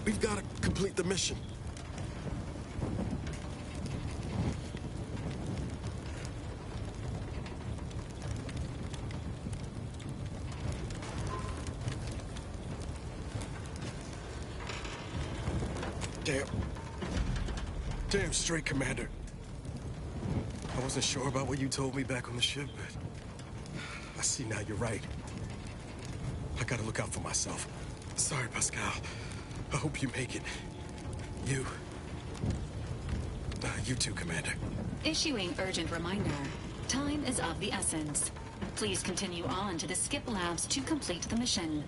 We've got to complete the mission. Damn straight, Commander. I wasn't sure about what you told me back on the ship, but I see now you're right. I gotta look out for myself. Sorry, Pascal. I hope you make it. You too, Commander. Issuing urgent reminder. Time is of the essence. Please continue on to the Skip Labs to complete the mission.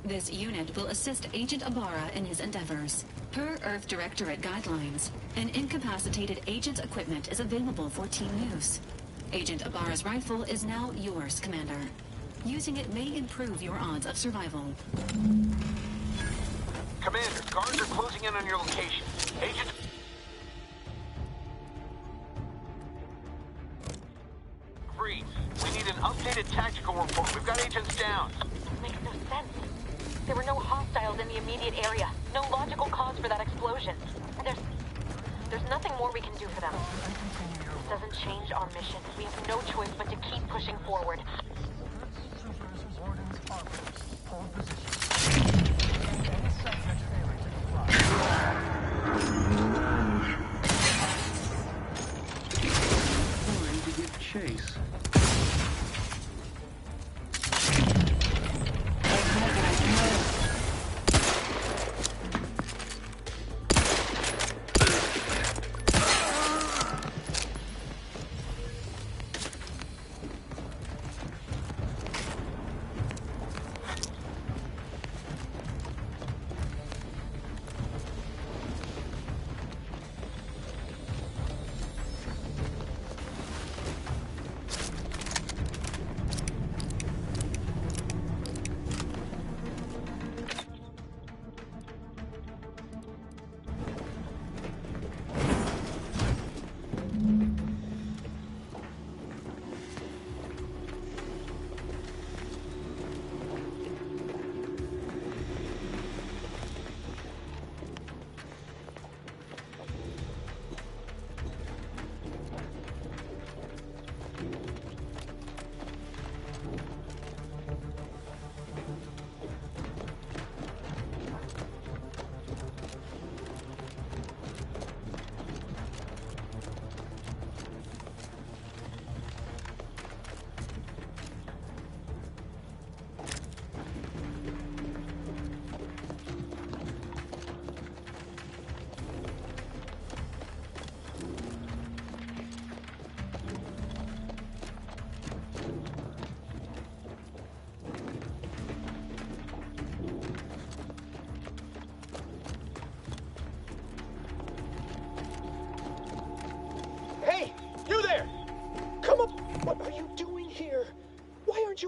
This unit will assist Agent Ibarra in his endeavors. Per Earth Directorate guidelines, an incapacitated agent's equipment is available for team use. Agent Ibarra's rifle is now yours, Commander. Using it may improve your odds of survival. Commander, guards are closing in on your location. Agent... Freeze. We need an updated tactical report. We've got agents down. This makes no sense. There were no hostiles in the immediate area. No logical cause for that explosion. And there's nothing more we can do for them. This doesn't change our mission. We have no choice but to keep pushing forward. Trying to give chase.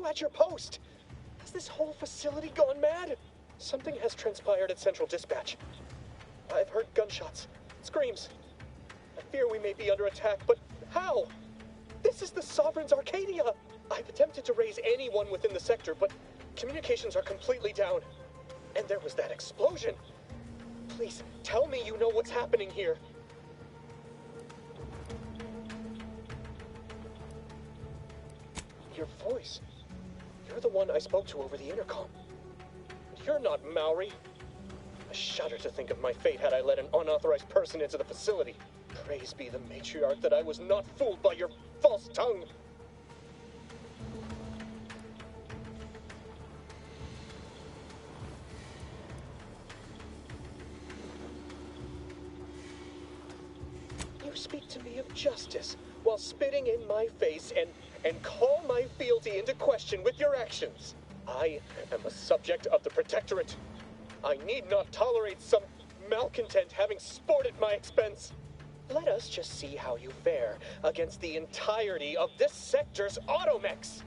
At your post. Has this whole facility gone mad? Something has transpired at Central Dispatch. I've heard gunshots, screams. I fear we may be under attack, but how? This is the Sovereign's Arcadia. I've attempted to raise anyone within the sector, but communications are completely down. And there was that explosion. Please, tell me you know what's happening here. Your voice. You're the one I spoke to over the intercom. You're not Maori. I shudder to think of my fate had I let an unauthorized person into the facility. Praise be the matriarch that I was not fooled by your false tongue. You speak to me of justice while spitting in my face and call my fealty into question with your actions. I am a subject of the Protectorate. I need not tolerate some malcontent having sport at my expense. Let us just see how you fare against the entirety of this sector's automechs.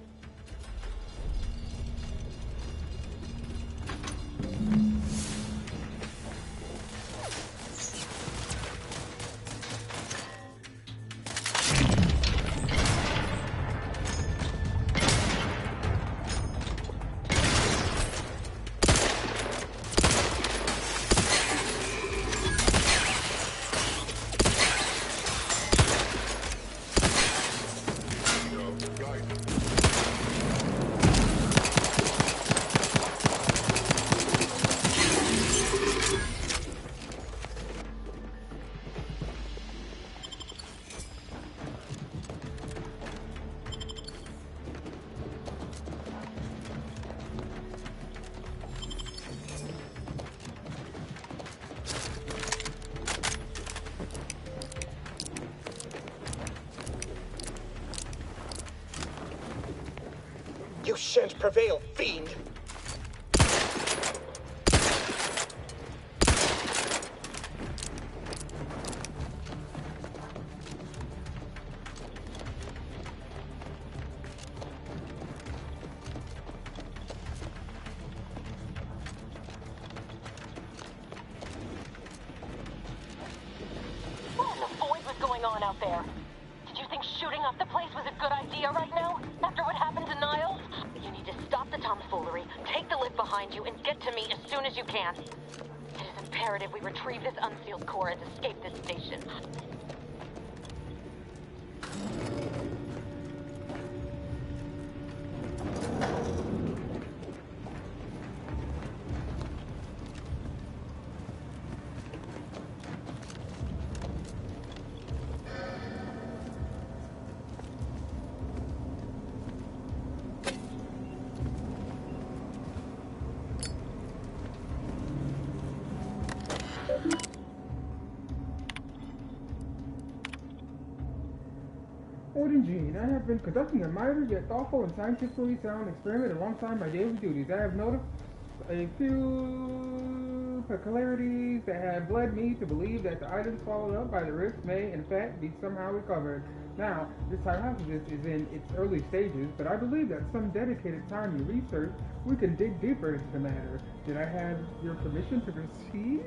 You shan't prevail, fiend! What in the void was going on out there? Did you think shooting up the place was a good idea right now? After what happened to Niles? You need to stop the tomfoolery, take the lift behind you, and get to me as soon as you can. It is imperative we retrieve this unsealed core and escape this station. Odin Jean, I have been conducting a minor yet thoughtful and scientifically sound experiment alongside my daily duties. I have noticed a few peculiarities that have led me to believe that the items followed up by the rift may, in fact, be somehow recovered. Now, this hypothesis is in its early stages, but I believe that some dedicated time and research, we can dig deeper into the matter. Did I have your permission to proceed?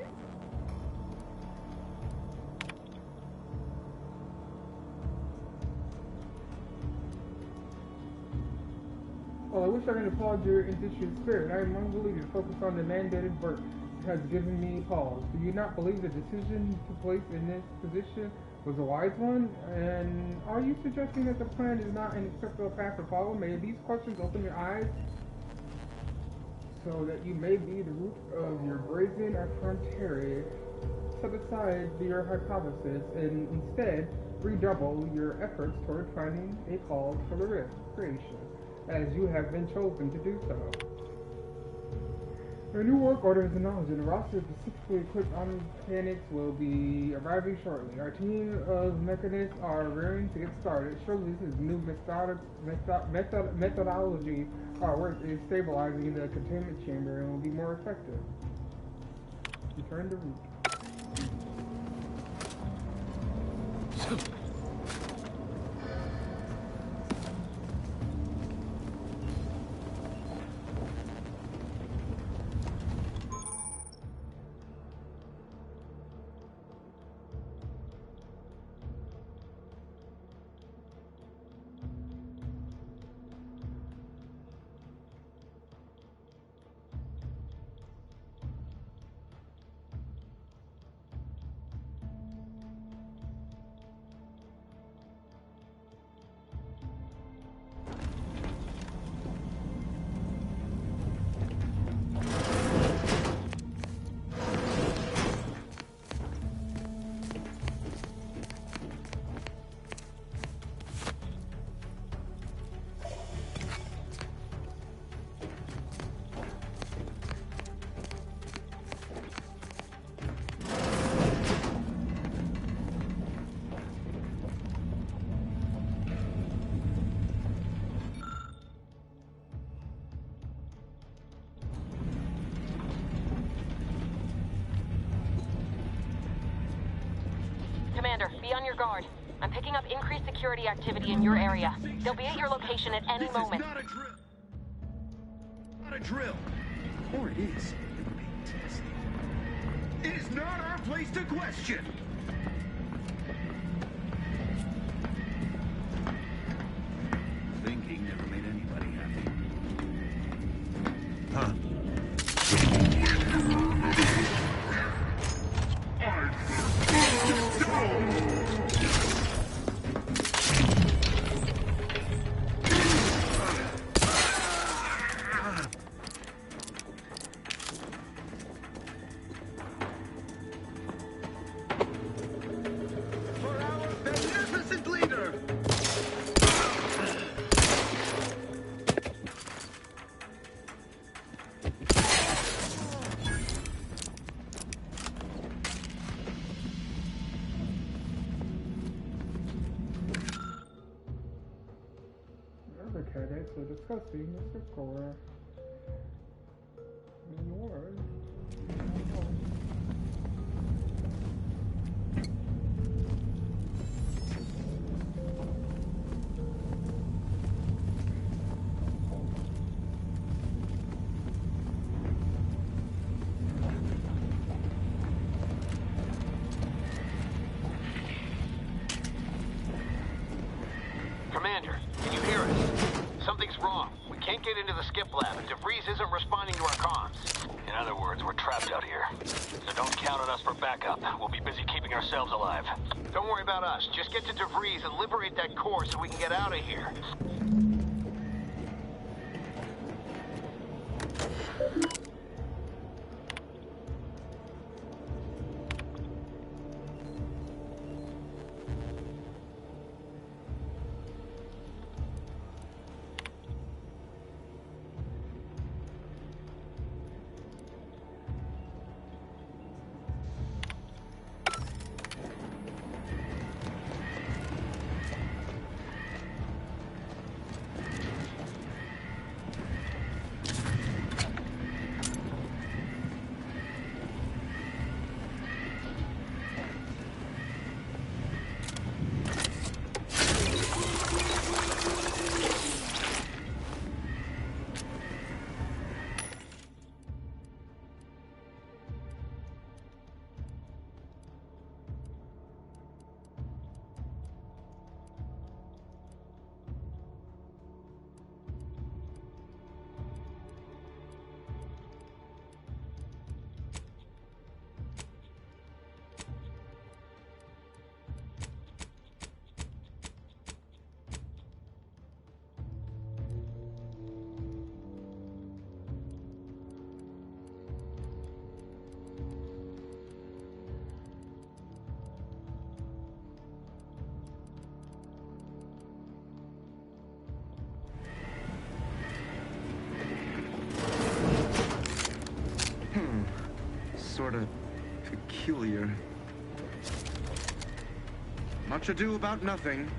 Well, I wish I could applaud your industry spirit. I am unwilling to focus on the mandated work. It has given me pause. Do you not believe the decision to place in this position was a wise one? And are you suggesting that the plan is not an acceptable path to follow? May these questions open your eyes so that you may be the root of your brazen effrontery. Set aside your hypothesis and instead redouble your efforts toward finding a cause for the rift creation, as you have been chosen to do so. A new work order is acknowledged, and a roster of specifically equipped mechanics will be arriving shortly. Our team of mechanists are raring to get started. Surely this is new methodology. Our work is stabilizing the containment chamber and will be more effective. Return to route. Commander, be on your guard. I'm picking up increased security activity in your area. They'll be at your location at any moment. This is not a drill. Not a drill. Or it is. You're being tested. It is not our place to question. Thinking never made anybody happy. Huh? that's so disgusting, Mr. Cora. Lord. Commander, can you hear us? Something's wrong. We can't get into the skip lab, and DeVries isn't responding to our comms. In other words, we're trapped out here. So don't count on us for backup. We'll be busy keeping ourselves alive. Don't worry about us. Just get to DeVries and liberate that core so we can get out of here. Sort of peculiar. Much ado about nothing.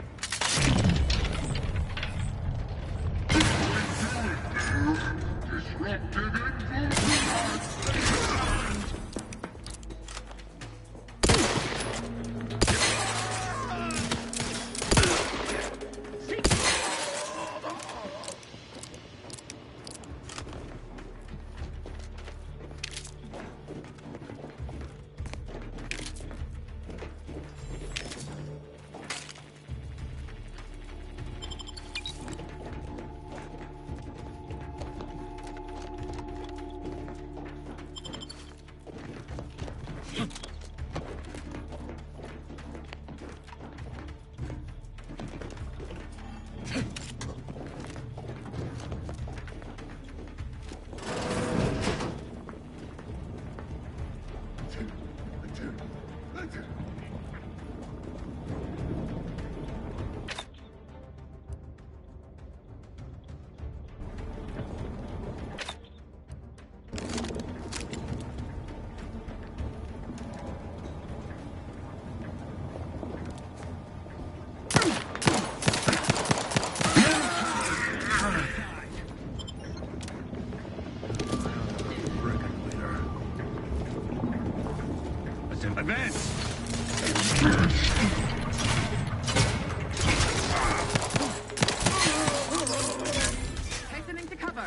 Advance! Hastening to cover.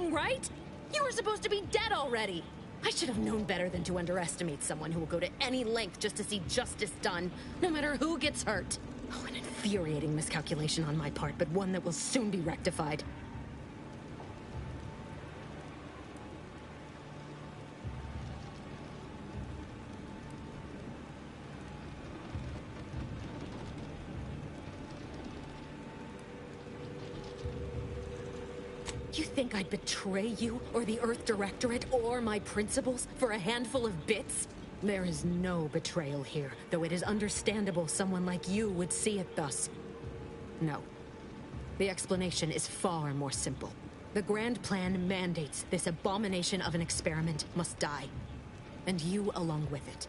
kidding, right? You were supposed to be dead already. I should have known better than to underestimate someone who will go to any length just to see justice done, no matter who gets hurt. Oh, an infuriating miscalculation on my part, but one that will soon be rectified. You think I'd betray you, or the Earth Directorate, or my principals for a handful of bits? There is no betrayal here, though it is understandable someone like you would see it thus. No. The explanation is far more simple. The Grand Plan mandates this abomination of an experiment must die. And you along with it.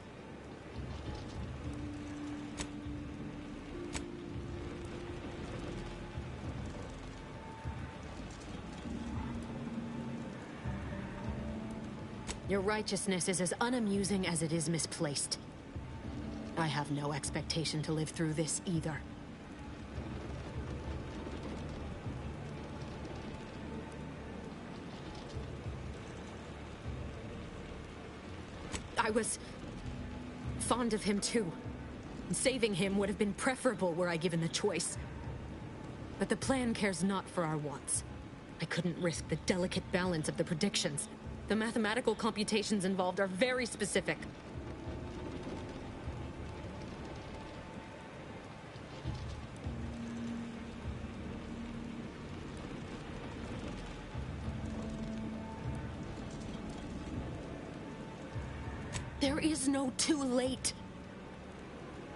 Your righteousness is as unamusing as it is misplaced. I have no expectation to live through this either. I was fond of him too. Saving him would have been preferable were I given the choice. But the plan cares not for our wants. I couldn't risk the delicate balance of the predictions. The mathematical computations involved are very specific. There is no too late.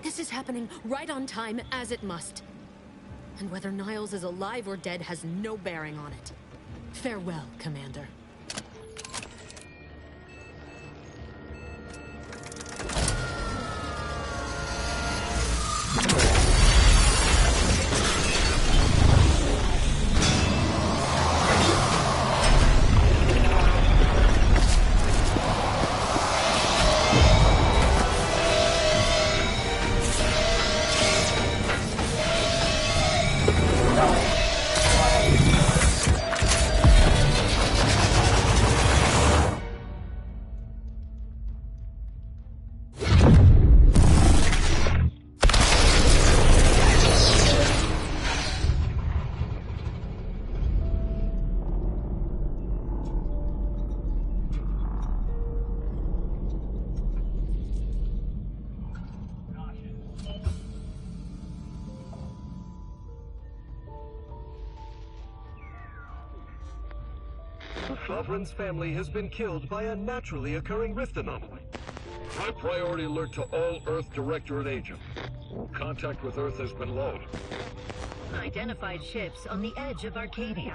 This is happening right on time, as it must. And whether Niles is alive or dead has no bearing on it. Farewell, Commander. Lovren's family has been killed by a naturally occurring rift anomaly. High priority alert to all Earth Directorate agents. Contact with Earth has been low. Identified ships on the edge of Arcadia.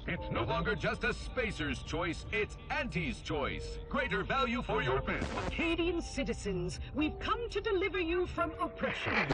It's no longer just a spacer's choice, it's Auntie's choice. Greater value for your business. Arcadian citizens, we've come to deliver you from oppression.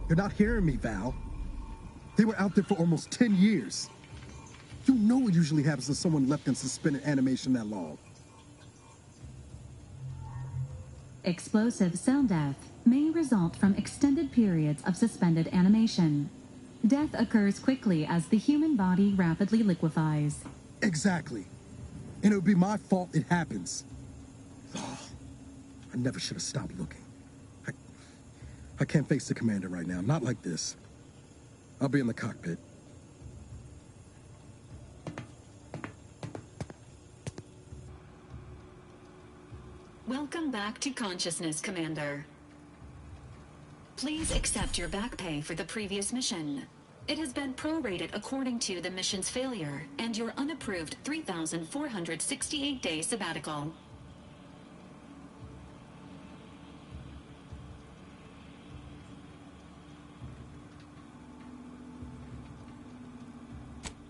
You're not hearing me, Val. They were out there for almost 10 years. You know what usually happens when someone left in suspended animation that long. Explosive cell death may result from extended periods of suspended animation. Death occurs quickly as the human body rapidly liquefies. Exactly. And it would be my fault it happens. Oh, I never should have stopped looking. I can't face the commander right now, not like this. I'll be in the cockpit. Welcome back to consciousness, Commander. Please accept your back pay for the previous mission. It has been prorated according to the mission's failure and your unapproved 3,468-day sabbatical.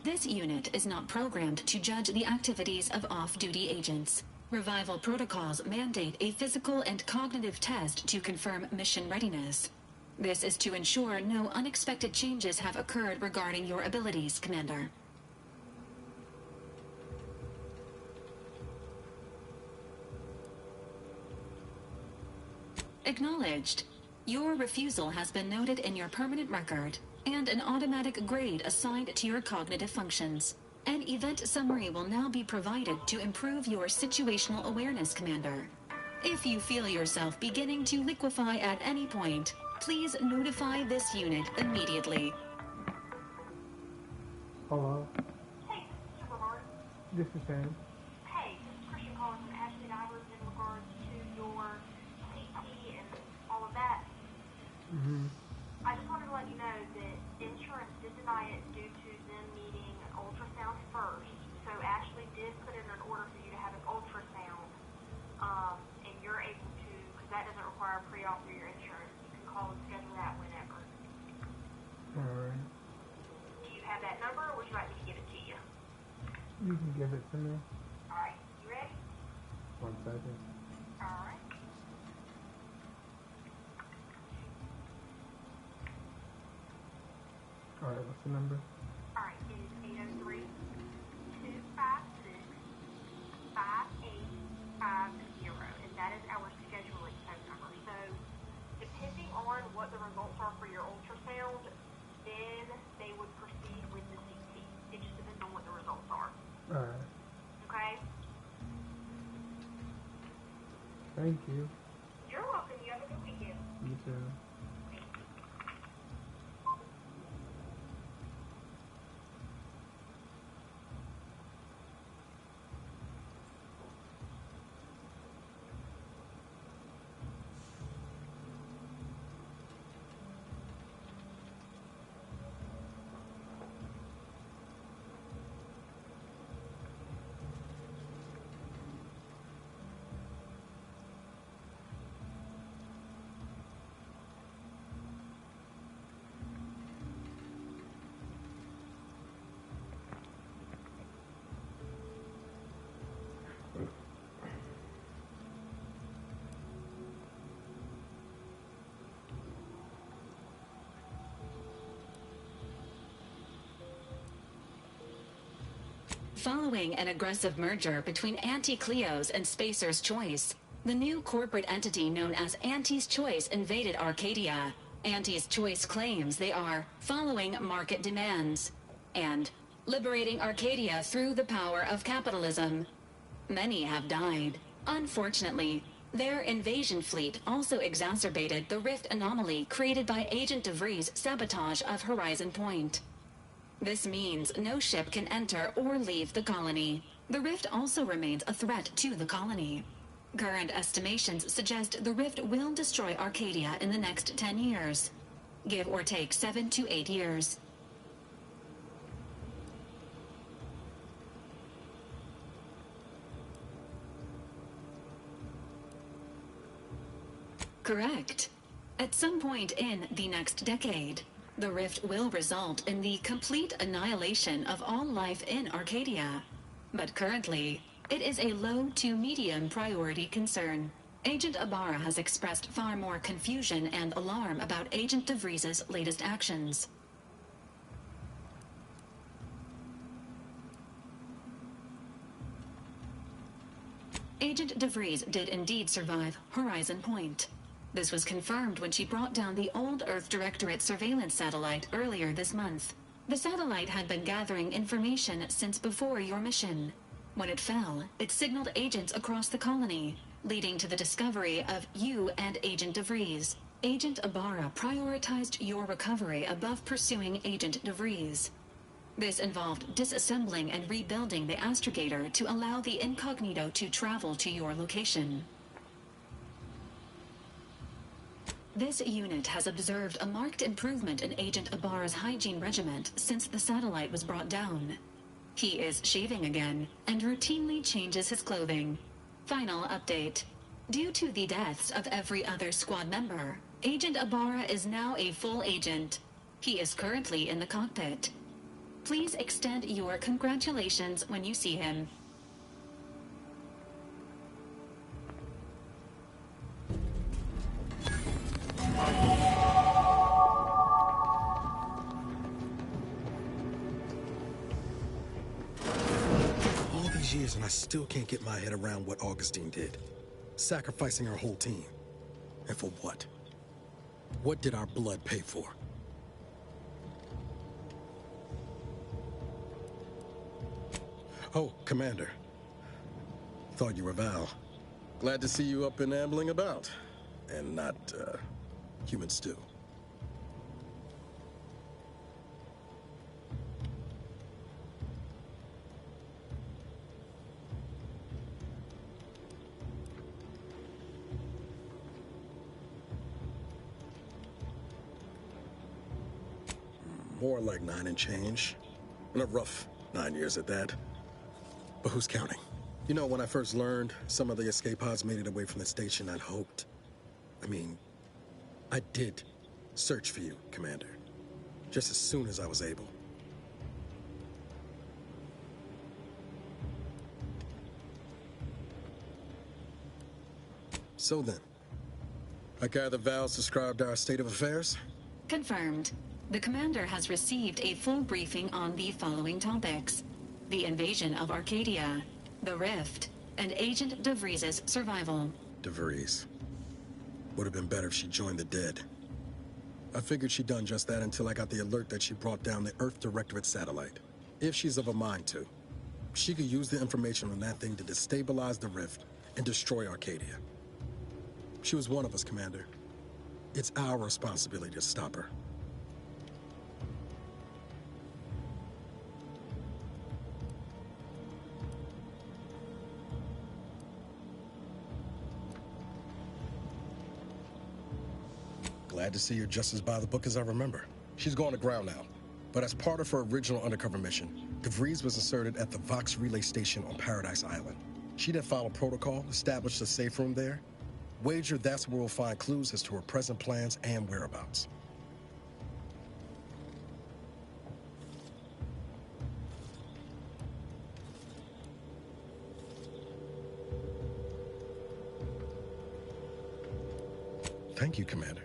This unit is not programmed to judge the activities of off-duty agents. Revival protocols mandate a physical and cognitive test to confirm mission readiness. This is to ensure no unexpected changes have occurred regarding your abilities, Commander. Acknowledged. Your refusal has been noted in your permanent record, and an automatic grade assigned to your cognitive functions. An event summary will now be provided to improve your situational awareness, Commander. If you feel yourself beginning to liquefy at any point, please notify this unit immediately. Hello? Hey, Super Mark. This is Sam. Hey, this is Christian calling from Ashley Divers in regards to your CT and all of that. I just wanted to let you know that insurance did deny it due to them needing an ultrasound first. So Ashley did put in an order for you to have an ultrasound. And you're able to, because that doesn't require a pre-op through your insurance, you can call and schedule that whenever. Alright. Do you have that number, or would you like me to give it to you? You can give it to me. Alright, you ready? 1 second. Alright. Alright, what's the number? Alright, it is 803-256-5850, and that is our scheduling phone number. So, depending on what the results are for your ultrasound, then they would proceed with the CT. It just depends on what the results are. Alright. Okay? Thank you. You're welcome. You have a good weekend. You too. Following an aggressive merger between Anti-Cleos and Spacer's Choice, the new corporate entity known as Anti's Choice invaded Arcadia. Anti's Choice claims they are following market demands and liberating Arcadia through the power of capitalism. Many have died. Unfortunately, their invasion fleet also exacerbated the rift anomaly created by Agent DeVries' sabotage of Horizon Point. This means no ship can enter or leave the colony. The rift also remains a threat to the colony. Current estimations suggest the rift will destroy Arcadia in the next 10 years. Give or take 7 to 8 years. Correct. At some point in the next decade, the rift will result in the complete annihilation of all life in Arcadia. But currently, it is a low to medium priority concern. Agent Ibarra has expressed far more confusion and alarm about Agent DeVries' latest actions. Agent DeVries did indeed survive Horizon Point. This was confirmed when she brought down the old Earth Directorate surveillance satellite earlier this month. The satellite had been gathering information since before your mission. When it fell, it signaled agents across the colony, leading to the discovery of you and Agent DeVries. Agent Ibarra prioritized your recovery above pursuing Agent DeVries. This involved disassembling and rebuilding the astrogator to allow the incognito to travel to your location. This unit has observed a marked improvement in Agent Ibarra's hygiene regimen since the satellite was brought down. He is shaving again and routinely changes his clothing. Final update. Due to the deaths of every other squad member, Agent Ibarra is now a full agent. He is currently in the cockpit. Please extend your congratulations when you see him. All these years and I still can't get my head around what Augustine did. Sacrificing our whole team. And for what? What did our blood pay for? Oh, Commander. Thought you were Val. Glad to see you up and ambling about. And not, human stew. More like 9 and change. And a rough 9 years at that. But who's counting? You know, when I first learned some of the escape pods made it away from the station, I'd hoped. I did search for you, Commander. Just as soon as I was able. So then, I gather Val's described our state of affairs? Confirmed. The commander has received a full briefing on the following topics: the invasion of Arcadia, the Rift, and Agent DeVries' survival. DeVries. Would have been better if she joined the dead. I figured she'd done just that until I got the alert that she brought down the Earth Directorate satellite. If she's of a mind to, she could use the information on that thing to destabilize the Rift and destroy Arcadia. She was one of us, Commander. It's our responsibility to stop her. Glad to see you're just as by the book as I remember. She's gone to ground now. But as part of her original undercover mission, DeVries was inserted at the Vox Relay Station on Paradise Island. She then followed protocol, established a safe room there. Wager that's where we'll find clues as to her present plans and whereabouts. Thank you, Commander.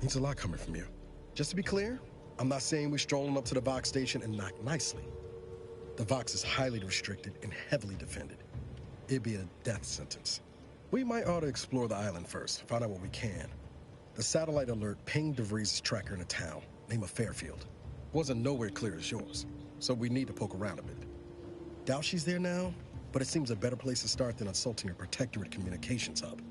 Means a lot coming from you. Just to be clear, I'm not saying we're strolling up to the Vox station and knock nicely. The Vox is highly restricted and heavily defended. It'd be a death sentence. We might ought to explore the island first, find out what we can. The satellite alert pinged DeVries' tracker in a town, name of Fairfield. Wasn't nowhere clear as yours, so we need to poke around a bit. Doubt she's there now, but it seems a better place to start than assaulting her Protectorate communications hub.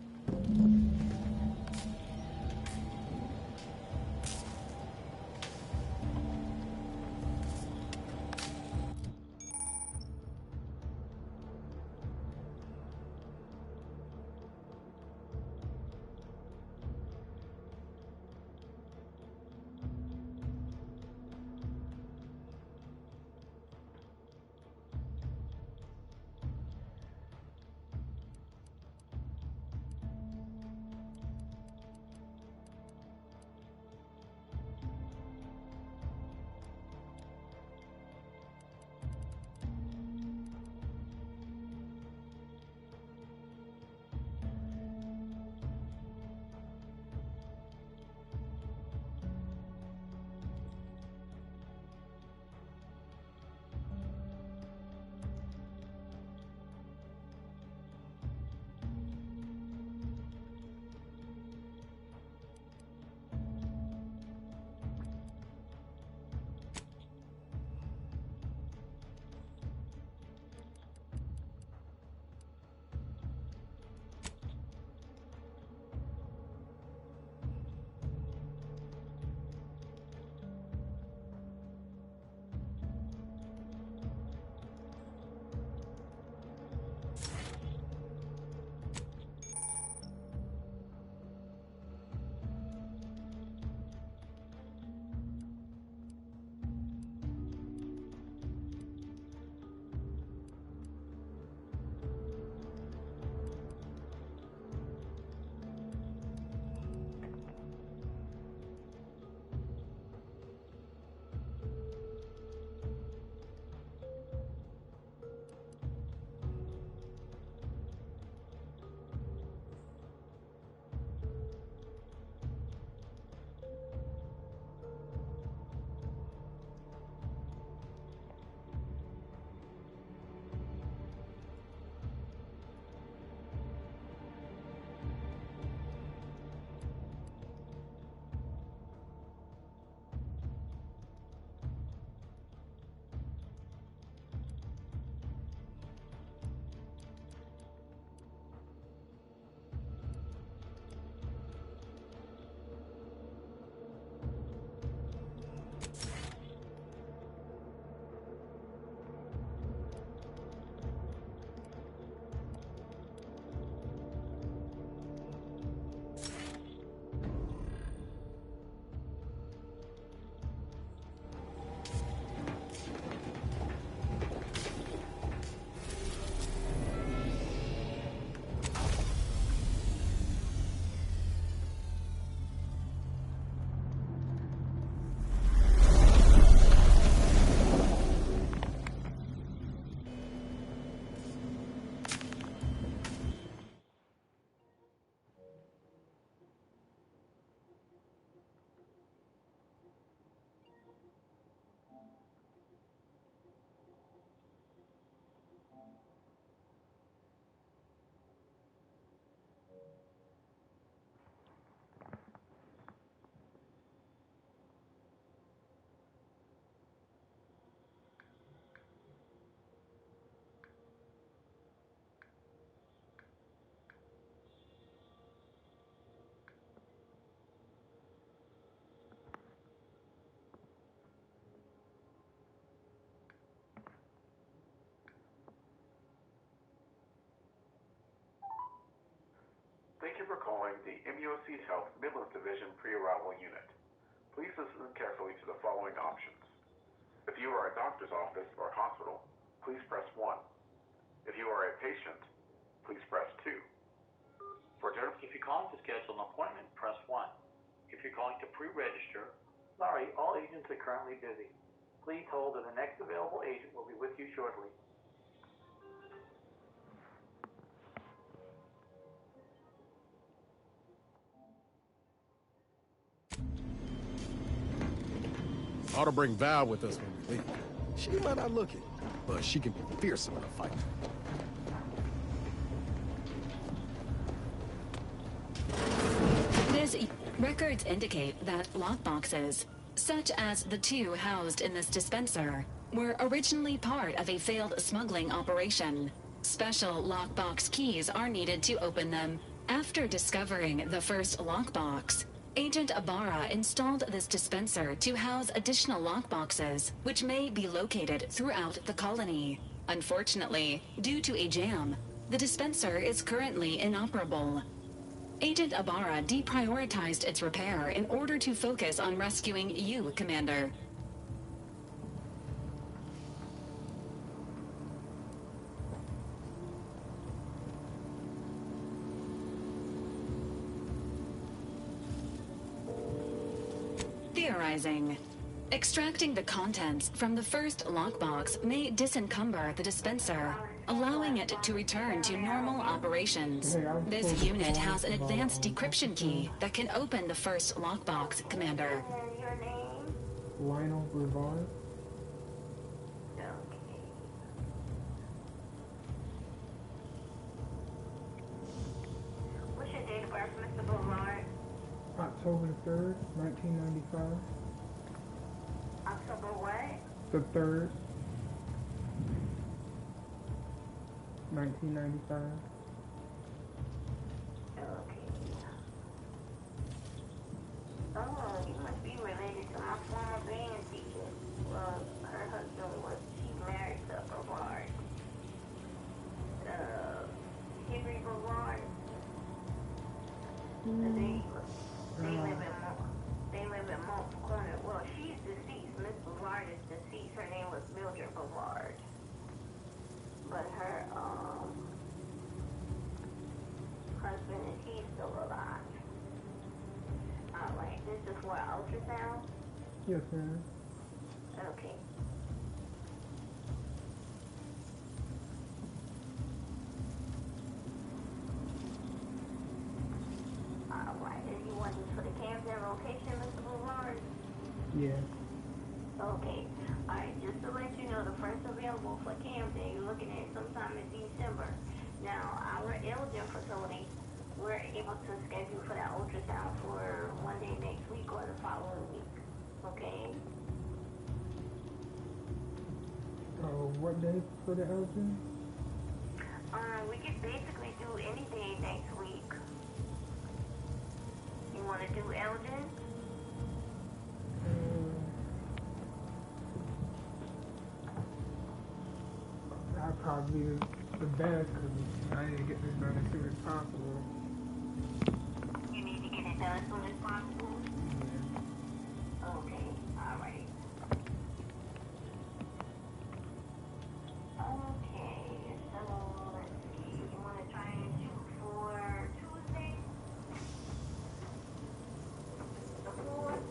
for calling the MUSC Health Midlands Division Pre-Arrival Unit. Please listen carefully to the following options. If you are a doctor's office or hospital, please press 1. If you are a patient, please press 2. If you're calling to schedule an appointment, press 1. If you're calling to pre-register, sorry, all agents are currently busy. Please hold and the next available agent will be with you shortly. Ought to bring Val with us when we leave. She might not look it, but she can be fearsome in a fight. Records indicate that lockboxes, such as the 2 housed in this dispenser, were originally part of a failed smuggling operation. Special lockbox keys are needed to open them. After discovering the first lockbox, Agent Ibarra installed this dispenser to house additional lockboxes, which may be located throughout the colony. Unfortunately, due to a jam, the dispenser is currently inoperable. Agent Ibarra deprioritized its repair in order to focus on rescuing you, Commander. Theorizing. Extracting the contents from the first lockbox may disencumber the dispenser, allowing it to return to normal operations. This unit has an advanced decryption key that can open the first lockbox, Commander. Lionel Brevard. What's your date of birth, Mr. Brevard? October 3rd, 1995. October what? The 3rd, 1995. Okay. Oh, you must be related to my former band teacher. Well, her husband was, she married to Brevard. Henry Brevard. They live in Monk's Corner. Well, she's deceased. Miss Brevard is deceased. Her name was Mildred Brevard. But her husband is he's still alive. Alright, this is for ultrasound? Yes, ma'am. Okay. Alright, and you want this for the Camden location, Mr. Brevard? Yes. Okay. Alright, just to let you know, the first available for Camden, you're looking at sometime in December. Now, our Elgin facility, we're able to schedule for that ultrasound for one day next week or the following week. Okay? What day for the Elgin? We could basically do any day next week. You want to do Elgin? That'd probably be the best because I need to get this done as soon as possible. You need to get it done as soon as possible? Yeah. Okay, alright. Okay, so let's see. You want to try and shoot for Tuesday? The 4th?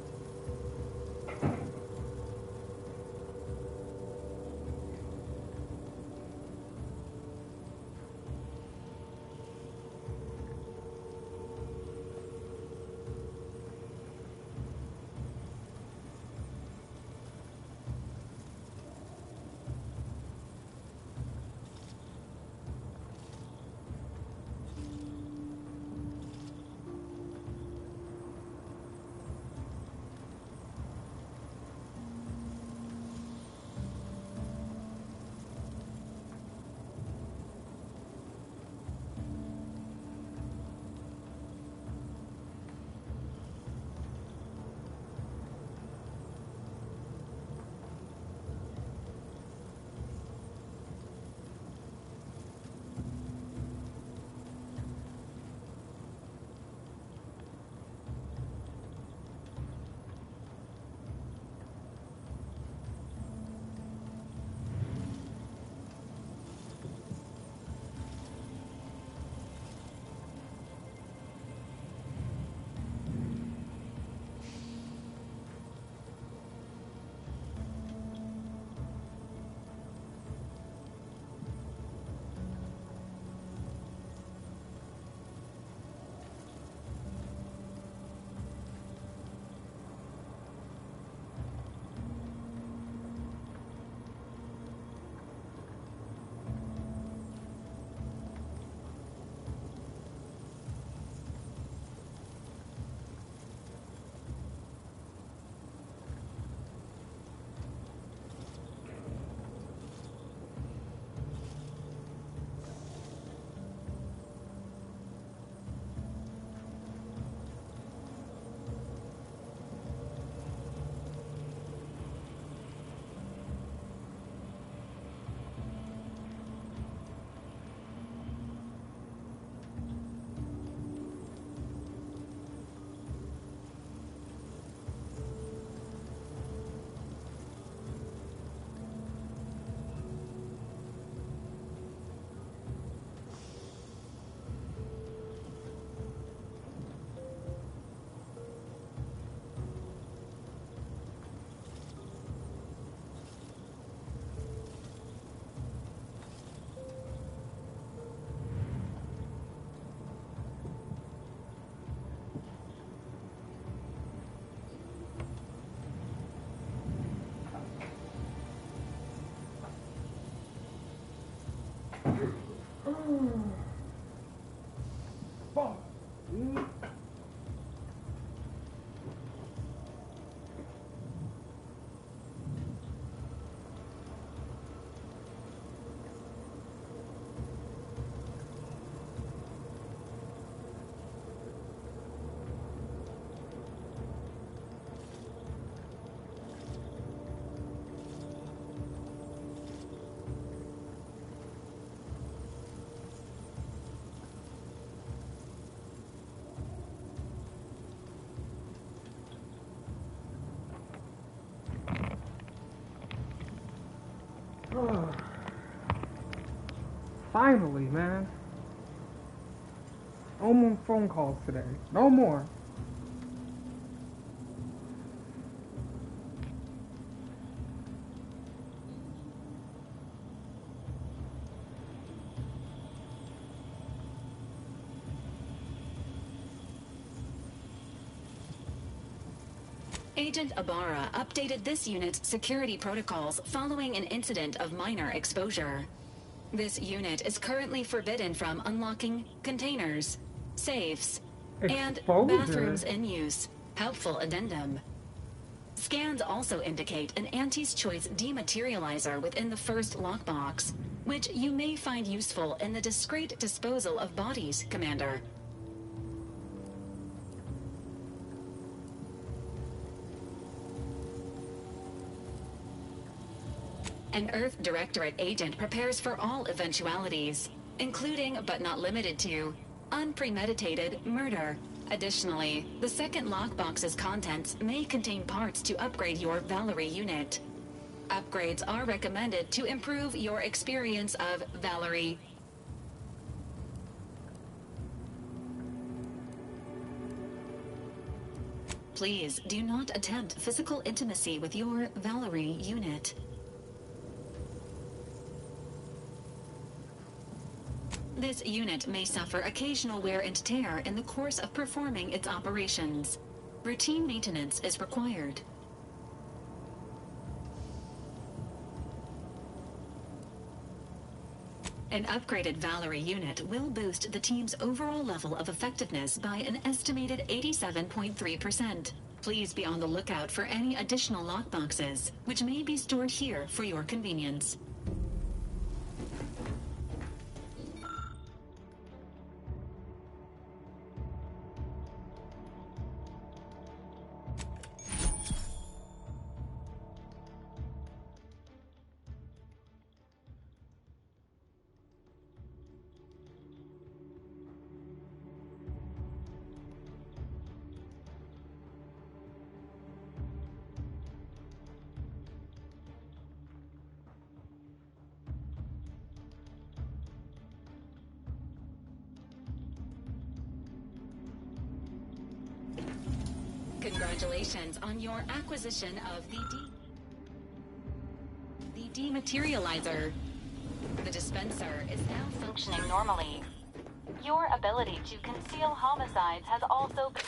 Fuck, dude. Finally, man. No more phone calls today. No more. Agent Ibarra updated this unit's security protocols following an incident of minor exposure. This unit is currently forbidden from unlocking containers, safes, and bathrooms in use. Helpful addendum. Scans also indicate an Auntie's Choice dematerializer within the first lockbox, which you may find useful in the discreet disposal of bodies, Commander. An Earth Directorate agent prepares for all eventualities, including but not limited to unpremeditated murder. Additionally, the second lockbox's contents may contain parts to upgrade your Valerie unit. Upgrades are recommended to improve your experience of Valerie. Please do not attempt physical intimacy with your Valerie unit. This unit may suffer occasional wear and tear in the course of performing its operations. Routine maintenance is required. An upgraded Valerie unit will boost the team's overall level of effectiveness by an estimated 87.3%. Please be on the lookout for any additional lockboxes, which may be stored here for your convenience. Congratulations on your acquisition of the dematerializer. The dispenser is now functioning normally. Your ability to conceal homicides has also been...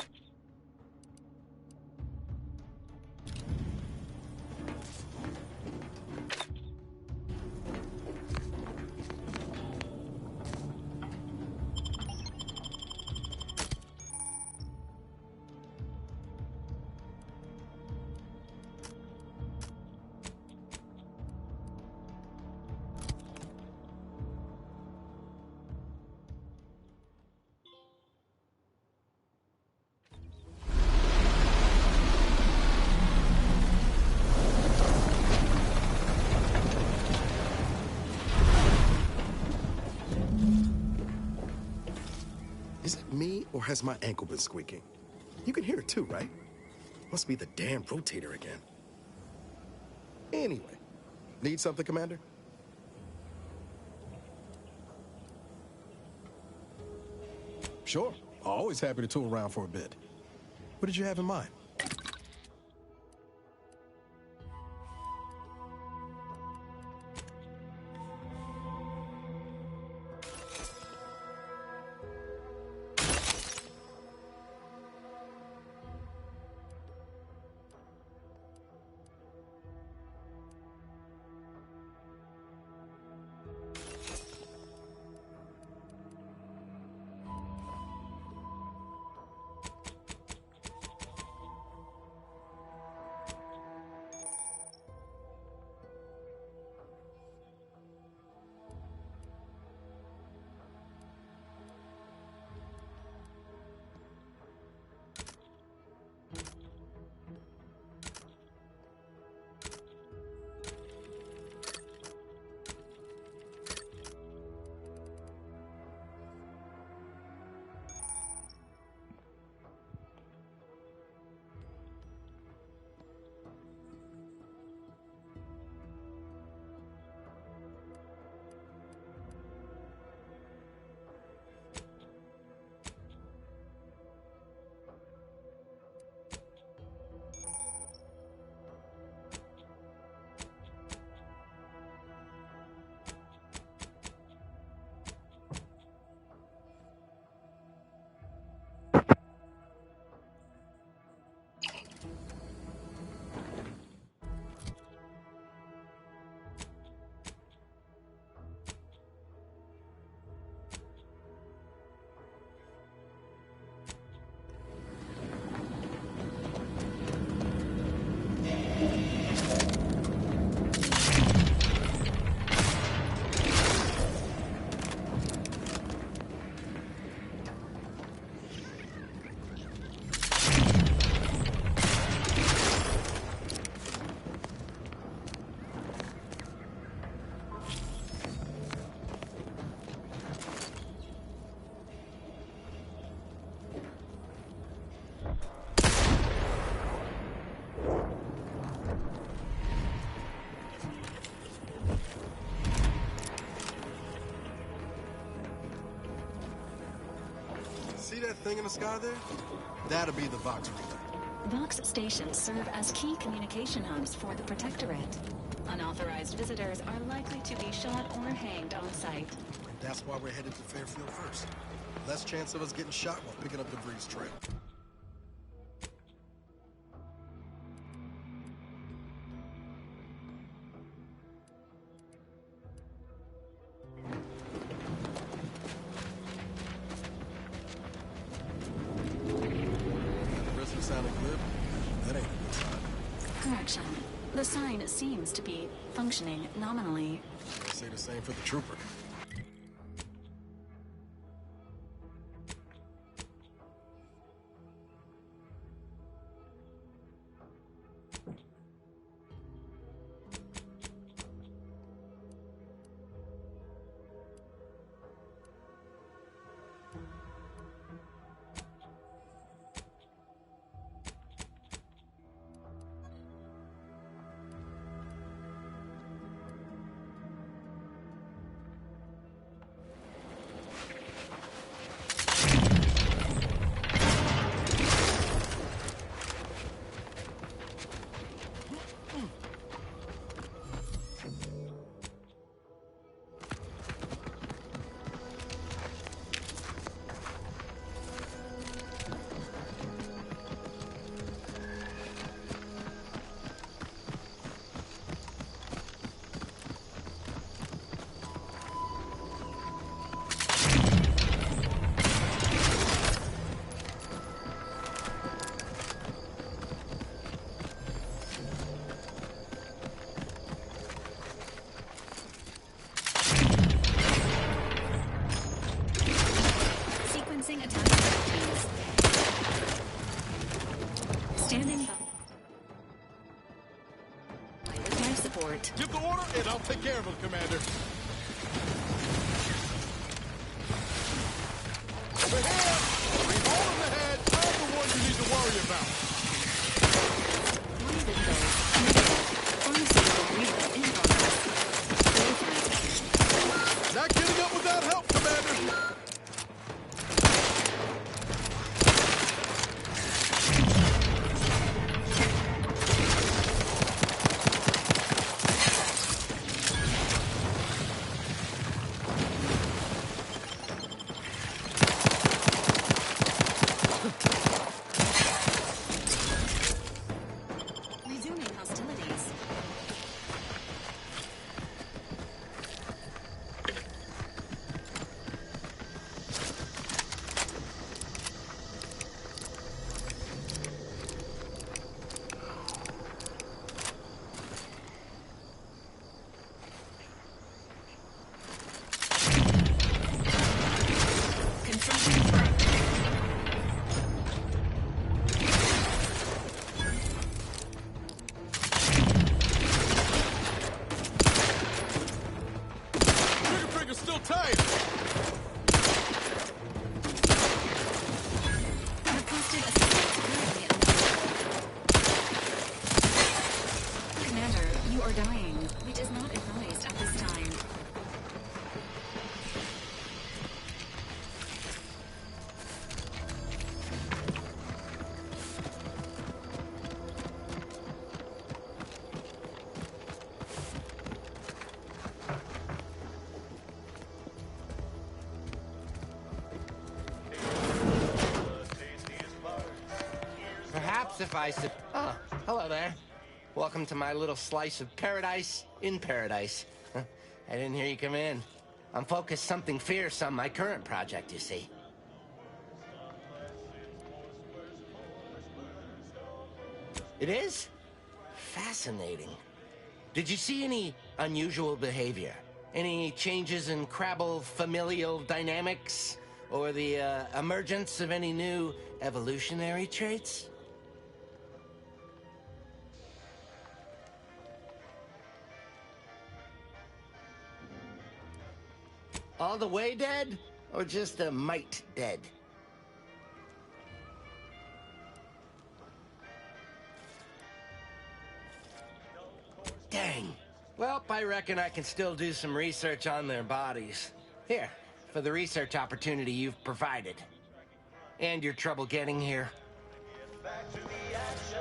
Is it me, or has my ankle been squeaking? You can hear it too, right? Must be the damn rotator again. Anyway, need something, Commander? Sure. Always happy to tool around for a bit. What did you have in mind? See that thing in the sky there? That'll be the Vox relay. Vox stations serve as key communication hubs for the Protectorate. Unauthorized visitors are likely to be shot or hanged on site. That's why we're headed to Fairfield first. Less chance of us getting shot while picking up the Breeze trail. The rest of sounding good? That ain't a good sign. Correction. The sign seems to be functioning nominally. I say the same for the trooper. Standing by. With my support. Give the order, and I'll take care of him, Commander. Over here! Hole in the head! I'm the one you need to worry about. Not getting up without help, Commander! Resuming hostilities. Confronting threat. Still tight. Requested assistance currently under. Commander, you are dying. It is not advised at this time. Perhaps if I said, oh, hello there. Welcome to my little slice of paradise in paradise. I didn't hear you come in. I'm focused something fierce on my current project, you see. It is? Fascinating. Did you see any unusual behavior? Any changes in Crabble familial dynamics? Or the emergence of any new evolutionary traits? All the way dead? Or just a mite dead? Dang. Well, I reckon I can still do some research on their bodies. Here, for the research opportunity you've provided. And your trouble getting here. Back to the action.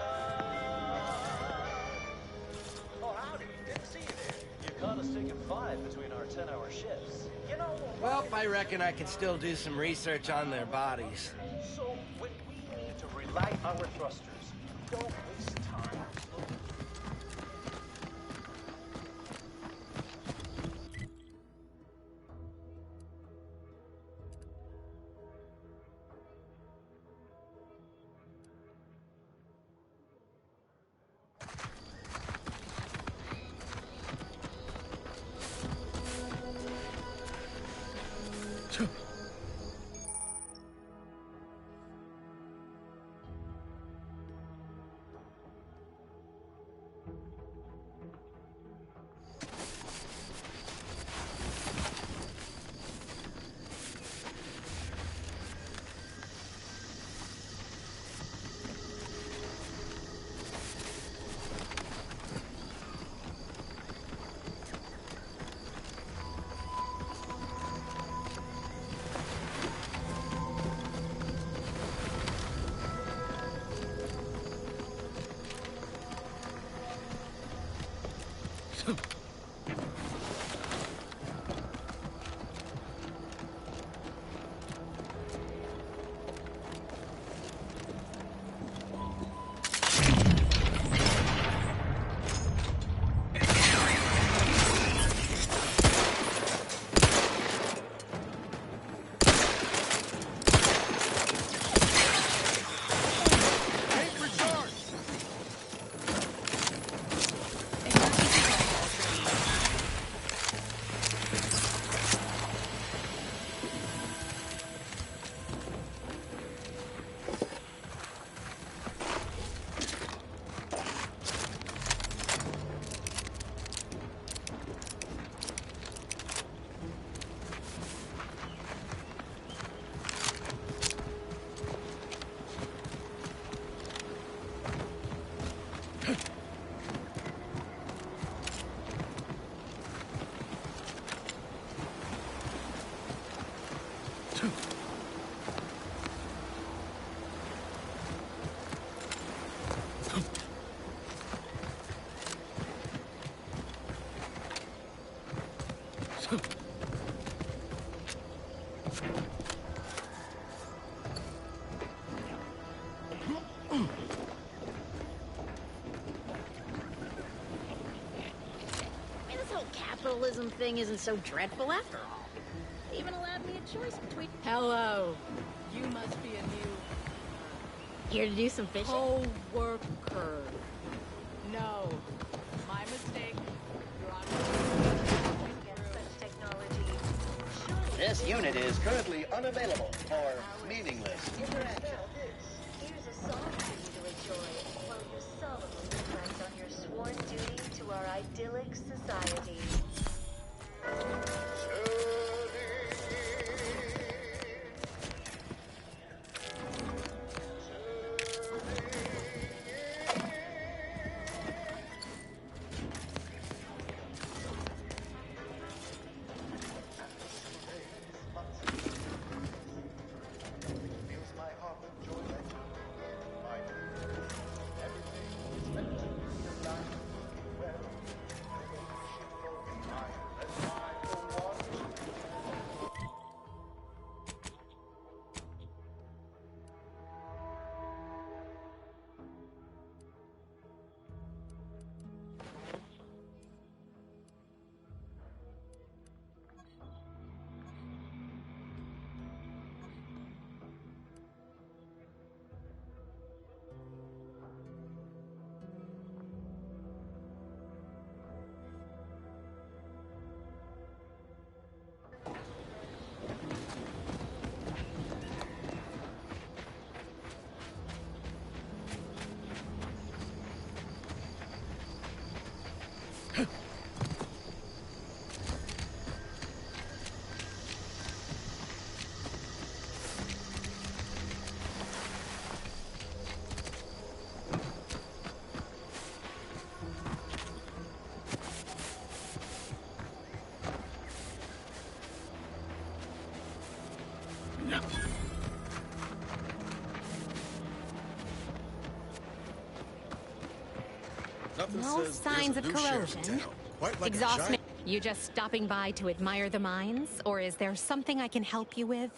Oh, howdy. Didn't see you there. You caught us taking 5 between our 10-hour shifts. You know... Well, I reckon I can still do some research on their bodies. So, when we need to relight our thrusters, don't waste time. Capitalism thing isn't so dreadful after all. They even allowed me a choice between... Hello. You must be a new... Here to do some fishing? Co-worker. No. My mistake. You're on... This unit is currently unavailable or meaningless. Here's a song for you to enjoy while you solemnly reflect on your sworn duty to our idyllic society. Nothing No says signs there's of a new sheriff in corrosion. town. Quite like a Exhaust giant... me. You just stopping by to admire the mines, or is there something I can help you with?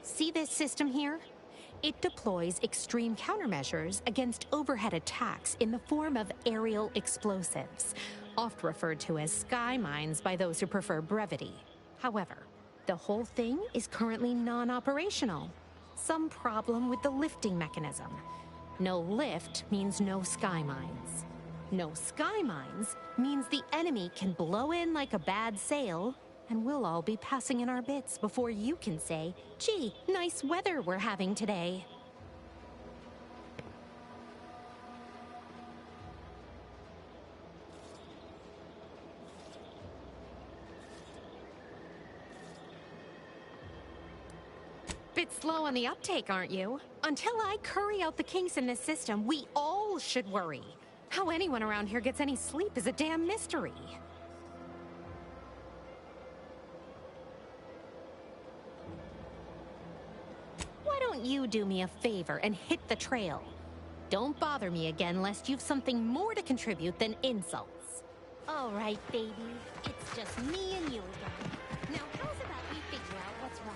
See this system here? It deploys extreme countermeasures against overhead attacks in the form of aerial explosives, oft referred to as sky mines by those who prefer brevity. However, the whole thing is currently non-operational. Some problem with the lifting mechanism. No lift means no sky mines. No sky mines means the enemy can blow in like a bad sail, and we'll all be passing in our bits before you can say, "Gee, nice weather we're having today." Bit slow on the uptake, aren't you? Until I curry out the kinks in this system, we all should worry. How anyone around here gets any sleep is a damn mystery. Why don't you do me a favor and hit the trail? Don't bother me again lest you've something more to contribute than insults. All right, baby. It's just me and you again. Now, how's about we figure out what's wrong?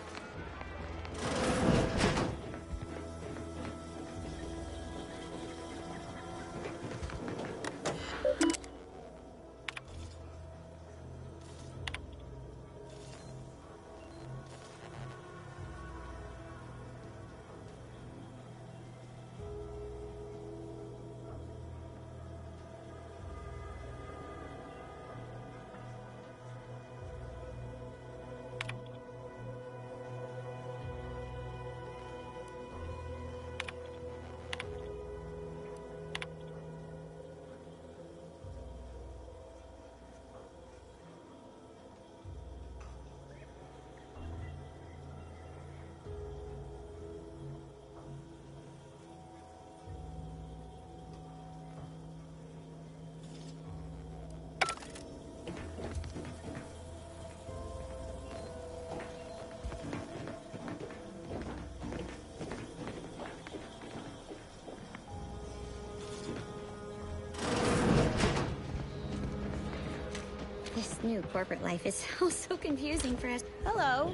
This new corporate life is so confusing for us. Hello.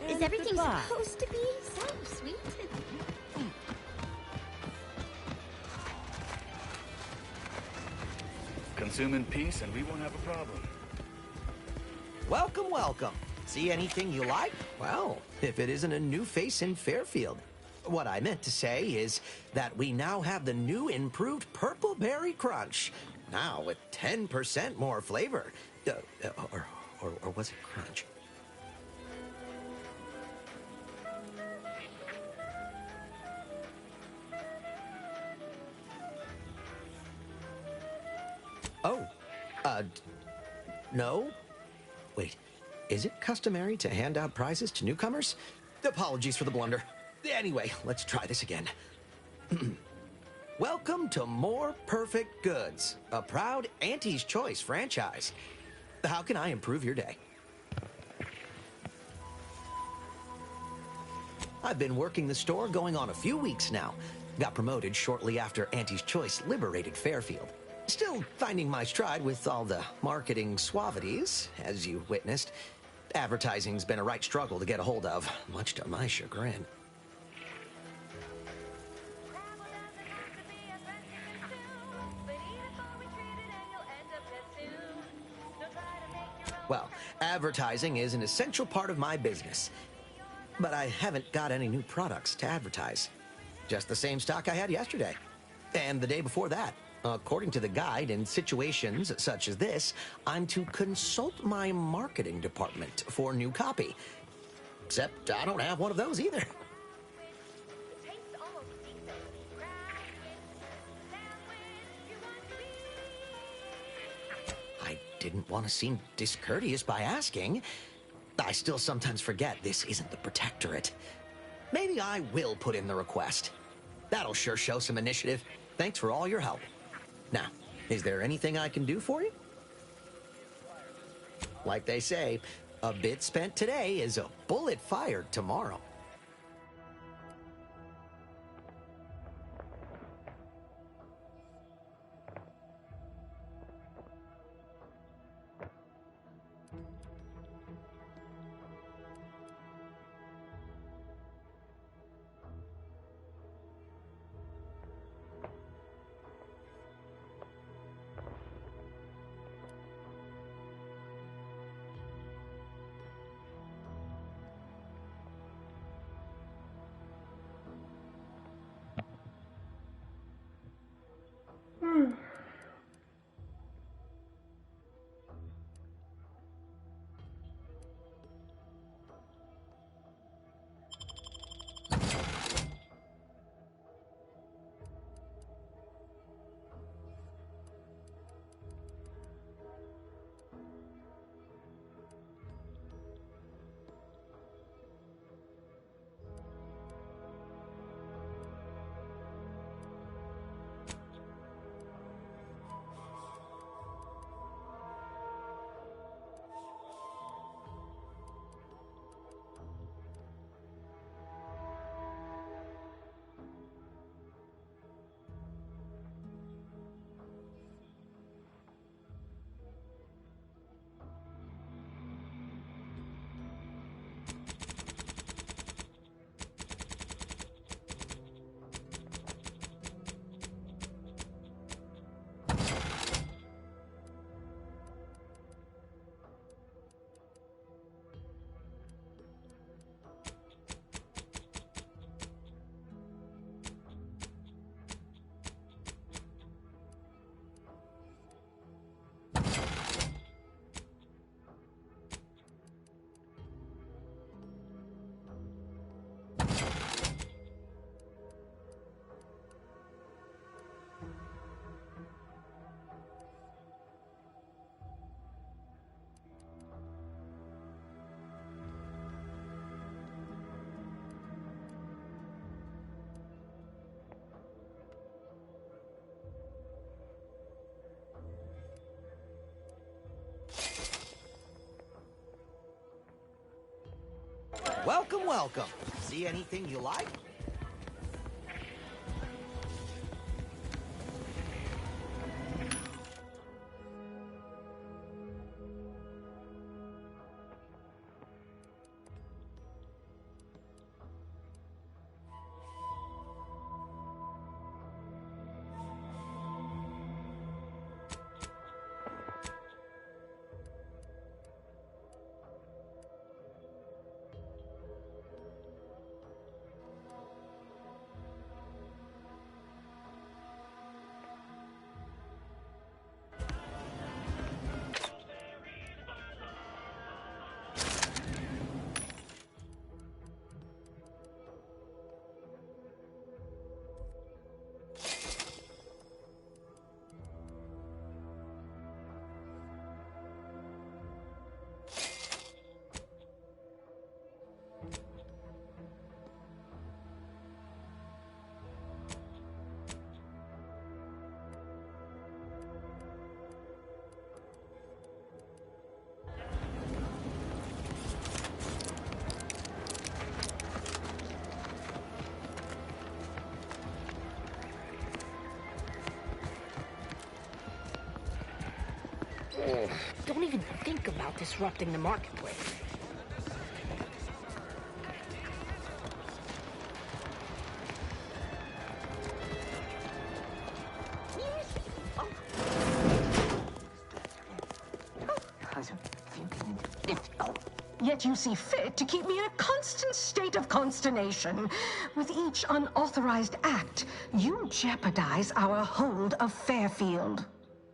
Is everything supposed to be so sweet? Consume in peace and we won't have a problem. Welcome, welcome. See anything you like? Well, if it isn't a new face in Fairfield. What I meant to say is that we now have the new improved Purple Berry Crunch. Now with 10% more flavor. Or was it crunch? Oh, no? Wait, is it customary to hand out prizes to newcomers? Apologies for the blunder. Anyway, let's try this again. Welcome to More Perfect Goods, a proud Auntie's Choice franchise. How can I improve your day? I've been working the store going on a few weeks now. Got promoted shortly after Auntie's Choice liberated Fairfield. Still finding my stride with all the marketing suavities, as you witnessed. Advertising's been a right struggle to get a hold of, much to my chagrin. Well, advertising is an essential part of my business. But I haven't got any new products to advertise. Just the same stock I had yesterday. And the day before that. According to the guide, in situations such as this, I'm to consult my marketing department for new copy. Except I don't have one of those either. I didn't want to seem discourteous by asking. I still sometimes forget this isn't the Protectorate. Maybe I will put in the request. That'll sure show some initiative. Thanks for all your help. Now, is there anything I can do for you? Like they say, a bit spent today is a bullet fired tomorrow. Welcome, welcome. See anything you like? Don't even think about disrupting the marketplace. Yet you see fit to keep me in a constant state of consternation. With each unauthorized act, you jeopardize our hold of Fairfield.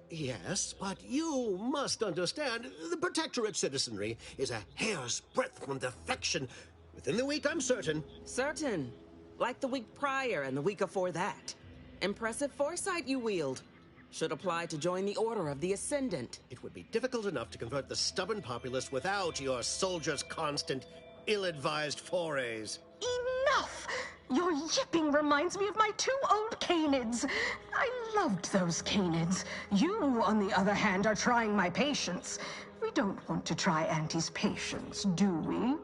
Yes, but you must understand, the Protectorate citizenry is a hair's breadth from defection. Within the week, I'm certain. Certain. Like the week prior and the week before that. Impressive foresight you wield. Should apply to join the Order of the Ascendant. It would be difficult enough to convert the stubborn populace without your soldiers' constant, ill-advised forays. Enough! Your yipping reminds me of my 2 old canids. I loved those canids. You, on the other hand, are trying my patience. We don't want to try Auntie's patience, do we?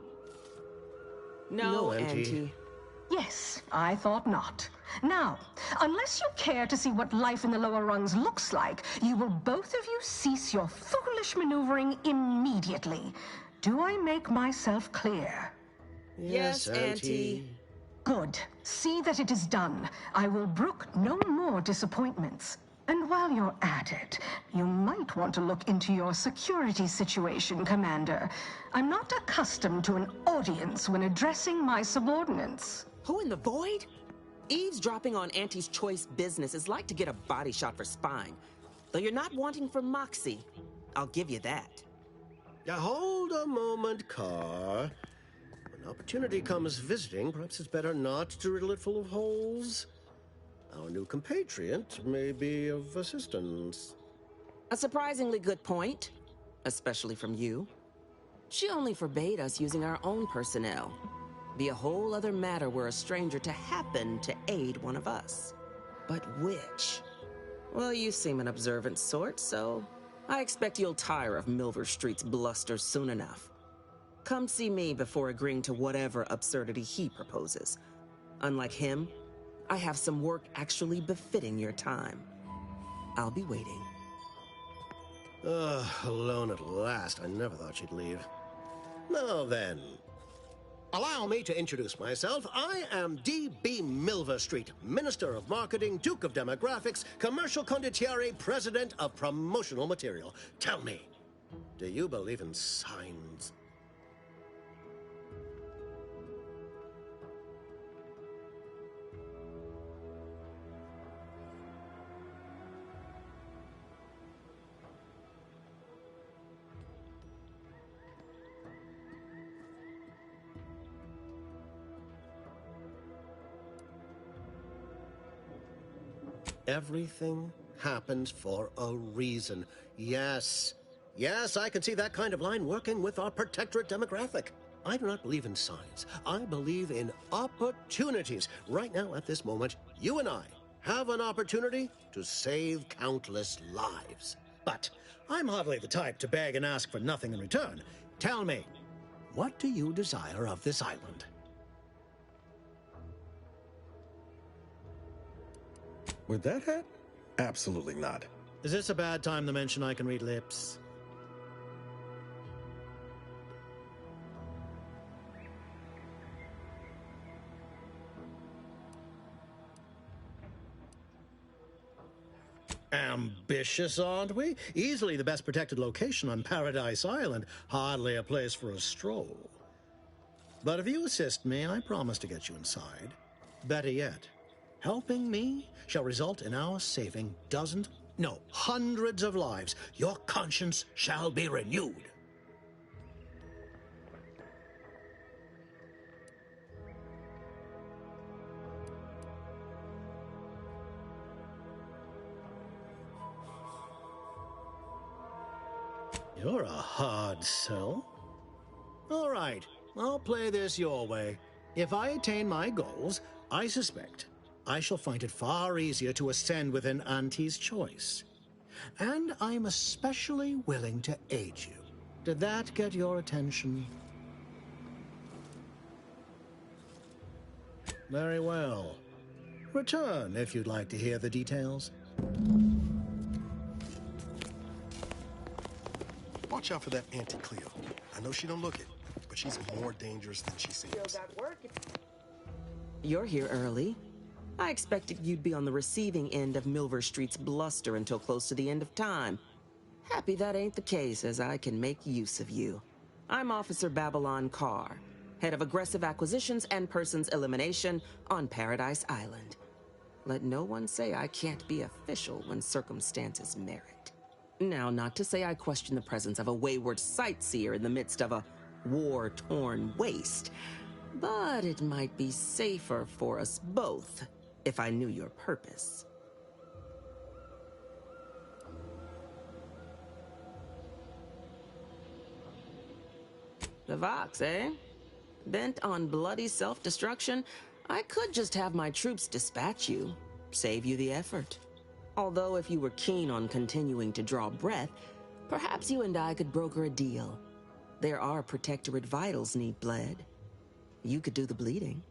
No, Auntie. Yes, I thought not. Now, unless you care to see what life in the lower rungs looks like, you will both of you cease your foolish maneuvering immediately. Do I make myself clear? Yes, Auntie. Good. See that it is done. I will brook no more disappointments. And while you're at it, you might want to look into your security situation, Commander. I'm not accustomed to an audience when addressing my subordinates. Who in the void? Eavesdropping on Auntie's choice business is like to get a body shot for spine. Though you're not wanting for Moxie. I'll give you that. Now hold a moment, Carr. When opportunity comes visiting, perhaps it's better not to riddle it full of holes. Our new compatriot may be of assistance. A surprisingly good point, especially from you. She only forbade us using our own personnel. Be a whole other matter were a stranger to happen to aid one of us. But which? Well, you seem an observant sort, so I expect you'll tire of Milver Street's bluster soon enough. Come see me before agreeing to whatever absurdity he proposes. Unlike him, I have some work actually befitting your time. I'll be waiting. Alone at last. I never thought she'd leave. Now then, allow me to introduce myself. I am D.B. Milver Street, Minister of Marketing, Duke of Demographics, Commercial Condottiere, President of Promotional Material. Tell me, do you believe in signs? Everything happens for a reason. Yes. Yes, I can see that kind of line working with our Protectorate demographic. I do not believe in signs. I believe in opportunities. Right now, at this moment, you and I have an opportunity to save countless lives. But I'm hardly the type to beg and ask for nothing in return. Tell me, What do you desire of this island? With that hat? Absolutely not. Is this a bad time to mention I can read lips? Ambitious, aren't we? Easily the best protected location on Paradise Island. Hardly a place for a stroll. But if you assist me, I promise to get you inside. Better yet, helping me shall result in our saving dozens, no, hundreds of lives. Your conscience shall be renewed. You're a hard sell. All right, I'll play this your way. If I attain my goals, I suspect I shall find it far easier to ascend within Auntie's choice. And I'm especially willing to aid you. Did that get your attention? Very well. Return if you'd like to hear the details. Watch out for that Auntie Cleo. I know she don't look it, but she's more dangerous than she seems. You're here early. I expected you'd be on the receiving end of Milver Street's bluster until close to the end of time. Happy that ain't the case, as I can make use of you. I'm Officer Babylon Carr, head of aggressive acquisitions and persons elimination on Paradise Island. Let no one say I can't be official when circumstances merit. Now, not to say I question the presence of a wayward sightseer in the midst of a war-torn waste, but it might be safer for us both if I knew your purpose. The Vox, eh? Bent on bloody self-destruction? I could just have my troops dispatch you, save you the effort. Although if you were keen on continuing to draw breath, perhaps you and I could broker a deal. There are Protectorate vitals need bled. You could do the bleeding.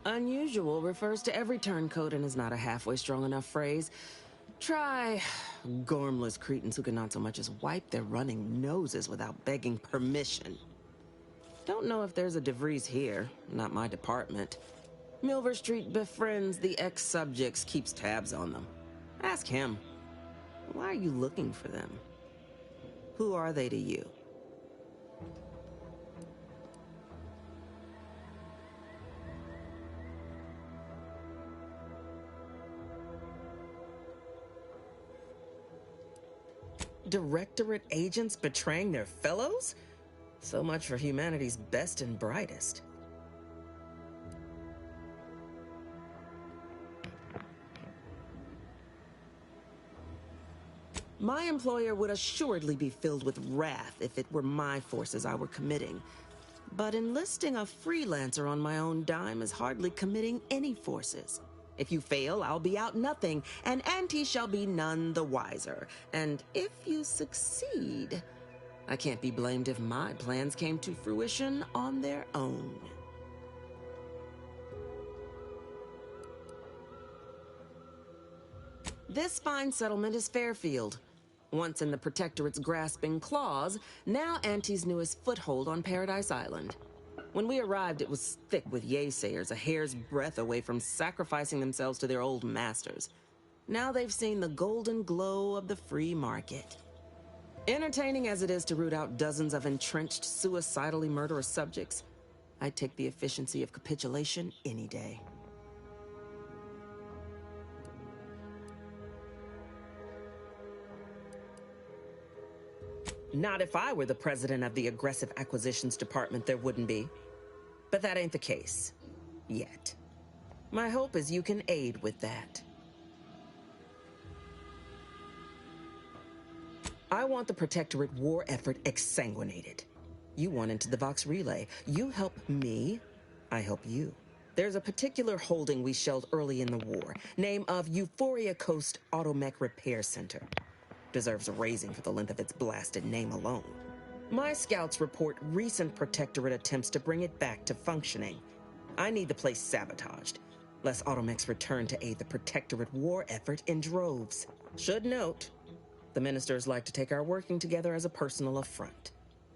Unusual refers to every turncoat and is not a halfway strong enough phrase. Try gormless cretins who can not so much as wipe their running noses without begging permission. Don't know if there's a DeVries here, not my department. Milver Street befriends the ex-subjects, keeps tabs on them. Ask him. Why are you looking for them? Who are they to you? Directorate agents betraying their fellows? So much for humanity's best and brightest. My employer would assuredly be filled with wrath if it were my forces I were committing. But enlisting a freelancer on my own dime is hardly committing any forces. If you fail, I'll be out nothing, and Auntie shall be none the wiser. And if you succeed, I can't be blamed if my plans came to fruition on their own. This fine settlement is Fairfield. Once in the Protectorate's grasping claws, now Auntie's newest foothold on Paradise Island. When we arrived, it was thick with yaysayers, a hair's breadth away from sacrificing themselves to their old masters. Now they've seen the golden glow of the free market. Entertaining as it is to root out dozens of entrenched, suicidally murderous subjects, I'd take the efficiency of capitulation any day. Not if I were the president of the Aggressive Acquisitions Department, there wouldn't be. But that ain't the case. Yet. My hope is you can aid with that. I want the Protectorate war effort exsanguinated. You want into the Vox Relay. You help me, I help you. There's a particular holding we shelled early in the war, name of Euphoria Coast Automech Repair Center. Deserves a raising for the length of its blasted name alone. My scouts report recent Protectorate attempts to bring it back to functioning. I need the place sabotaged, lest Automechs return to aid the Protectorate war effort in droves. Should note, the ministers like to take our working together as a personal affront.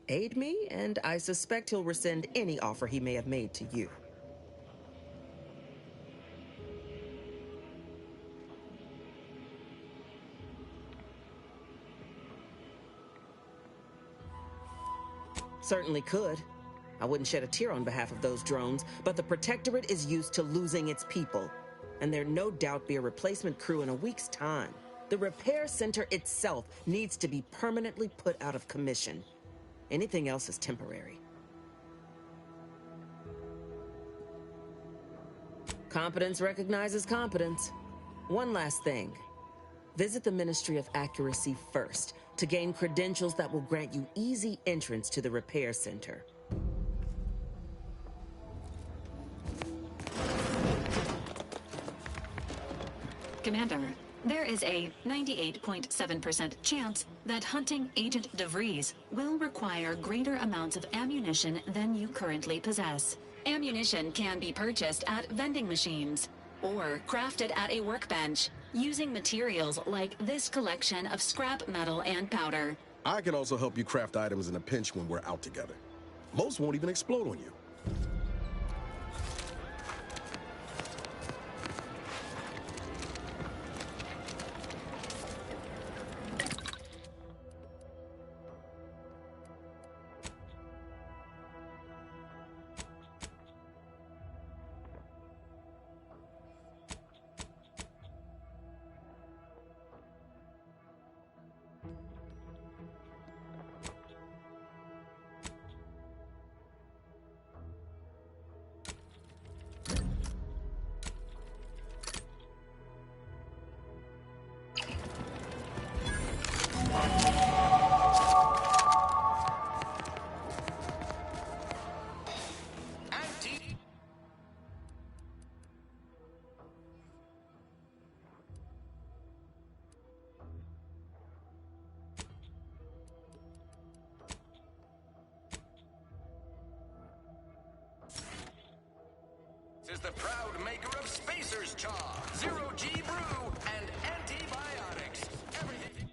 Aid me, and I suspect he'll rescind any offer he may have made to you. Certainly could. I wouldn't shed a tear on behalf of those drones, but the Protectorate is used to losing its people, and there'd no doubt be a replacement crew in a week's time. The repair center itself needs to be permanently put out of commission. Anything else is temporary. Competence recognizes competence. One last thing. Visit the Ministry of Accuracy first to gain credentials that will grant you easy entrance to the repair center. Commander, there is a 98.7% chance that hunting Agent DeVries will require greater amounts of ammunition than you currently possess. Ammunition can be purchased at vending machines or crafted at a workbench using materials like this collection of scrap metal and powder. I can also help you craft items in a pinch when we're out together. Most won't even explode on you. Is the proud maker of Spacer's Chaw, Zero-G Brew, and antibiotics. Everything.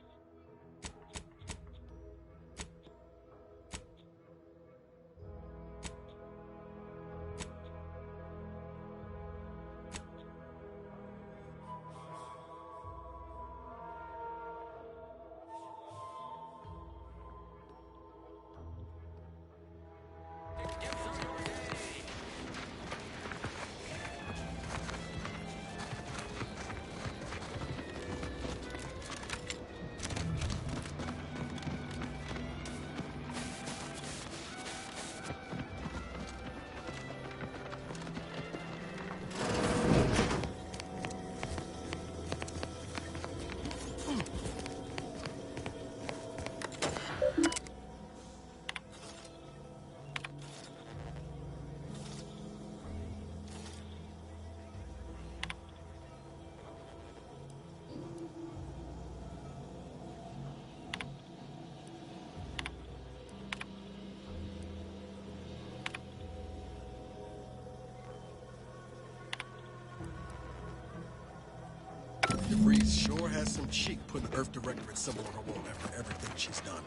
DeVries sure has some cheek putting Earth Directorate symbol on her wall after everything she's done.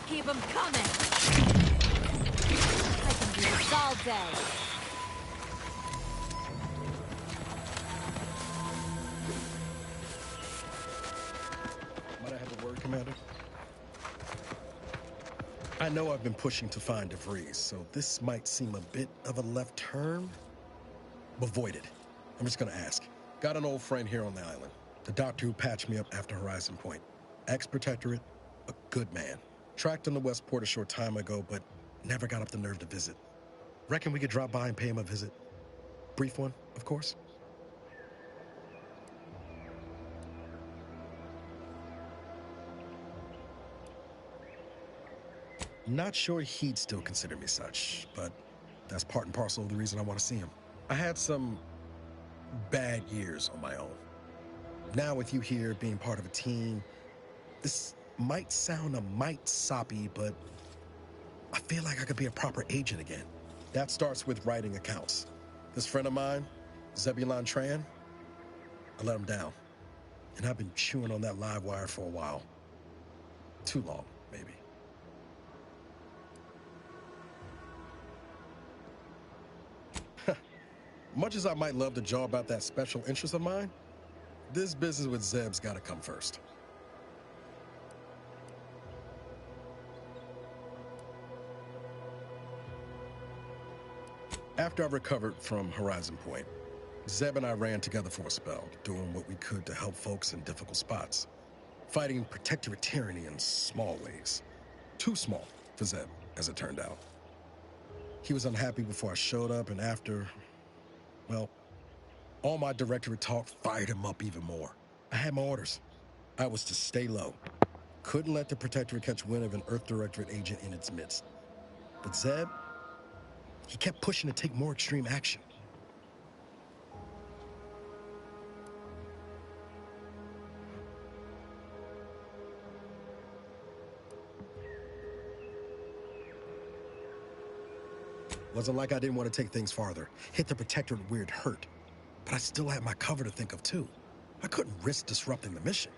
Keep them coming! I can do this all day. Might I have a word, Commander? I know I've been pushing to find DeVries, so this might seem a bit of a left turn. Avoid it. I'm just gonna ask. Got an old friend here on the island. The doctor who patched me up after Horizon Point. Ex-Protectorate, a good man. Tracked him to Westport a short time ago, but never got up the nerve to visit. Reckon we could drop by and pay him a visit? Brief one, of course. Not sure he'd still consider me such, but that's part and parcel of the reason I want to see him. I had some bad years on my own. Now with you here being part of a team, this might sound a mite soppy, but I feel like I could be a proper agent again. That starts with writing accounts. This friend of mine, Zebulon Tran, I let him down. And I've been chewing on that live wire for a while. Too long, maybe. Much as I might love to jaw about that special interest of mine, this business with Zeb's gotta come first. After I recovered from Horizon Point, Zeb and I ran together for a spell, doing what we could to help folks in difficult spots. Fighting Protectorate tyranny in small ways. Too small for Zeb, as it turned out. He was unhappy before I showed up, and after, well, all my Directorate talk fired him up even more. I had my orders. I was to stay low. Couldn't let the Protectorate catch wind of an Earth Directorate agent in its midst. But Zeb, he kept pushing to take more extreme action. Wasn't like I didn't want to take things farther. Hit the Protectorate where it hurt. But I still had my cover to think of too. I couldn't risk disrupting the mission.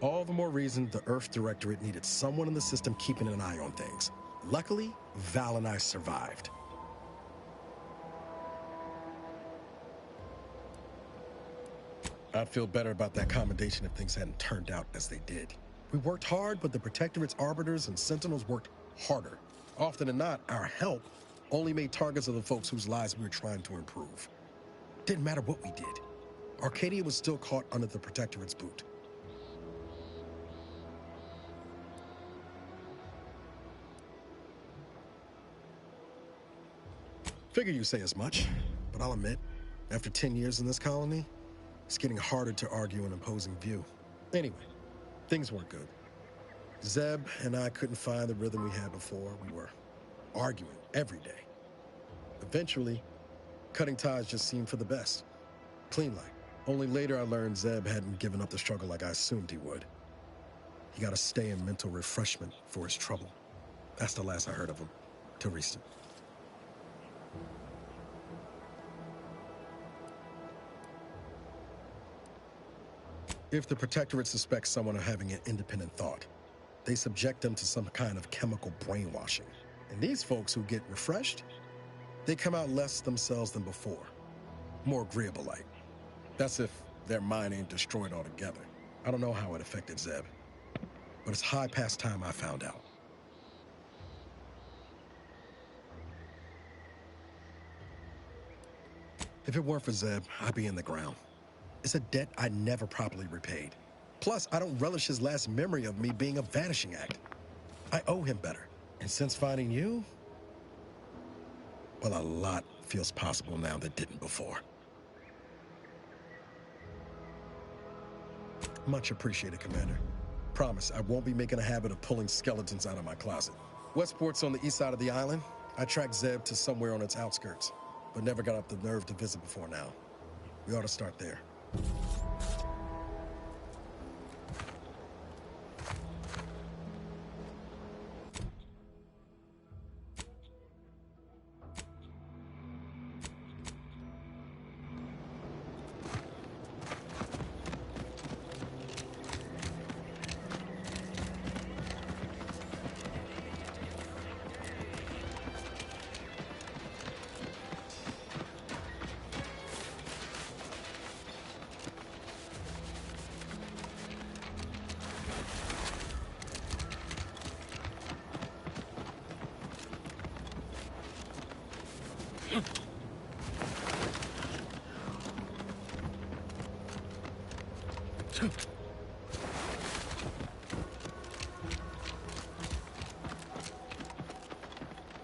All the more reason the Earth Directorate needed someone in the system keeping an eye on things. Luckily, Val and I survived. I'd feel better about that commendation if things hadn't turned out as they did. We worked hard, but the Protectorate's Arbiters and Sentinels worked harder. Often than not, our help only made targets of the folks whose lives we were trying to improve. Didn't matter what we did. Arcadia was still caught under the Protectorate's boot. Figure you say as much, but I'll admit, after 10 years in this colony, it's getting harder to argue an opposing view. Anyway, things weren't good. Zeb and I couldn't find the rhythm we had before. We were arguing every day. Eventually, cutting ties just seemed for the best. Clean like. Only later I learned Zeb hadn't given up the struggle like I assumed he would. He got to stay in mental refreshment for his trouble. That's the last I heard of him, till recent. If the Protectorate suspects someone of having an independent thought, they subject them to some kind of chemical brainwashing. And these folks who get refreshed, they come out less themselves than before. More agreeable-like. That's if their mind ain't destroyed altogether. I don't know how it affected Zeb, but it's high past time I found out. If it weren't for Zeb, I'd be in the ground. It's a debt I never properly repaid. Plus, I don't relish his last memory of me being a vanishing act. I owe him better. And since finding you, well, a lot feels possible now that didn't before. Much appreciated, Commander. Promise, I won't be making a habit of pulling skeletons out of my closet. Westport's on the east side of the island. I tracked Zeb to somewhere on its outskirts, but never got up the nerve to visit before now. We ought to start there.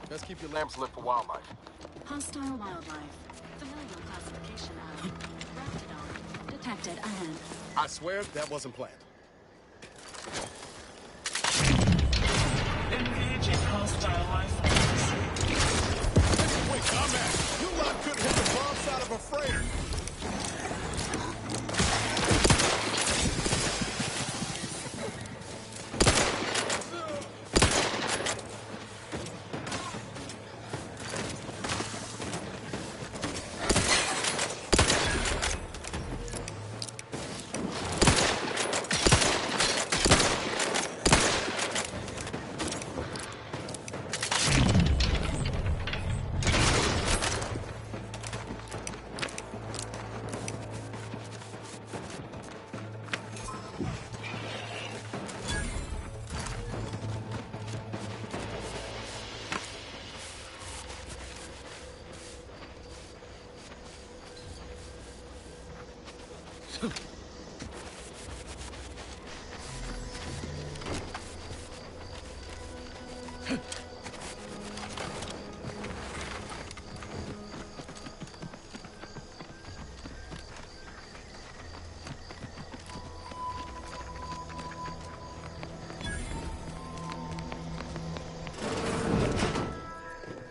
Let's keep your lamps lit for wildlife. Hostile wildlife. Familiar classification of Raptidon. Detected ahead. I swear that wasn't planned. Engaging hostile life forms. Wait, dumbass! You lot couldn't hit the bomb side of a freighter!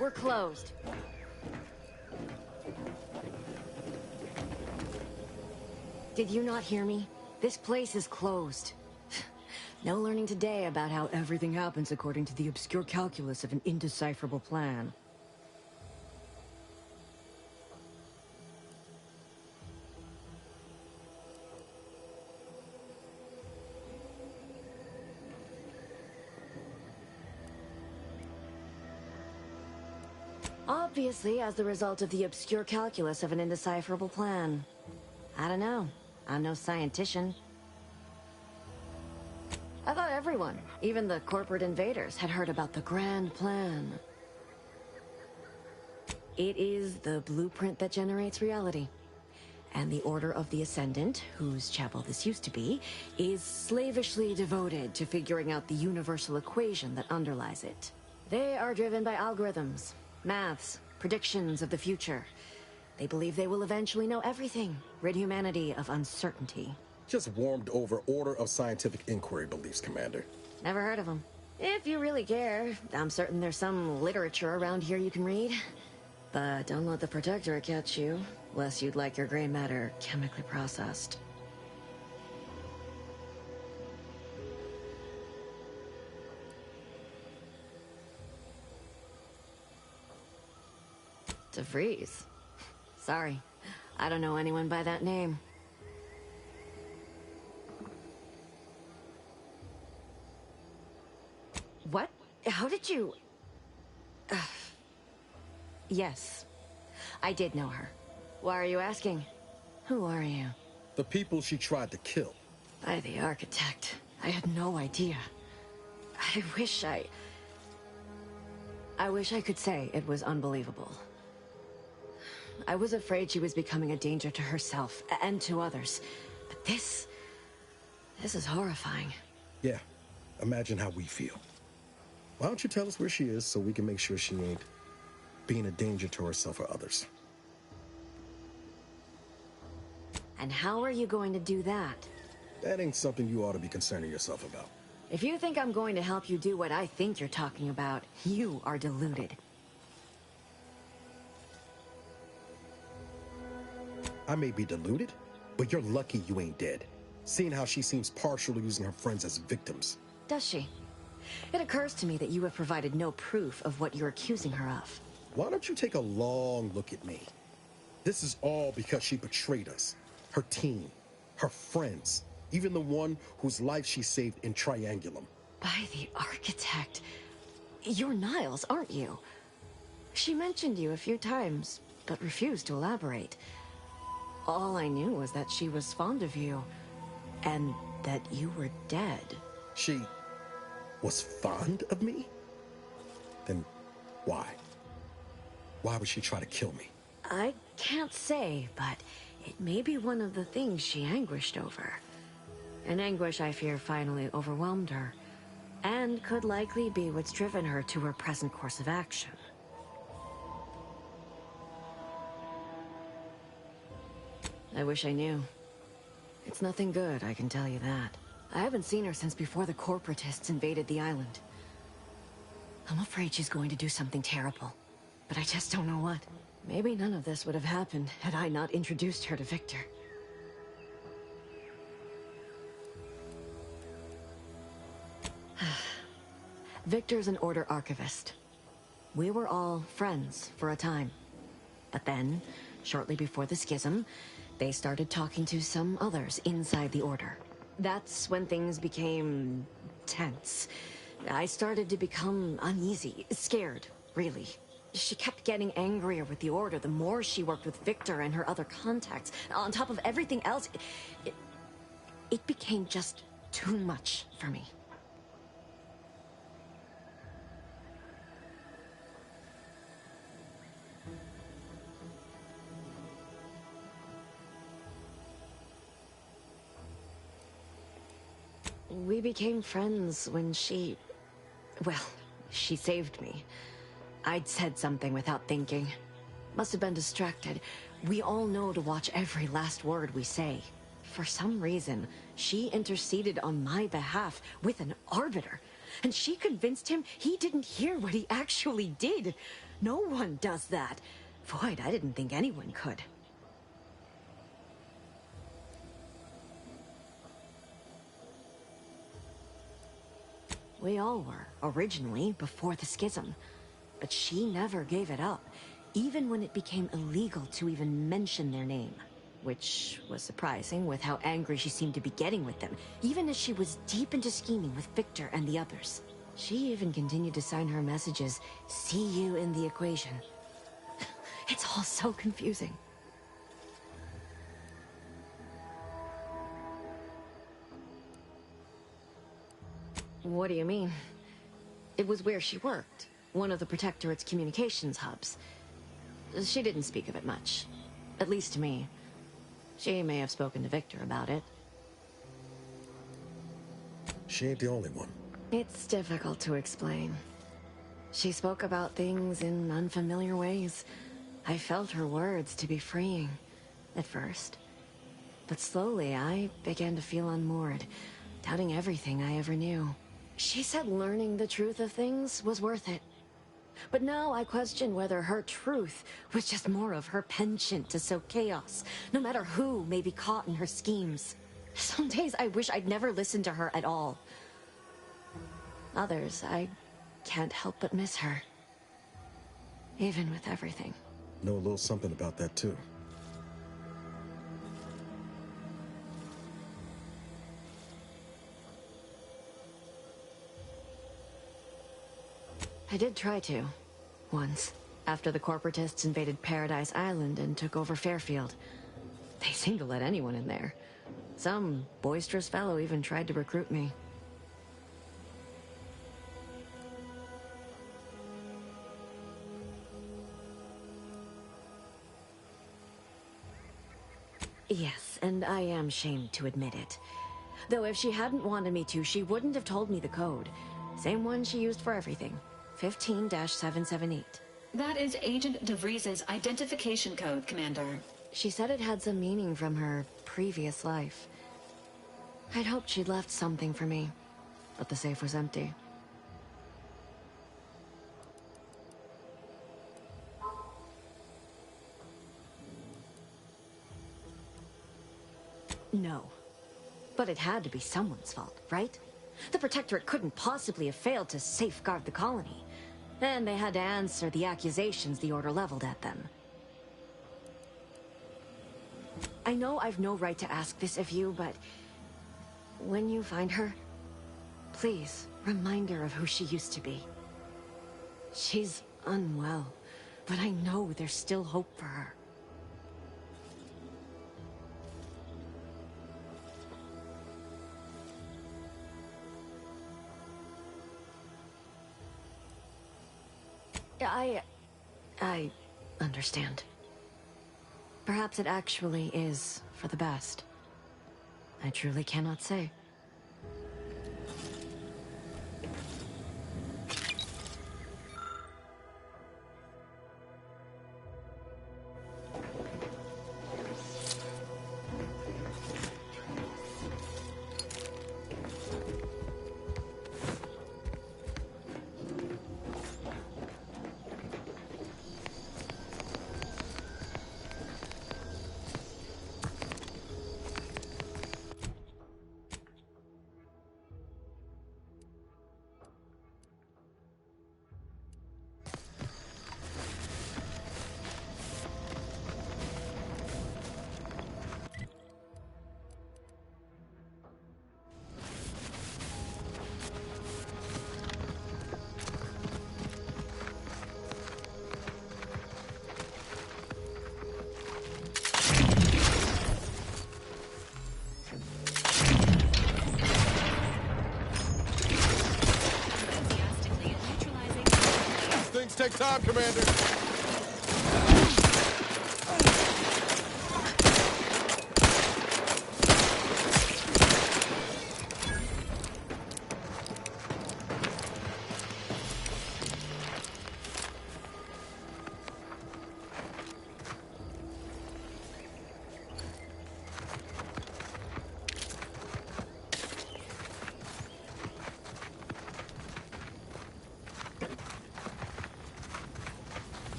We're closed. Did you not hear me? This place is closed. No learning today about how everything happens according to the obscure calculus of an indecipherable plan. Obviously, as the result of the obscure calculus of an indecipherable plan. I don't know. I'm no scientician. I thought everyone, even the corporate invaders, had heard about the grand plan. It is the blueprint that generates reality. And the Order of the Ascendant, whose chapel this used to be, is slavishly devoted to figuring out the universal equation that underlies it. They are driven by algorithms, maths, predictions of the future. They believe they will eventually know everything, rid humanity of uncertainty. Just warmed over Order of Scientific Inquiry beliefs, Commander. Never heard of them. If you really care, I'm certain there's some literature around here you can read. But don't let the Protectorate catch you, lest you'd like your gray matter chemically processed. DeVries. Sorry, I don't know anyone by that name. What? How did you... Yes, I did know her. Why are you asking? Who are you? The people she tried to kill. By the Architect. I had no idea. I wish I could say it was unbelievable. I was afraid she was becoming a danger to herself and to others. But this is horrifying. Yeah, imagine how we feel. Why don't you tell us where she is so we can make sure she ain't being a danger to herself or others? And how are you going to do that? That ain't something you ought to be concerning yourself about. If you think I'm going to help you do what I think you're talking about, you are deluded. I may be deluded, but you're lucky you ain't dead. Seeing how she seems partial to using her friends as victims. Does she? It occurs to me that you have provided no proof of what you're accusing her of. Why don't you take a long look at me? This is all because she betrayed us. Her team, her friends, even the one whose life she saved in Triangulum. By the Architect. You're Niles, aren't you? She mentioned you a few times, but refused to elaborate. All I knew was that she was fond of you, and that you were dead. She was fond of me? Then why? Why would she try to kill me? I can't say, but it may be one of the things she anguished over. An anguish I fear finally overwhelmed her, and could likely be what's driven her to her present course of action. I wish I knew. It's nothing good, I can tell you that. I haven't seen her since before the corporatists invaded the island. I'm afraid she's going to do something terrible, but I just don't know what. Maybe none of this would have happened had I not introduced her to Victor. Victor's an Order archivist. We were all friends for a time. But then, shortly before the schism, they started talking to some others inside the Order. That's when things became tense. I started to become uneasy, scared, really. She kept getting angrier with the Order the more she worked with Victor and her other contacts. On top of everything else, it became just too much for me. We became friends when she saved me. I'd said something without thinking. Must have been distracted. We all know to watch every last word we say. For some reason, she interceded on my behalf with an arbiter. And she convinced him he didn't hear what he actually did. No one does that. Void, I didn't think anyone could. We all were, originally, before the schism. But she never gave it up, even when it became illegal to even mention their name. Which was surprising with how angry she seemed to be getting with them, even as she was deep into scheming with Victor and the others. She even continued to sign her messages, "See you in the equation." It's all so confusing. What do you mean? It was where she worked, one of the Protectorate's communications hubs. She didn't speak of it much, at least to me. She may have spoken to Victor about it. She ain't the only one. It's difficult to explain. She spoke about things in unfamiliar ways. I felt her words to be freeing, at first. But slowly, I began to feel unmoored, doubting everything I ever knew. She said learning the truth of things was worth it. But now I question whether her truth was just more of her penchant to sow chaos, no matter who may be caught in her schemes. Some days I wish I'd never listened to her at all. Others, I can't help but miss her. Even with everything. Know a little something about that, too. I did try to. Once. After the corporatists invaded Paradise Island and took over Fairfield. They seemed to let anyone in there. Some boisterous fellow even tried to recruit me. Yes, and I am shamed to admit it. Though if she hadn't wanted me to, she wouldn't have told me the code. Same one she used for everything. 15-778. That is Agent DeVries's identification code, Commander. She said it had some meaning from her previous life. I'd hoped she'd left something for me, but the safe was empty. No. But it had to be someone's fault, right? The Protectorate couldn't possibly have failed to safeguard the colony. And they had to answer the accusations the Order leveled at them. I know I've no right to ask this of you, but when you find her, please remind her of who she used to be. She's unwell, but I know there's still hope for her. I understand. Perhaps it actually is for the best. I truly cannot say. Take time, Commander.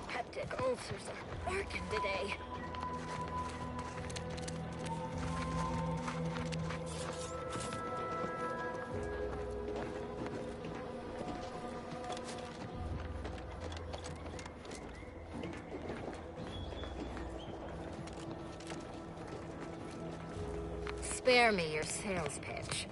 Peptic ulcers are working today. Spare me your sales pitch.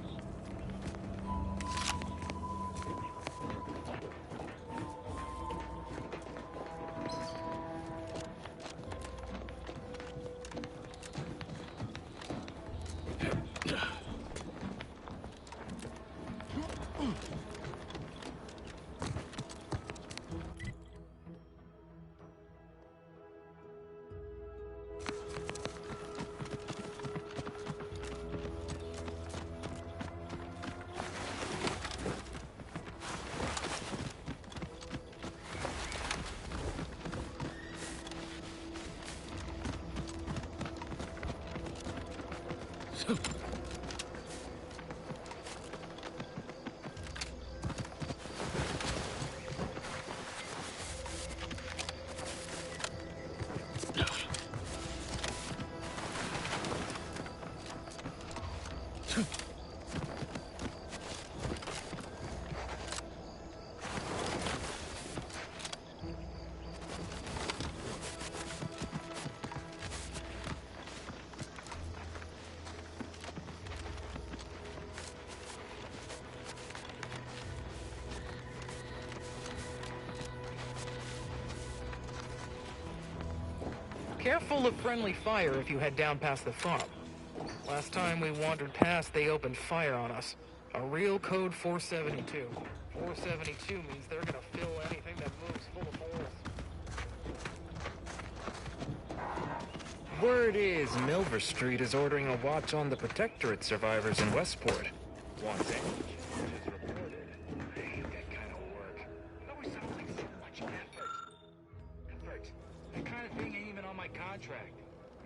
Careful of friendly fire if you head down past the farm. Last time we wandered past, they opened fire on us. A real code 472. 472 means they're gonna fill anything that moves full of holes. Word is Milver Street is ordering a watch on the Protectorate survivors in Westport. Wants any charges reported. I hate that kind of work. It always sounds like so much effort. That kind of thing ain't even on my contract.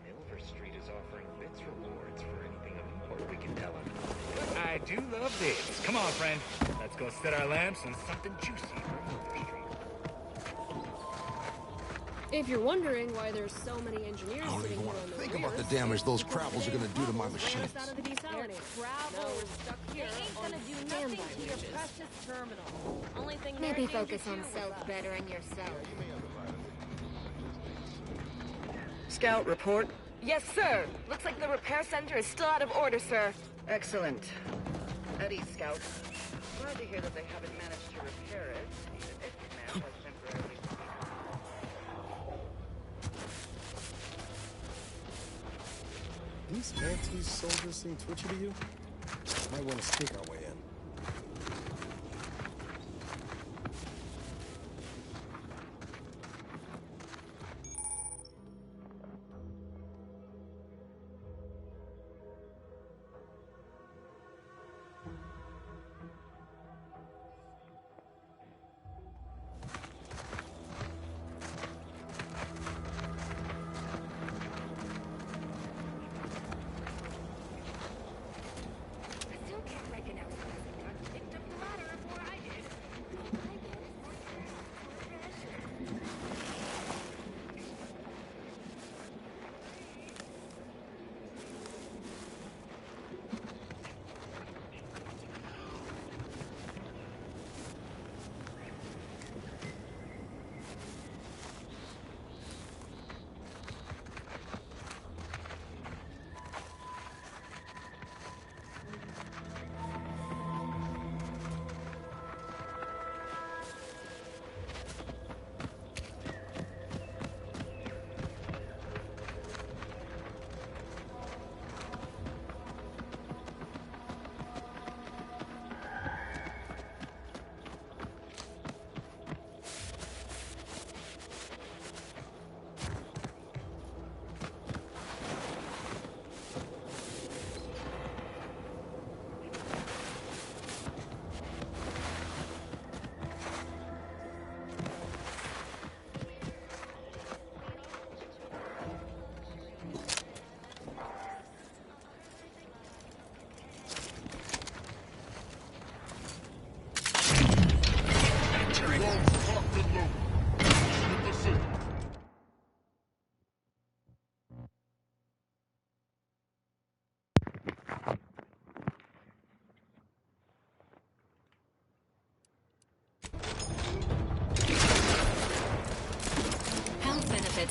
Milver Street is offering bits rewards for anything of import we can tell them. But I do love this. Come on, friend. Let's go set our lamps on something juicy for Milver Street. If you're wondering why there's so many engineers I don't sitting even here want on to the think rear, about the damage those Kravels are going to do to my machines. out of the desalinator. Now we're stuck here on standby wages. Maybe focus on self-bettering yourself. Scout, report. Yes, sir. Looks like the repair center is still out of order, sir. Excellent. At ease, Scout. Glad to hear that they haven't managed to repair it, even if command has temporarily... These Mantis soldiers seem twitchy to you? Might want to sneak our way in.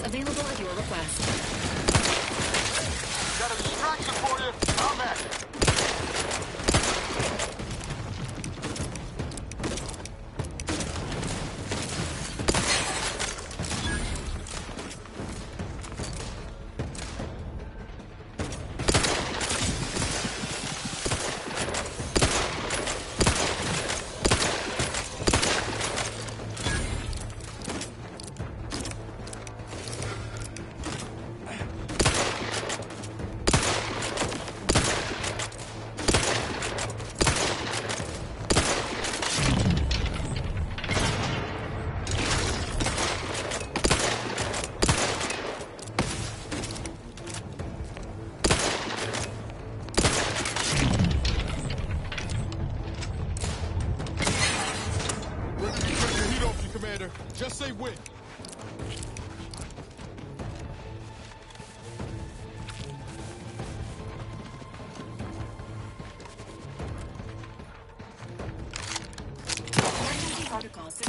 Available at your request. Got a distraction for you. I'm at it. Just say when. Protocols.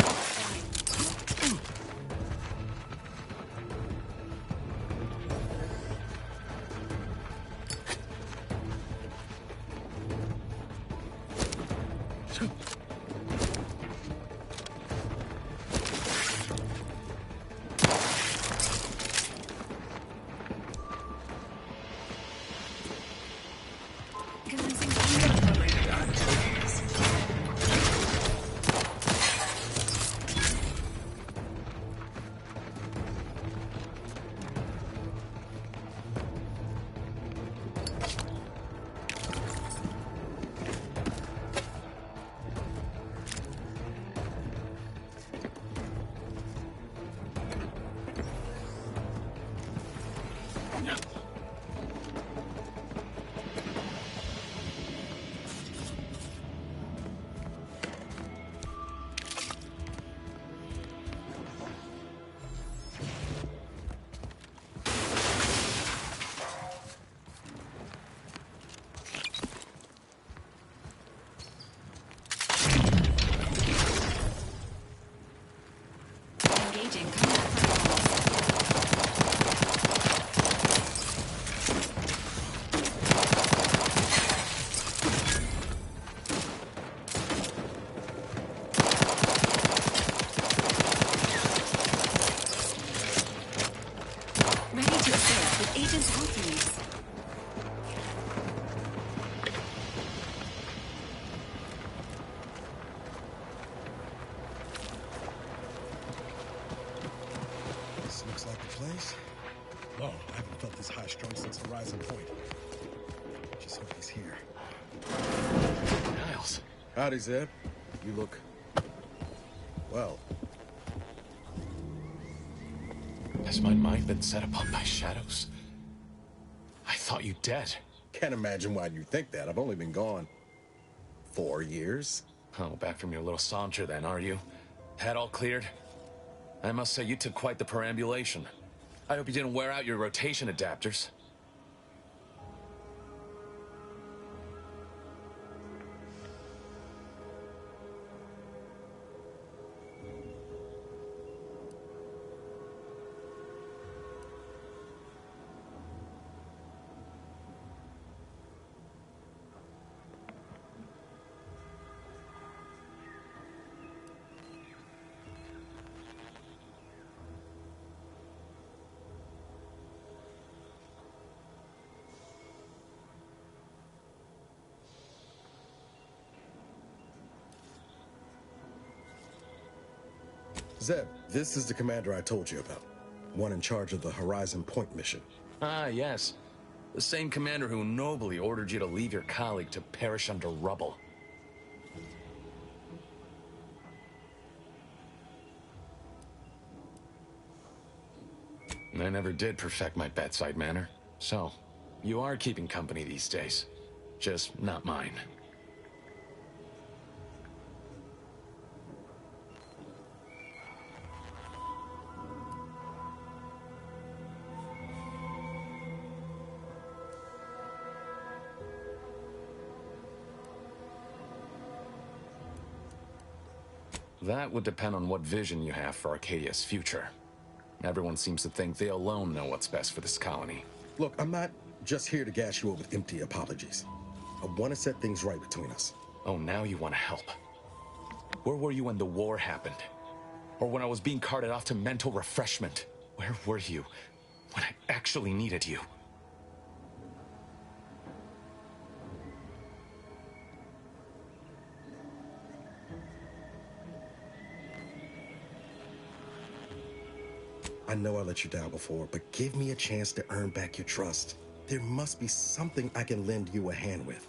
Engaging combat protocols. Ready to assist with Agent's health needs. This looks like the place. Whoa, I haven't felt this high-strung since Horizon Point. Just hope he's here. Niles. Howdy, Zeb. You look... well. Has my mind been set upon by shadows? I thought you dead. Can't imagine why you think that. I've only been gone 4 years. Oh, back from your little saunter then, are you? Head all cleared? I must say, you took quite the perambulation. I hope you didn't wear out your rotation adapters. Zeb, this is the commander I told you about. One in charge of the Horizon Point mission. Ah, yes. The same commander who nobly ordered you to leave your colleague to perish under rubble. I never did perfect my bedside manner. So, you are keeping company these days. Just not mine. That would depend on what vision you have for Arcadia's future. Everyone seems to think they alone know what's best for this colony. Look, I'm not just here to gas you over with empty apologies. I want to set things right between us. Oh, now you want to help. Where were you when the war happened? Or when I was being carted off to mental refreshment? Where were you when I actually needed you? I know I let you down before, but give me a chance to earn back your trust. There must be something I can lend you a hand with.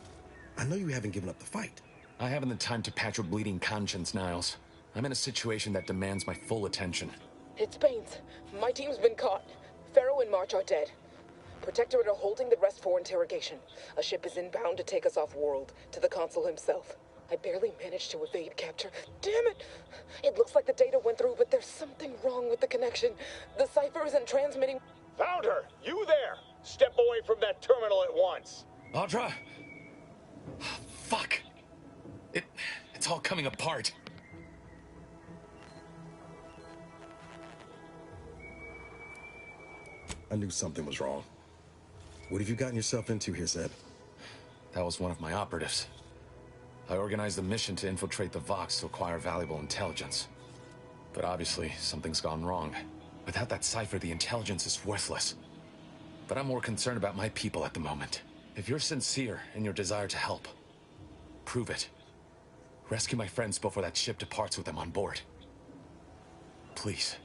I know you haven't given up the fight. I haven't the time to patch your bleeding conscience, Niles. I'm in a situation that demands my full attention. It's Baines. My team's been caught. Pharaoh and March are dead. Protectorate are holding the rest for interrogation. A ship is inbound to take us off-world, to the consul himself. I barely managed to evade capture. Damn it! It looks like the data went through, but there's something wrong with the connection. The cipher isn't transmitting. Found her! You there! Step away from that terminal at once! Audra! Fuck! It's all coming apart. I knew something was wrong. What have you gotten yourself into here, Zeb? That was one of my operatives. I organized a mission to infiltrate the Vox to acquire valuable intelligence. But obviously, something's gone wrong. Without that cipher, the intelligence is worthless. But I'm more concerned about my people at the moment. If you're sincere in your desire to help, prove it. Rescue my friends before that ship departs with them on board. Please.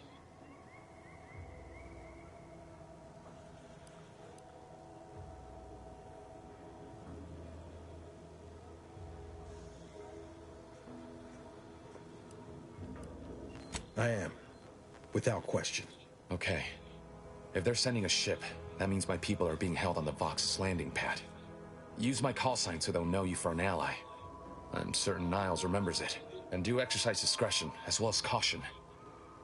I am. Without question. Okay. If they're sending a ship, that means my people are being held on the Vox's landing pad. Use my call sign so they'll know you for an ally. I'm certain Niles remembers it. And do exercise discretion, as well as caution.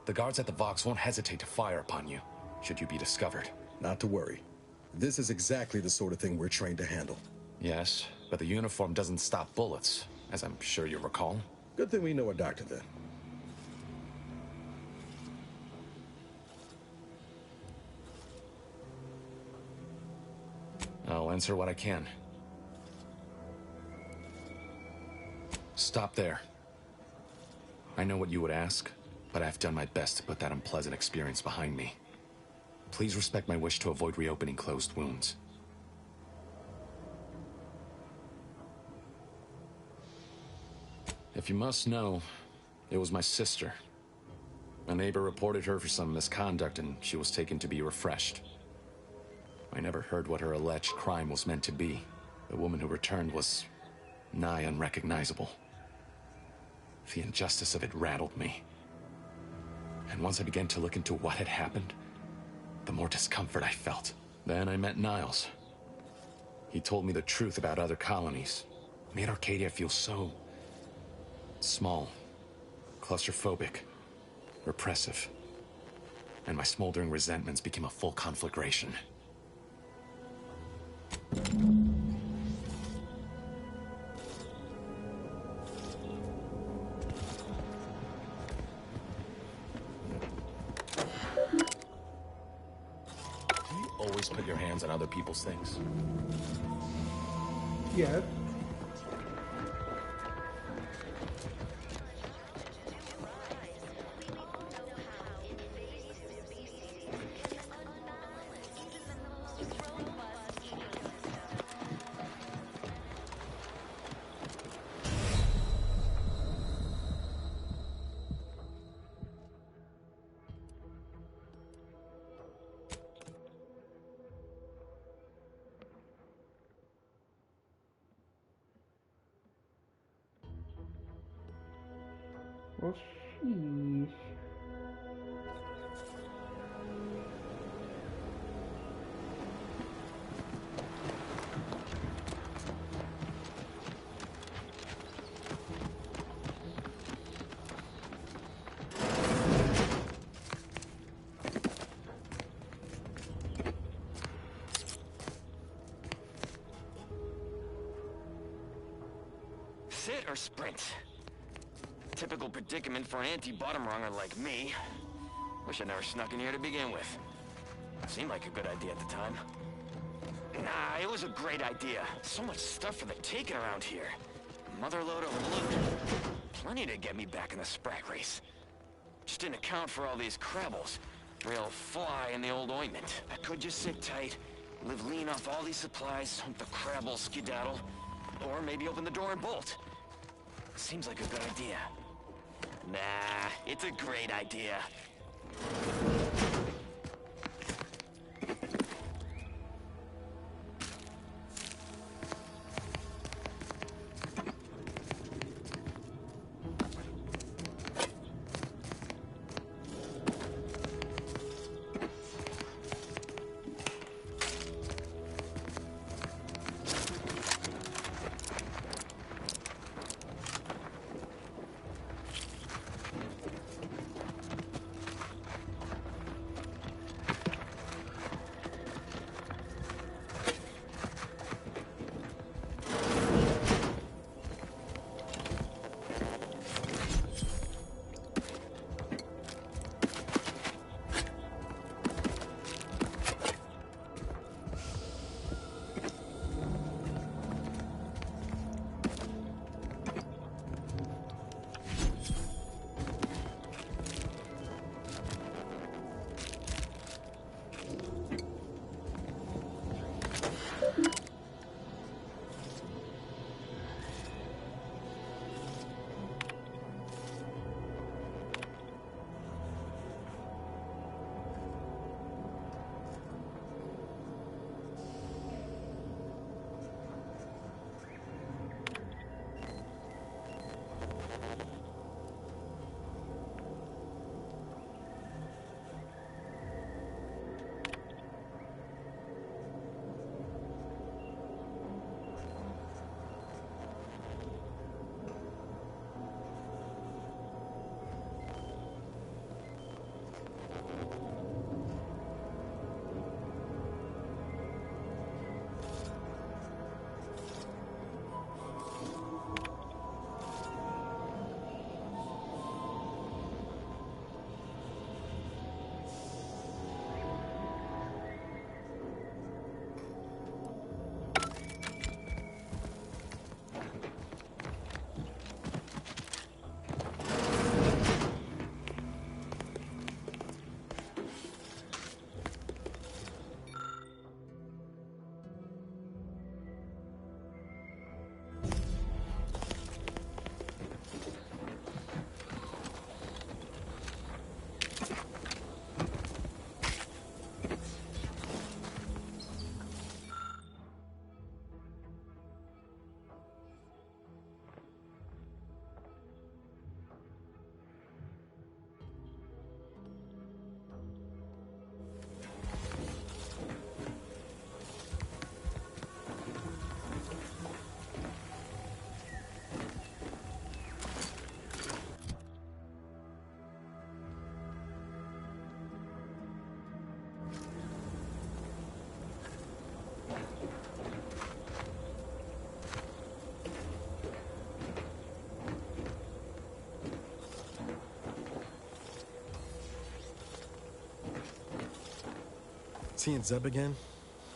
The guards at the Vox won't hesitate to fire upon you, should you be discovered. Not to worry. This is exactly the sort of thing we're trained to handle. Yes, but the uniform doesn't stop bullets, as I'm sure you recall. Good thing we know a doctor then. I'll answer what I can. Stop there. I know what you would ask, but I've done my best to put that unpleasant experience behind me. Please respect my wish to avoid reopening closed wounds. If you must know, it was my sister. A neighbor reported her for some misconduct and she was taken to be refreshed. I never heard what her alleged crime was meant to be. The woman who returned was nigh unrecognizable. The injustice of it rattled me. And once I began to look into what had happened, the more discomfort I felt. Then I met Niles. He told me the truth about other colonies. Made Arcadia feel so small, claustrophobic, repressive. And my smoldering resentments became a full conflagration. Do you always put your hands on other people's things? Yeah. Well, sheesh. Sit or sprint? Typical predicament for an anti-bottom runger like me. Wish I never snuck in here to begin with. Seemed like a good idea at the time. Nah, it was a great idea. So much stuff for the taking around here. Motherload of loot. Plenty to get me back in the Sprat race. Just didn't account for all these Crabbles. Real fly in the old ointment. I could just sit tight, live lean off all these supplies, hope the Crabbles skedaddle. Or maybe open the door and bolt. Seems like a good idea. Nah, it's a great idea. Seeing Zeb again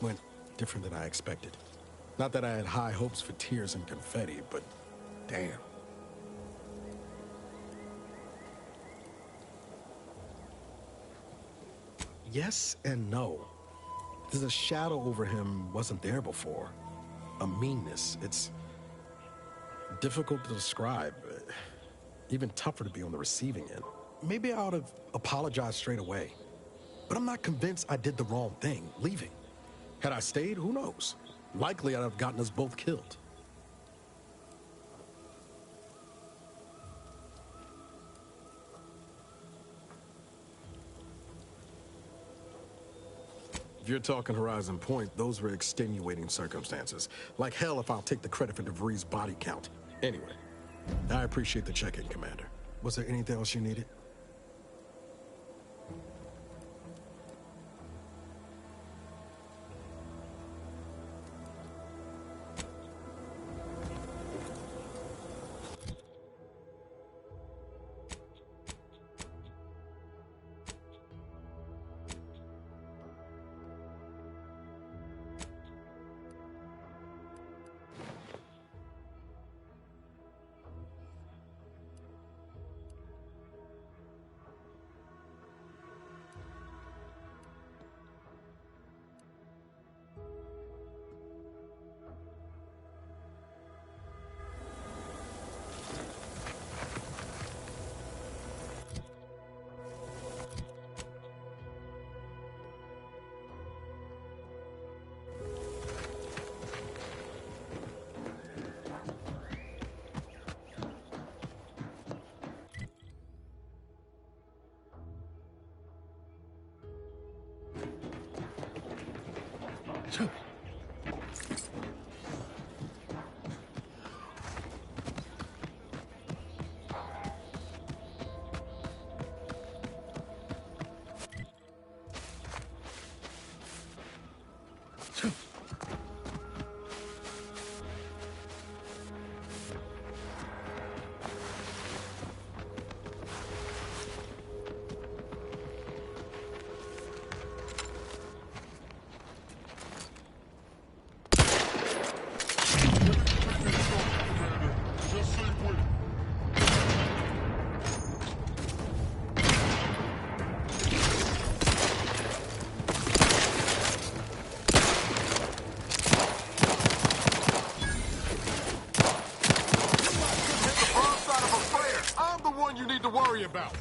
went different than I expected. Not that I had high hopes for tears and confetti, but damn. Yes and no. There's a shadow over him wasn't there before. A meanness. It's difficult to describe. Even tougher to be on the receiving end. Maybe I ought to apologize straight away. But I'm not convinced I did the wrong thing, leaving. Had I stayed, who knows? Likely I'd have gotten us both killed. If you're talking Horizon Point, those were extenuating circumstances. Like hell if I'll take the credit for DeVries' body count. Anyway, I appreciate the check-in, Commander. Was there anything else you needed? You need to worry about.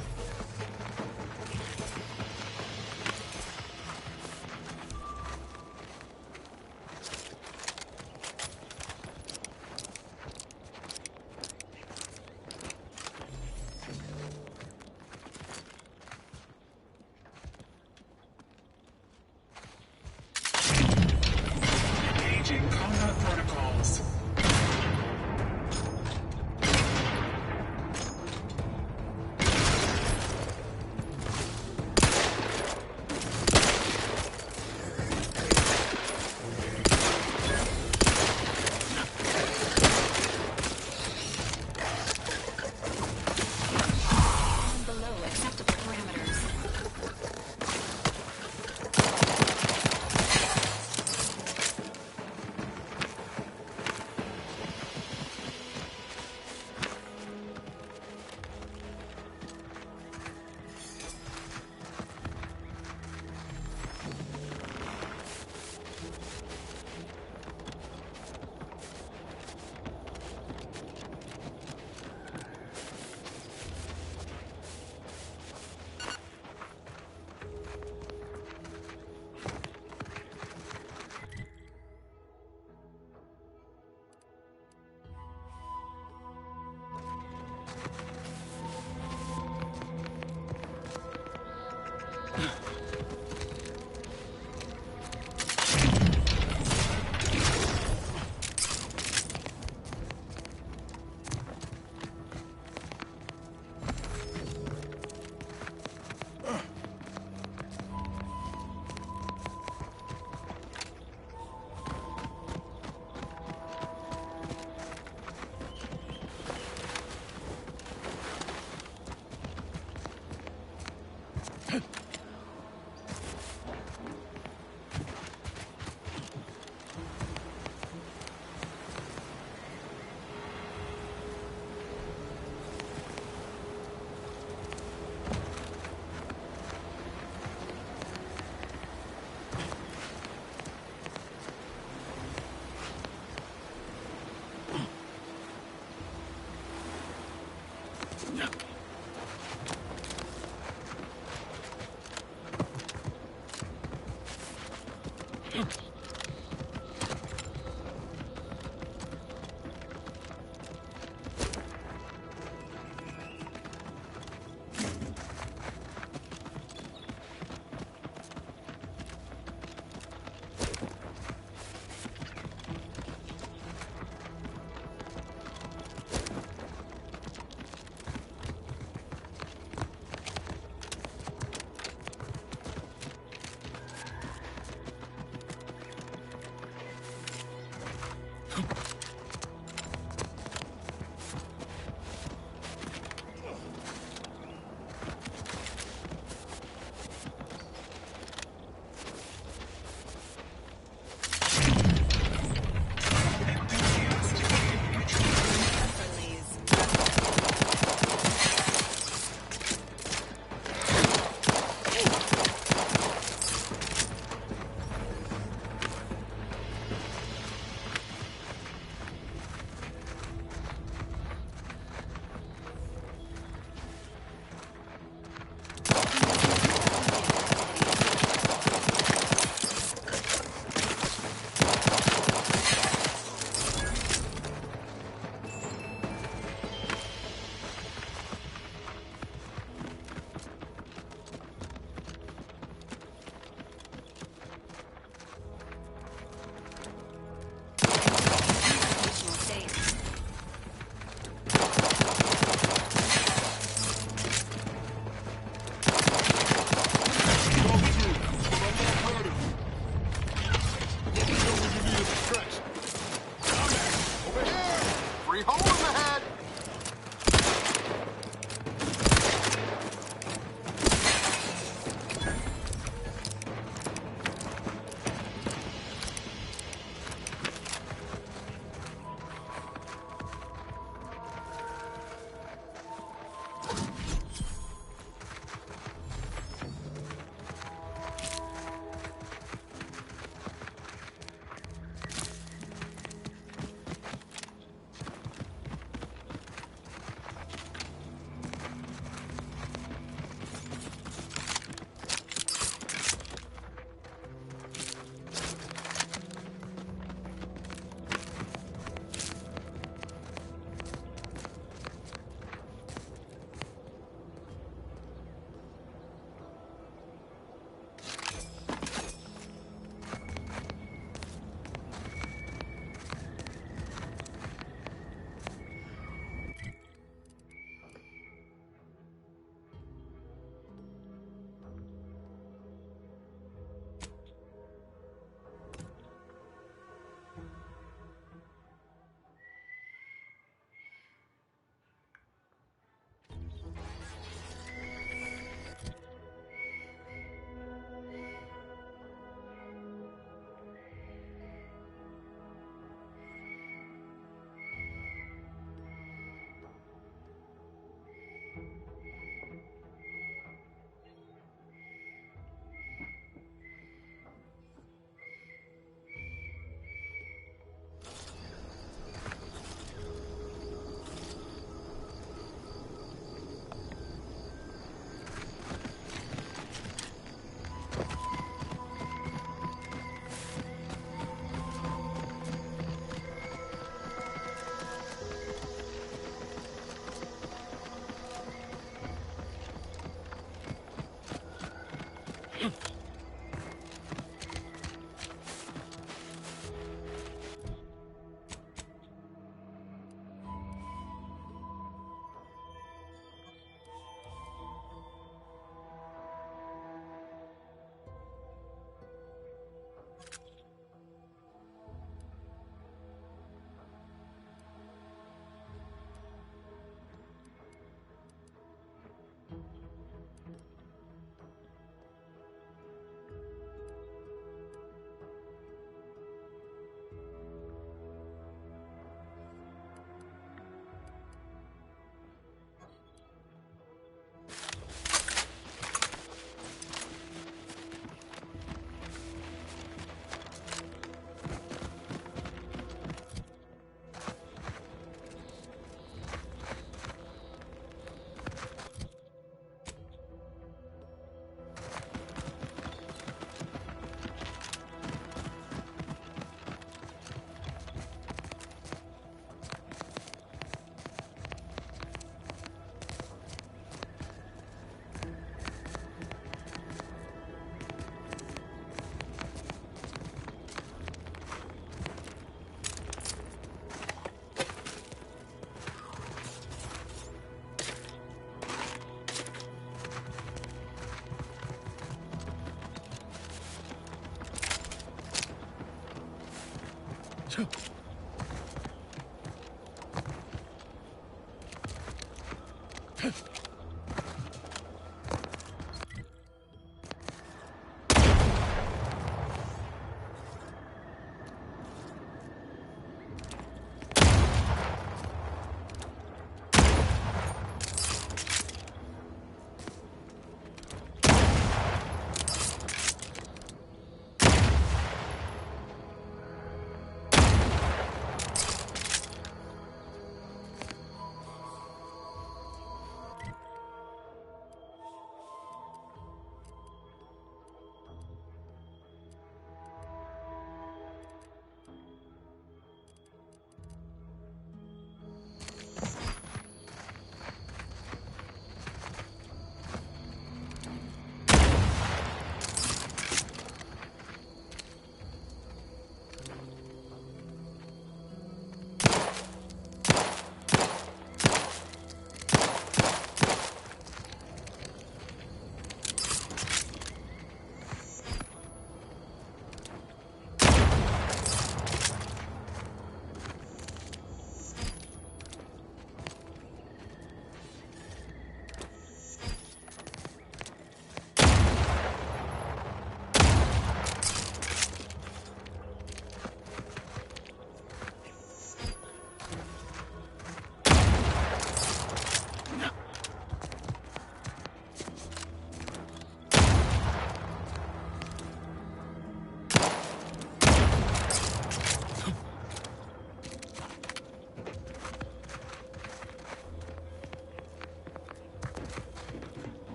Engaging combat protocols.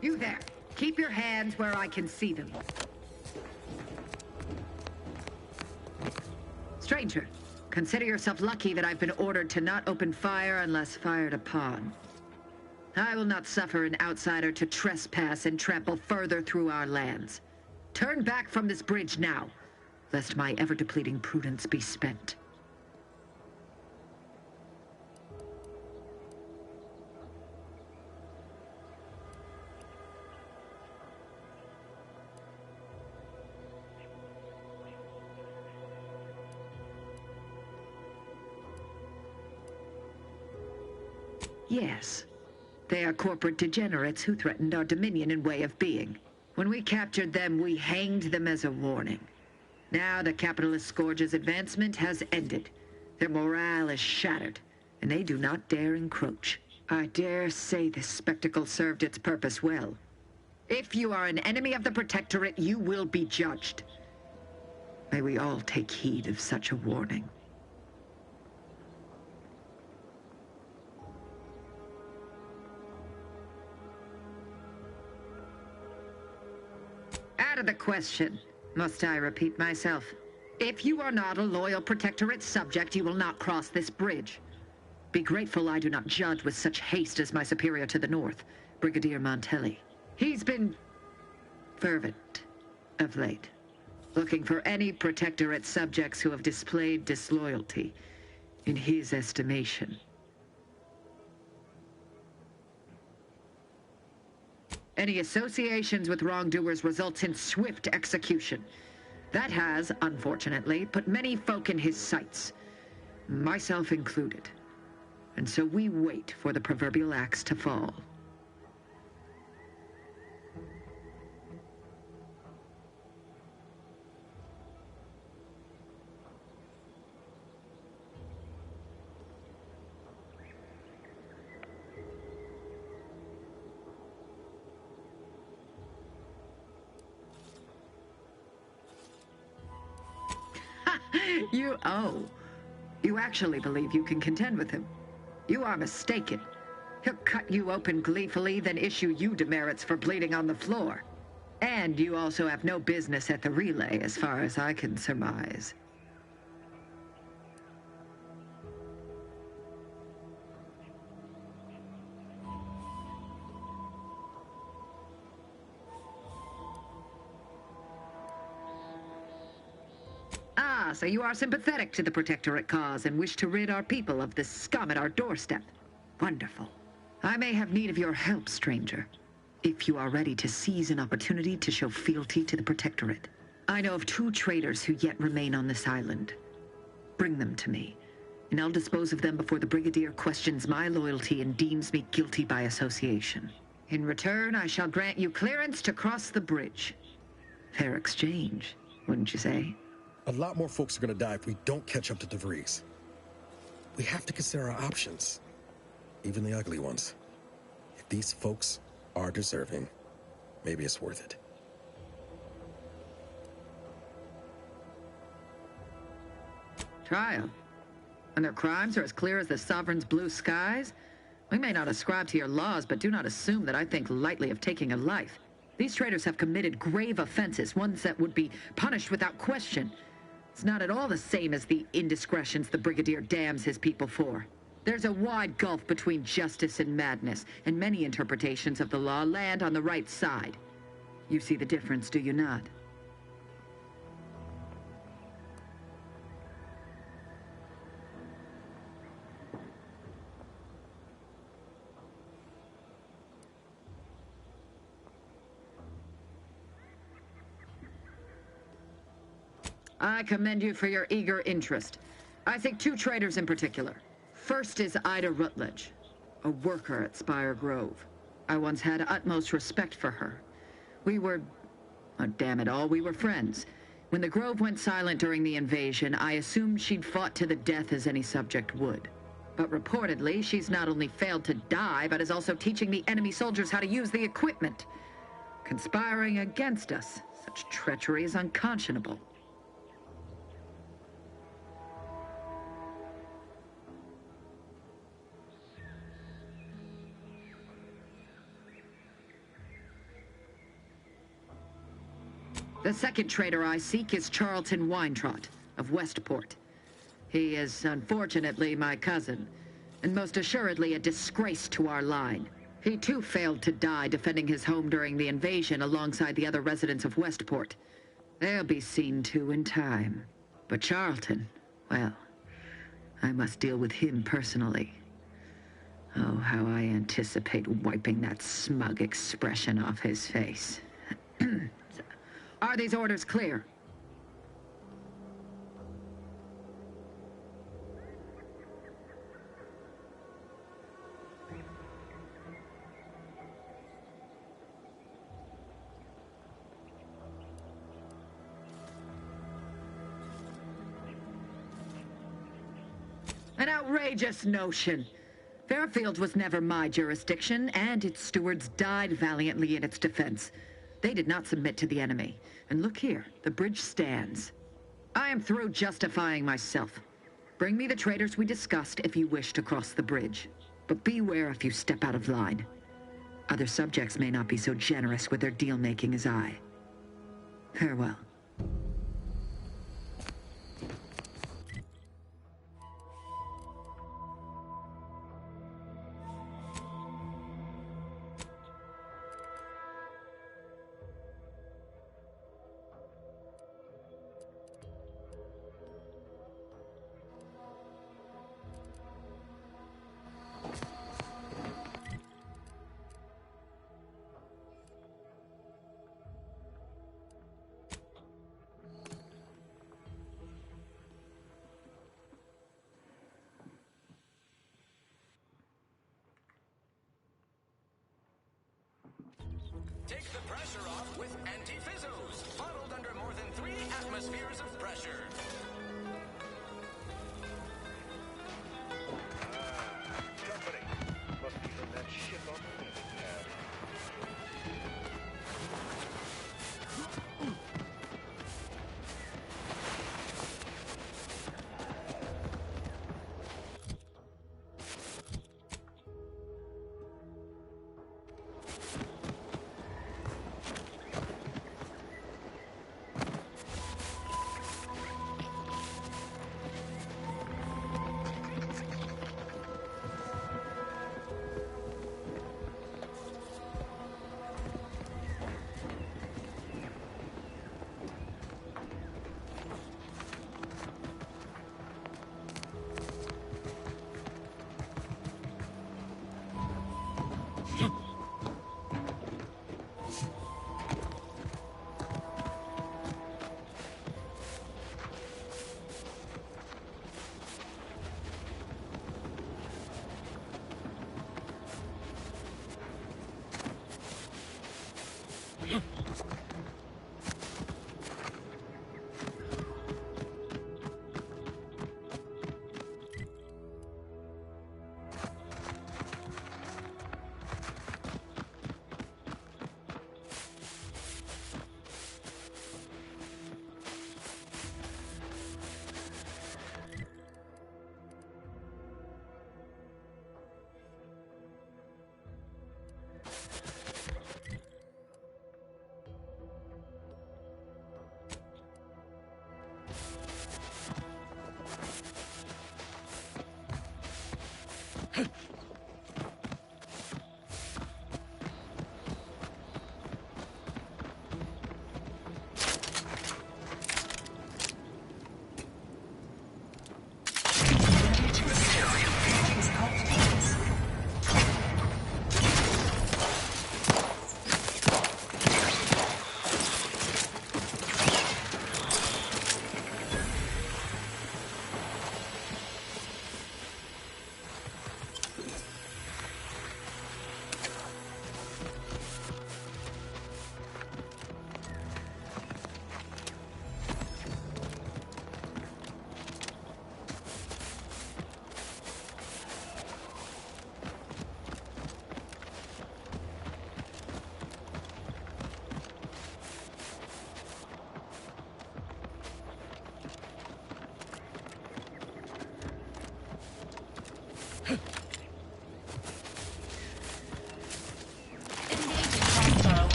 You there. Keep your hands where I can see them. Stranger, consider yourself lucky that I've been ordered to not open fire unless fired upon. I will not suffer an outsider to trespass and trample further through our lands. Turn back from this bridge now, lest my ever-depleting prudence be spent. Yes. They are corporate degenerates who threatened our dominion and way of being. When we captured them, we hanged them as a warning. Now the capitalist scourge's advancement has ended. Their morale is shattered, and they do not dare encroach. I dare say this spectacle served its purpose well. If you are an enemy of the Protectorate, you will be judged. May we all take heed of such a warning. Out of the question. Must I repeat myself? If you are not a loyal Protectorate subject, you will not cross this bridge. Be grateful I do not judge with such haste as my superior to the north, Brigadier Montelli. He's been fervent of late, looking for any Protectorate subjects who have displayed disloyalty in his estimation. Any associations with wrongdoers results in swift execution. That has, unfortunately, put many folk in his sights, myself included. And so we wait for the proverbial axe to fall. You actually believe you can contend with him. You are mistaken. He'll cut you open gleefully, then issue you demerits for bleeding on the floor. And you also have no business at the relay, as far as I can surmise. Ah, so you are sympathetic to the Protectorate cause and wish to rid our people of this scum at our doorstep. Wonderful. I may have need of your help, stranger, if you are ready to seize an opportunity to show fealty to the Protectorate. I know of 2 traitors who yet remain on this island. Bring them to me, and I'll dispose of them before the Brigadier questions my loyalty and deems me guilty by association. In return, I shall grant you clearance to cross the bridge. Fair exchange, wouldn't you say? A lot more folks are gonna die if we don't catch up to DeVries. We have to consider our options, even the ugly ones. If these folks are deserving, maybe it's worth it. Trial. And their crimes are as clear as the Sovereign's blue skies? We may not ascribe to your laws, but do not assume that I think lightly of taking a life. These traitors have committed grave offenses, ones that would be punished without question. It's not at all the same as the indiscretions the Brigadier damns his people for. There's a wide gulf between justice and madness, and many interpretations of the law land on the right side. You see the difference, do you not? I commend you for your eager interest. I think 2 traitors in particular. First is Ida Rutledge, a worker at Spire Grove. I once had utmost respect for her. We were... oh, damn it all, we were friends. When the Grove went silent during the invasion, I assumed she'd fought to the death as any subject would. But reportedly, she's not only failed to die, but is also teaching the enemy soldiers how to use the equipment. Conspiring against us. Such treachery is unconscionable. The second traitor I seek is Charlton Weintraut of Westport. He is, unfortunately, my cousin, and most assuredly a disgrace to our line. He too failed to die defending his home during the invasion alongside the other residents of Westport. They'll be seen to in time. But Charlton, well, I must deal with him personally. Oh, how I anticipate wiping that smug expression off his face. Are these orders clear? An outrageous notion. Fairfield was never my jurisdiction, and its stewards died valiantly in its defense. They did not submit to the enemy. And look here, the bridge stands. I am through justifying myself. Bring me the traitors we discussed if you wish to cross the bridge. But beware if you step out of line. Other subjects may not be so generous with their deal-making as I. Farewell. Take the pressure off with Anti-Fizzos, bottled under more than 3 atmospheres of pressure. Company. Must be from that ship on the landing pad.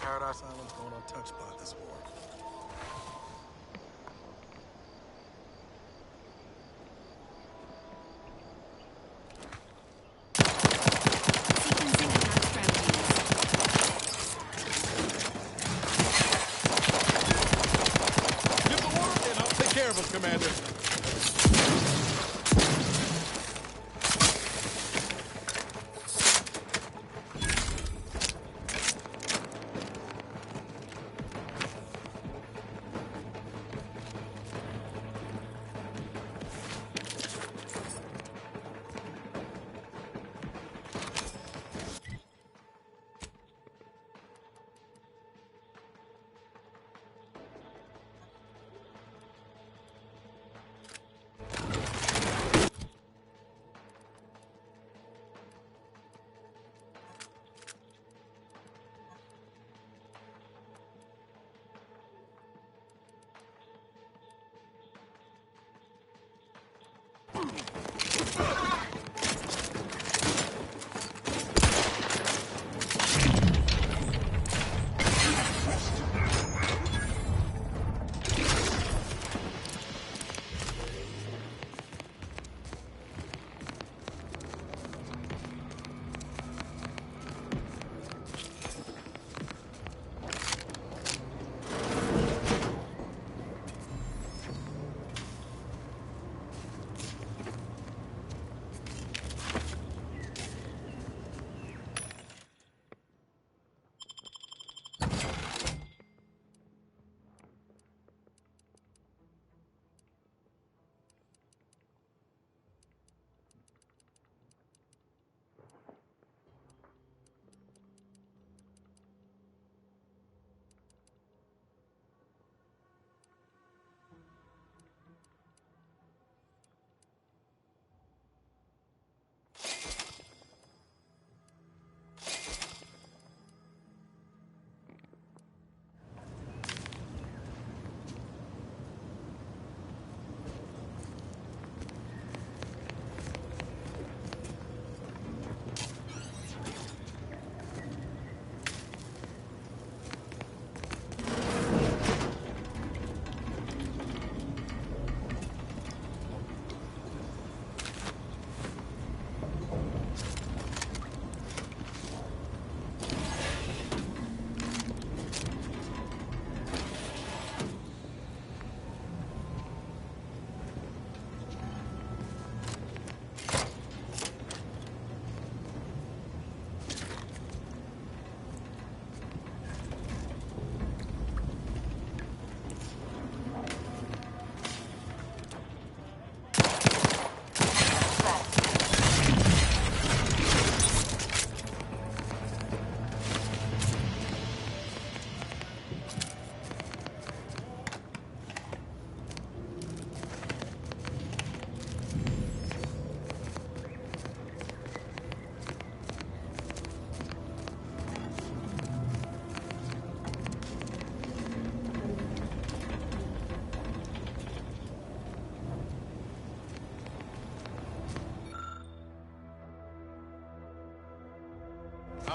Paradise Island's going untouched by this war. Give the word and I'll take care of him, Commander.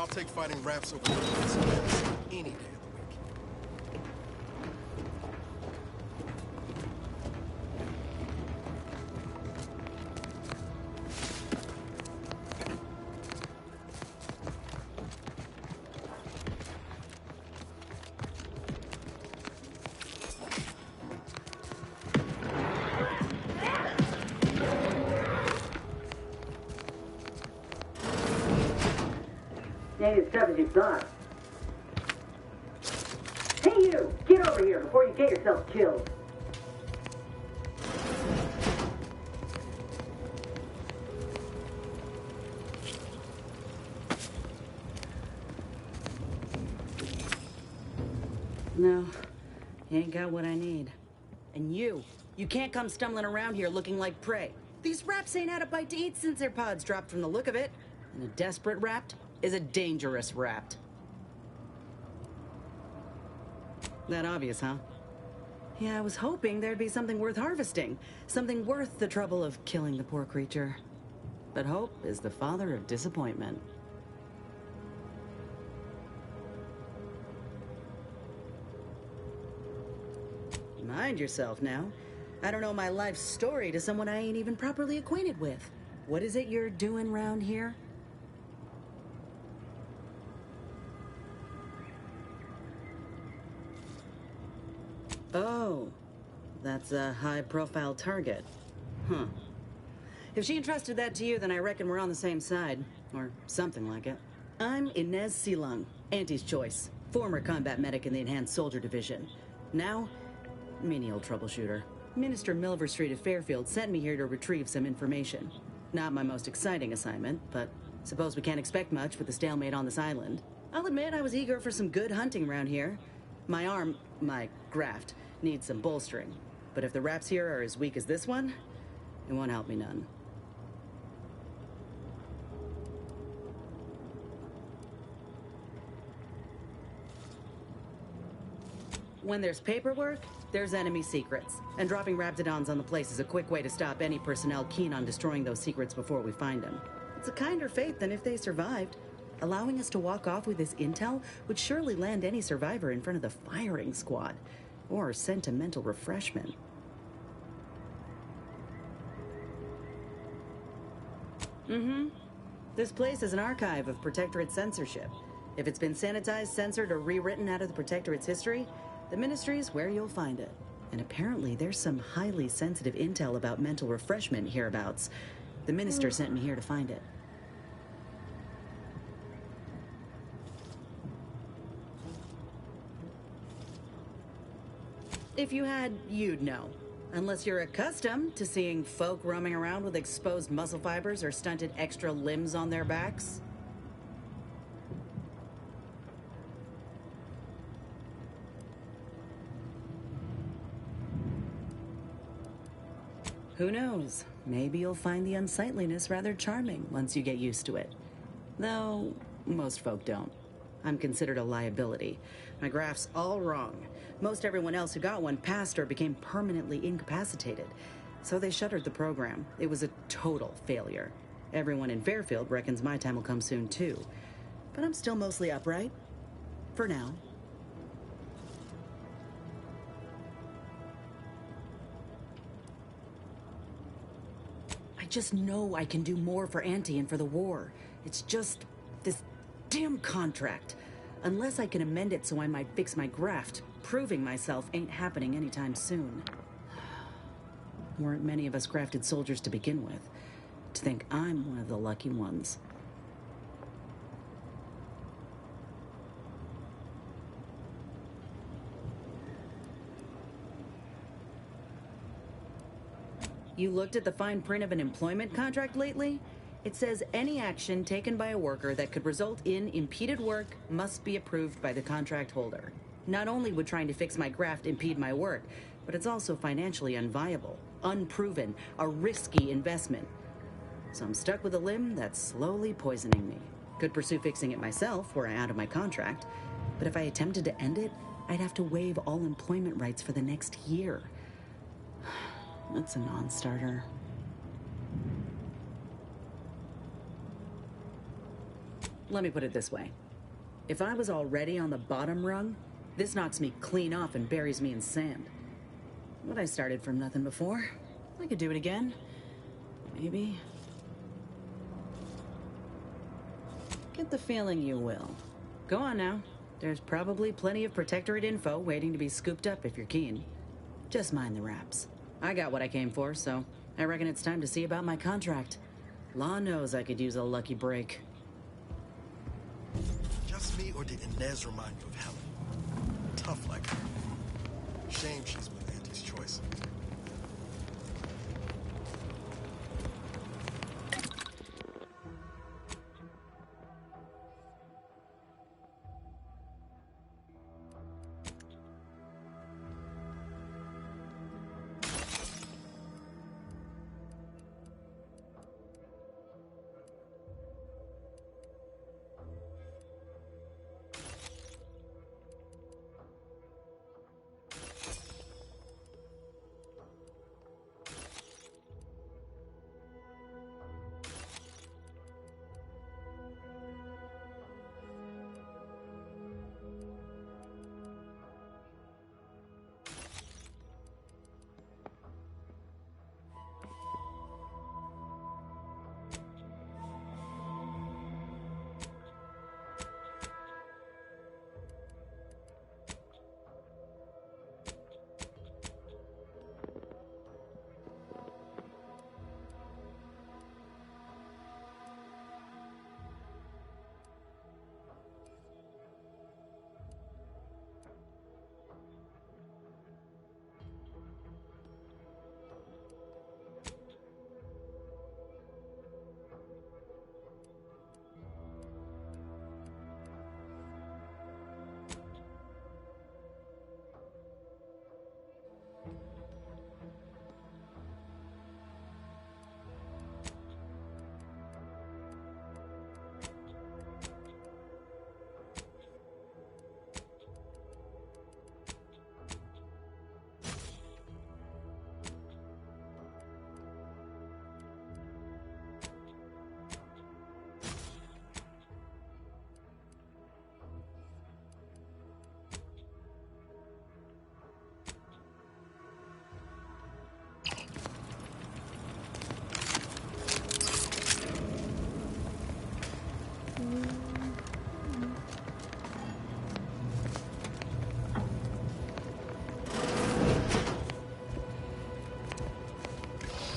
I'll take fighting raps over the any day of the week. Ain't as tough as you thought. Hey you! Get over here before you get yourself killed. No, you ain't got what I need. And you can't come stumbling around here looking like prey. These raps ain't had a bite to eat since their pods dropped from the look of it. And a desperate rapt is a dangerous rapt. That obvious, huh? Yeah, I was hoping there'd be something worth harvesting. Something worth the trouble of killing the poor creature. But hope is the father of disappointment. Mind yourself now. I don't know my life story to someone I ain't even properly acquainted with. What is it you're doing round here? Oh, that's a high-profile target. Huh. If she entrusted that to you, then I reckon we're on the same side. Or something like it. I'm Inez Silung, Auntie's choice. Former combat medic in the Enhanced Soldier Division. Now, menial troubleshooter. Minister Milver Street of Fairfield sent me here to retrieve some information. Not my most exciting assignment, but suppose we can't expect much with the stalemate on this island. I'll admit I was eager for some good hunting around here. My graft, needs some bolstering. But if the raps here are as weak as this one, it won't help me none. When there's paperwork, there's enemy secrets. And dropping Raptidons on the place is a quick way to stop any personnel keen on destroying those secrets before we find them. It's a kinder fate than if they survived. Allowing us to walk off with this intel would surely land any survivor in front of the firing squad. Or sentimental refreshment. This place is an archive of Protectorate censorship. If it's been sanitized, censored, or rewritten out of the Protectorate's history, the Ministry's where you'll find it. And apparently there's some highly sensitive intel about mental refreshment hereabouts. The Minister sent me here to find it. If you had, you'd know. Unless you're accustomed to seeing folk roaming around with exposed muscle fibers or stunted extra limbs on their backs. Who knows? Maybe you'll find the unsightliness rather charming once you get used to it. Though, most folk don't. I'm considered a liability. My graph's all wrong. Most everyone else who got one passed or became permanently incapacitated. So they shuttered the program. It was a total failure. Everyone in Fairfield reckons my time will come soon too. But I'm still mostly upright. For now. I just know I can do more for Auntie and for the war. It's just this damn contract. Unless I can amend it so I might fix my graft, proving myself ain't happening anytime soon. Weren't many of us grafted soldiers to begin with. To think I'm one of the lucky ones. You looked at the fine print of an employment contract lately? It says any action taken by a worker that could result in impeded work must be approved by the contract holder. Not only would trying to fix my graft impede my work, but it's also financially unviable, unproven, a risky investment. So I'm stuck with a limb that's slowly poisoning me. Could pursue fixing it myself were I out of my contract, but if I attempted to end it, I'd have to waive all employment rights for the next year. That's a non-starter. Let me put it this way. If I was already on the bottom rung, this knocks me clean off and buries me in sand. But I started from nothing before. I could do it again. Maybe. Get the feeling you will. Go on now. There's probably plenty of Protectorate info waiting to be scooped up if you're keen. Just mind the raps. I got what I came for, so I reckon it's time to see about my contract. Law knows I could use a lucky break. Just me, or did Inez remind you of Helen? Tough like her. Shame she's with Auntie's choice.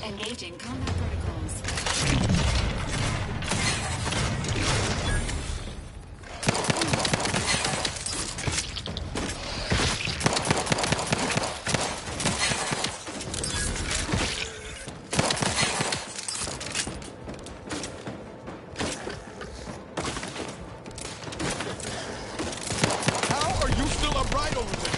Engaging combat protocols. How are you still upright over there?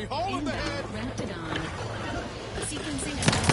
Three hole in the head. Raptidon. Sequencing.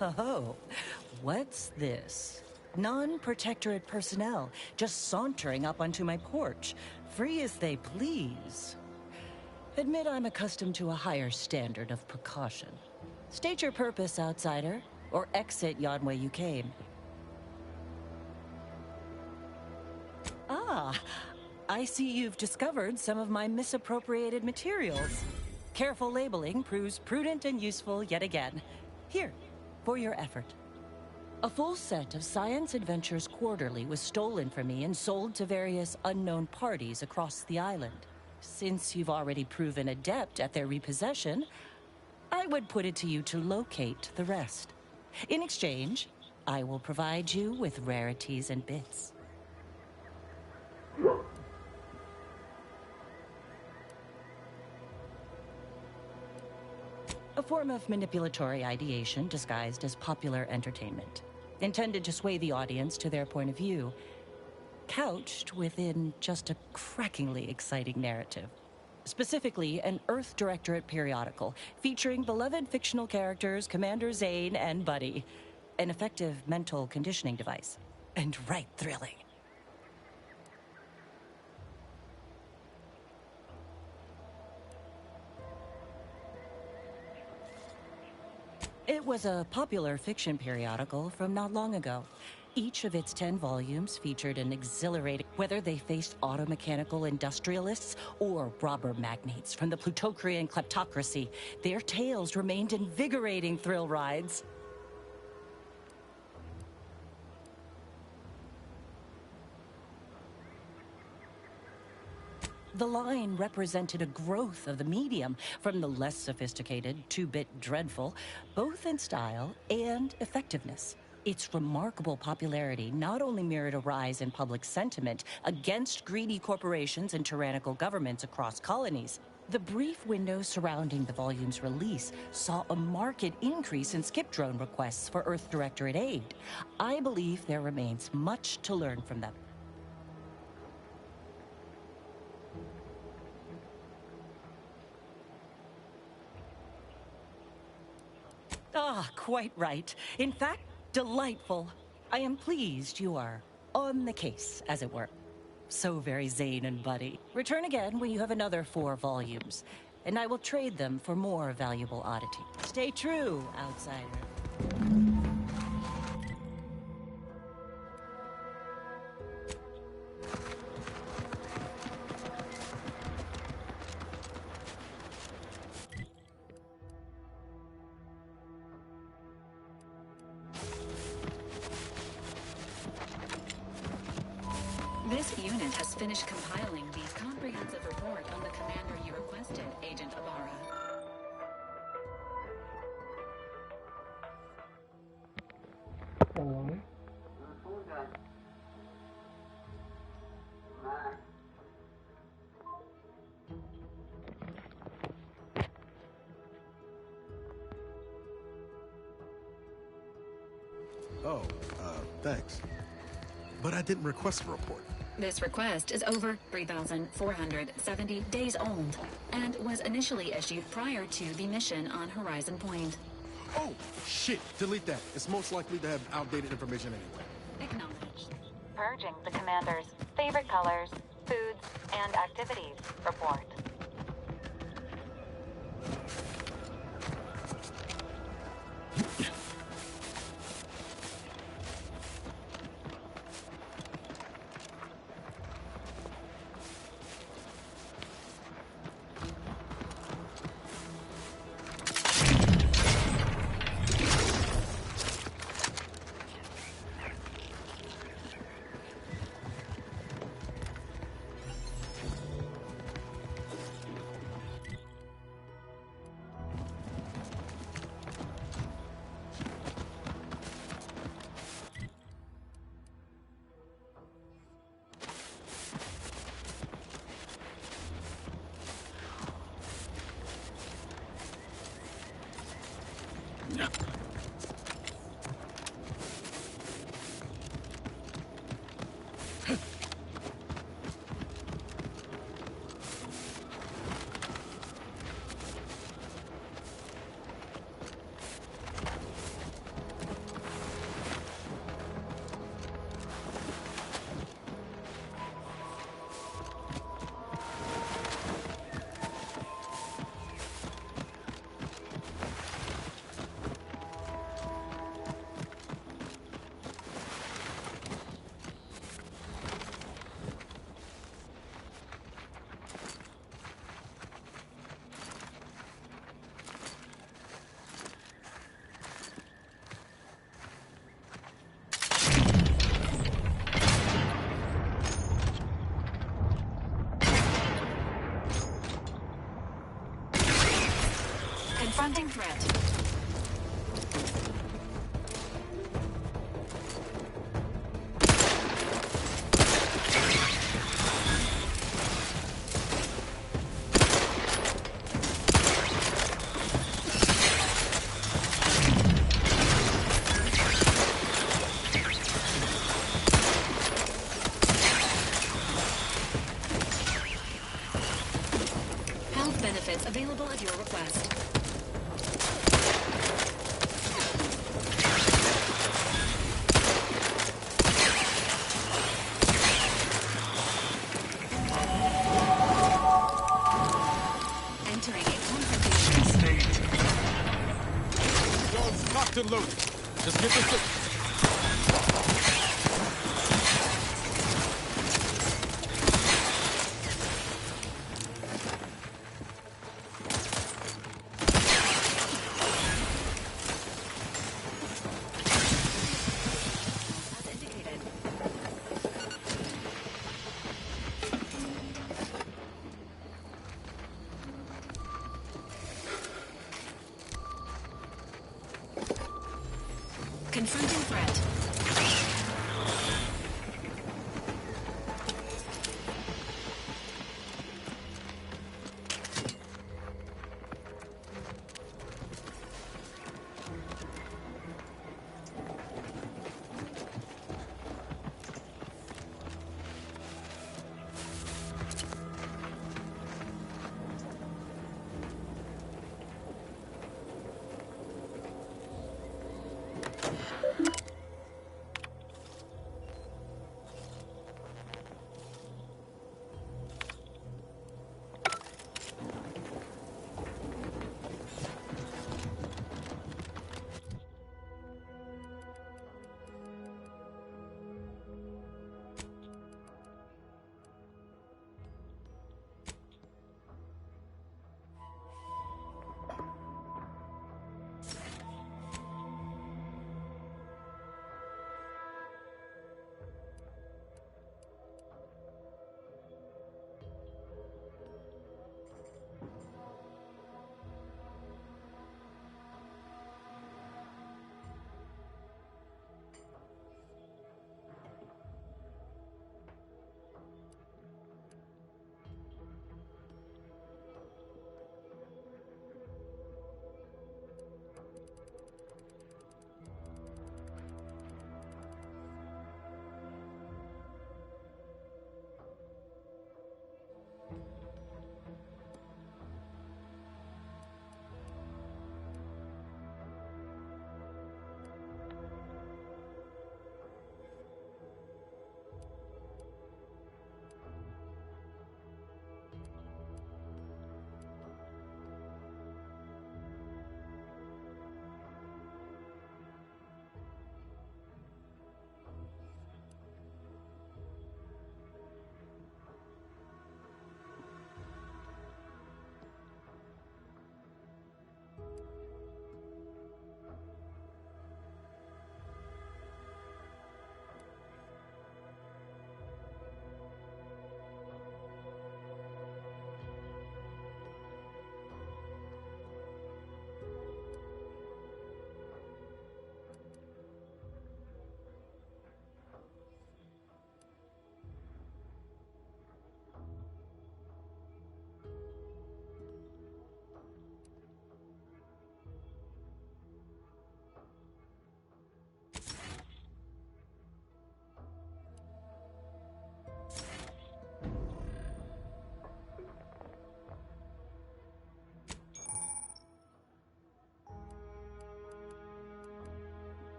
Oh, what's this? Non-protectorate personnel just sauntering up onto my porch, free as they please. Admit I'm accustomed to a higher standard of precaution. State your purpose, outsider, or exit yon way you came. Ah, I see you've discovered some of my misappropriated materials. Careful labeling proves prudent and useful yet again. Here, for your effort. A full set of Science Adventures Quarterly was stolen from me and sold to various unknown parties across the island. Since you've already proven adept at their repossession, I would put it to you to locate the rest. In exchange, I will provide you with rarities and bits. A form of manipulatory ideation disguised as popular entertainment, intended to sway the audience to their point of view, couched within just a crackingly exciting narrative. Specifically, an Earth Directorate periodical featuring beloved fictional characters Commander Zane and Buddy. An effective mental conditioning device. And right thrilling. It was a popular fiction periodical from not long ago. Each of its 10 volumes featured an exhilarating... Whether they faced automechanical industrialists or robber magnates from the Plutocrian kleptocracy, their tales remained invigorating thrill rides. The line represented a growth of the medium, from the less sophisticated, two-bit dreadful, both in style and effectiveness. Its remarkable popularity not only mirrored a rise in public sentiment against greedy corporations and tyrannical governments across colonies. The brief window surrounding the volume's release saw a marked increase in skip drone requests for Earth Directorate aid. I believe there remains much to learn from them. Ah, quite right. In fact, delightful. I am pleased you are on the case, as it were. So very Zane and Buddy. Return again when you have another 4 volumes, and I will trade them for more valuable oddity. Stay true, outsider. This unit has finished compiling the comprehensive report on the commander you requested, Agent Ibarra. Hello. Oh, thanks. But I didn't request a report. This request is over 3,470 days old and was initially issued prior to the mission on Horizon Point. Oh, shit. Delete that. It's most likely to have outdated information anyway. Acknowledged. Purging the commander's favorite colors, foods, and activities report. Confronting threat. and loaded. Just get this... Confronting threat.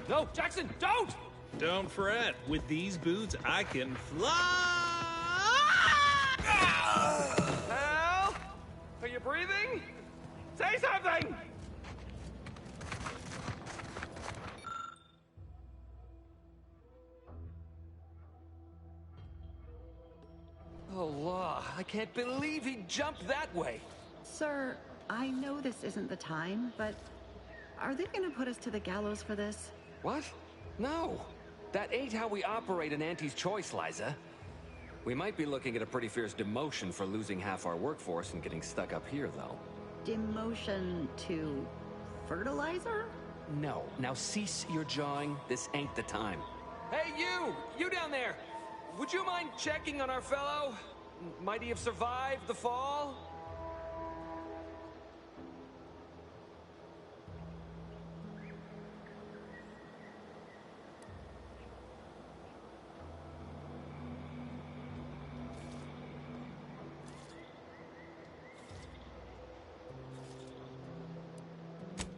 No, Jackson, don't! Don't fret. With these boots, I can fly! Hal? Are you breathing? Say something! Oh, law. I can't believe he jumped that way. Sir, I know this isn't the time, but are they gonna put us to the gallows for this? What? No. That ain't how we operate in Auntie's Choice, Liza. We might be looking at a pretty fierce demotion for losing half our workforce and getting stuck up here, though. Demotion to fertilizer? No. Now cease your jawing. This ain't the time. Hey, you! You down there! Would you mind checking on our fellow? Might he have survived the fall?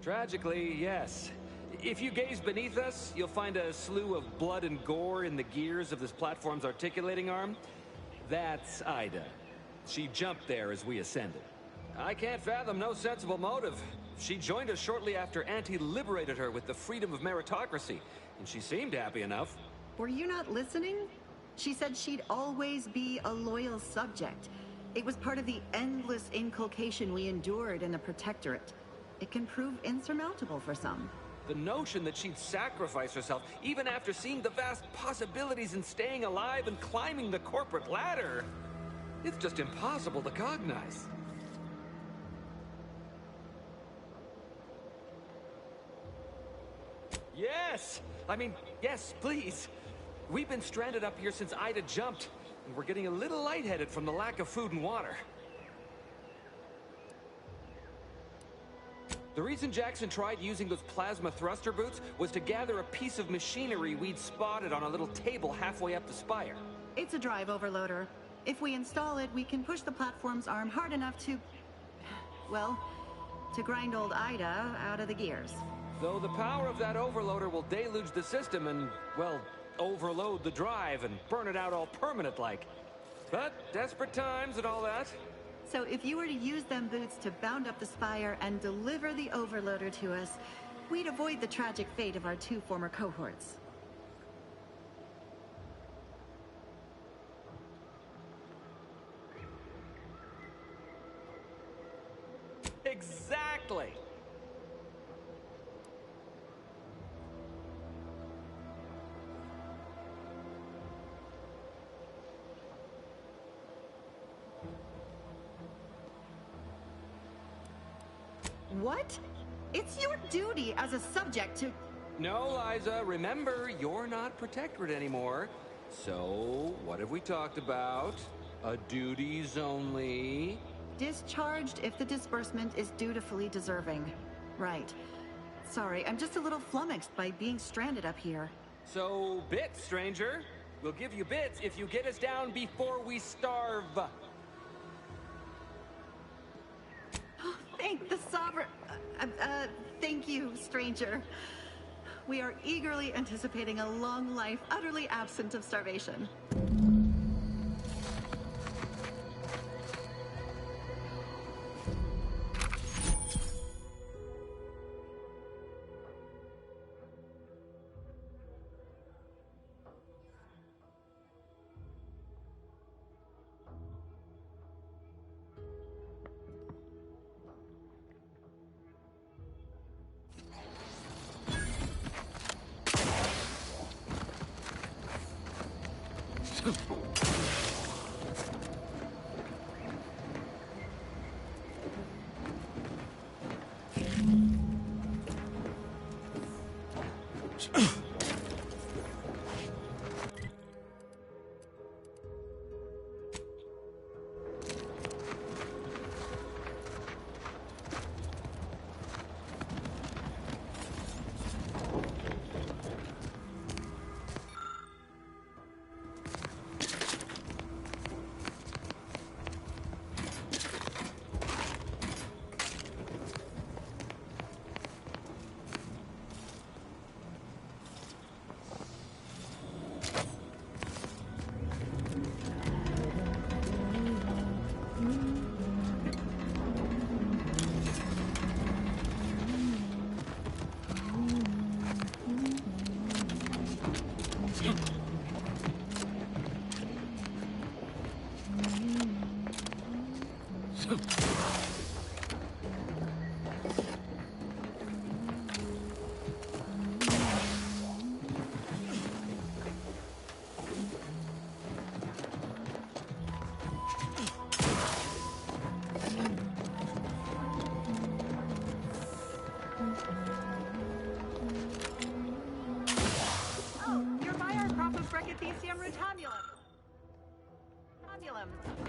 Tragically, yes. If you gaze beneath us, you'll find a slew of blood and gore in the gears of this platform's articulating arm. That's Ida. She jumped there as we ascended. I can't fathom no sensible motive. She joined us shortly after Auntie liberated her with the freedom of meritocracy, and she seemed happy enough. Were you not listening? She said she'd always be a loyal subject. It was part of the endless inculcation we endured in the Protectorate. It can prove insurmountable for some. The notion that she'd sacrifice herself, even after seeing the vast possibilities in staying alive and climbing the corporate ladder, it's just impossible to cognize. Yes! I mean, yes, please. We've been stranded up here since Ida jumped, and we're getting a little lightheaded from the lack of food and water. The reason Jackson tried using those plasma thruster boots was to gather a piece of machinery we'd spotted on a little table halfway up the spire. It's a drive overloader. If we install it, we can push the platform's arm hard enough to... well, to grind old Ida out of the gears. Though the power of that overloader will deluge the system and, well, overload the drive and burn it out all permanent-like. But desperate times and all that. So if you were to use them boots to bound up the spire and deliver the overloader to us, we'd avoid the tragic fate of our two former cohorts. Exactly! What? It's your duty as a subject to... No, Liza, remember, you're not Protectorate anymore. So, what have we talked about? A duties only. Discharged if the disbursement is dutifully deserving. Right. Sorry, I'm just a little flummoxed by being stranded up here. So, bits, stranger. We'll give you bits if you get us down before we starve. Thank the Sovereign... thank you, stranger. We are eagerly anticipating a long life utterly absent of starvation.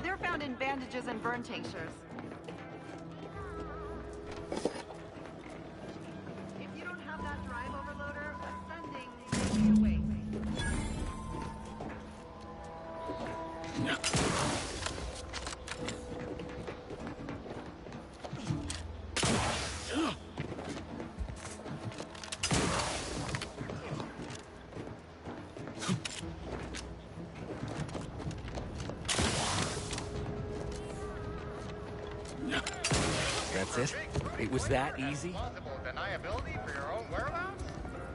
They're found in bandages and burn tinctures. If you don't have that drive overloader, ascending may be a waste. That's it? It was that easy? Plausible deniability for your own whereabouts?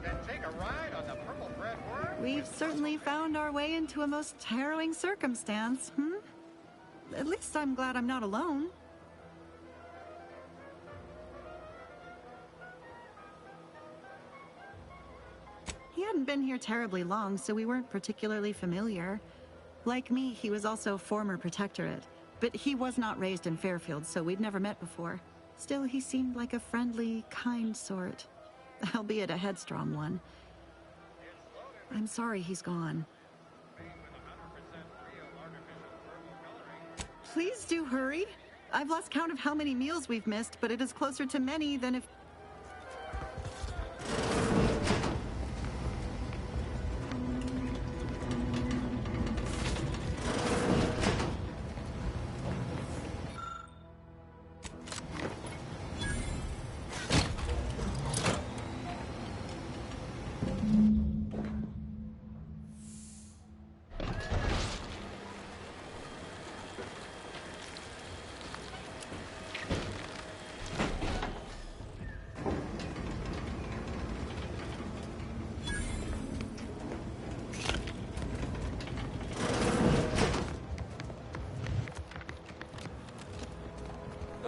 Then take a ride on the purple bread worm? We've certainly found our way into a most harrowing circumstance, At least I'm glad I'm not alone. He hadn't been here terribly long, so we weren't particularly familiar. Like me, he was also former Protectorate, but he was not raised in Fairfield, so we'd never met before. Still, he seemed like a friendly, kind sort, albeit a headstrong one. I'm sorry he's gone. Please do hurry. I've lost count of how many meals we've missed, but it is closer to many than if...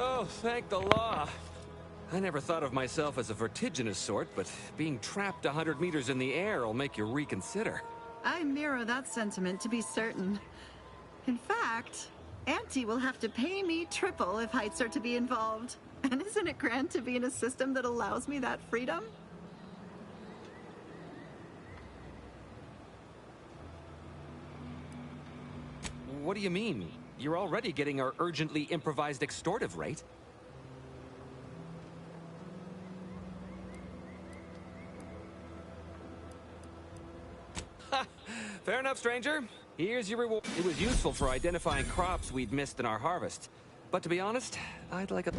Oh, thank the law. I never thought of myself as a vertiginous sort, but being trapped 100 meters in the air will make you reconsider. I mirror that sentiment, to be certain. In fact, Auntie will have to pay me triple if heights are to be involved. And isn't it grand to be in a system that allows me that freedom? What do you mean? You're already getting our urgently improvised extortive rate. Ha! Fair enough, stranger. Here's your reward. It was useful for identifying crops we'd missed in our harvest. But to be honest, I'd like a...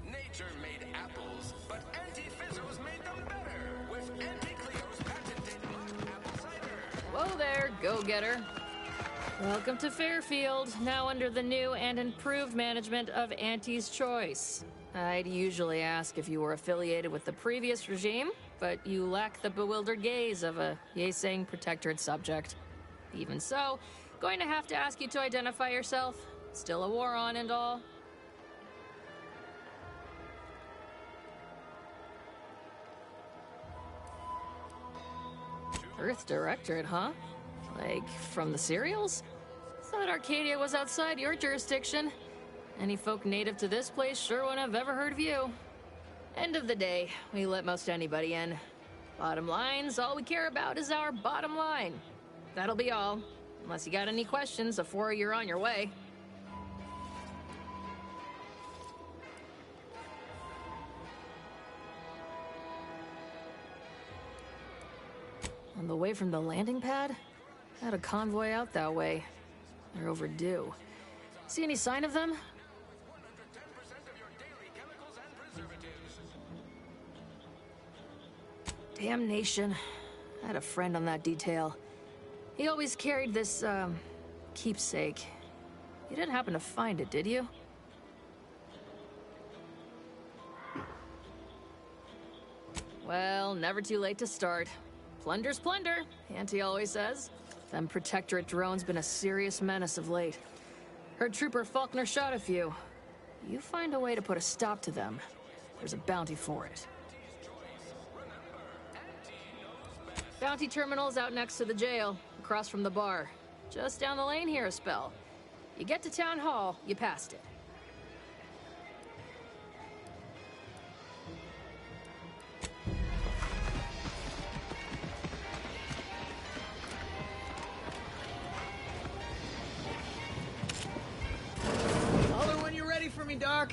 Nature made apples, but Auntie Fizzos made them better with Auntie Cleo's patented hot apple cider. Whoa there, go-getter. Welcome to Fairfield, now under the new and improved management of Auntie's Choice. I'd usually ask if you were affiliated with the previous regime, but you lack the bewildered gaze of a yay-saying Protectorate subject. Even so, going to have to ask you to identify yourself. Still a war on and all. Earth Directorate, huh? Like, from the serials? Thought Arcadia was outside your jurisdiction. Any folk native to this place sure wouldn't have ever heard of you. End of the day, we let most anybody in. Bottom line's all we care about is our bottom line. That'll be all. Unless you got any questions before you're on your way. On the way from the landing pad? Had a convoy out that way. They're overdue. See any sign of them? Damnation. I had a friend on that detail. He always carried this, keepsake. You didn't happen to find it, did you? Well, never too late to start. Plunder's plunder, Auntie always says. Them Protectorate drones been a serious menace of late. Heard Trooper Faulkner shot a few. You find a way to put a stop to them, there's a bounty for it. Bounty terminal's out next to the jail, across from the bar. Just down the lane here a spell. You get to Town Hall, you passed it. Holler when you're ready for me, Doc.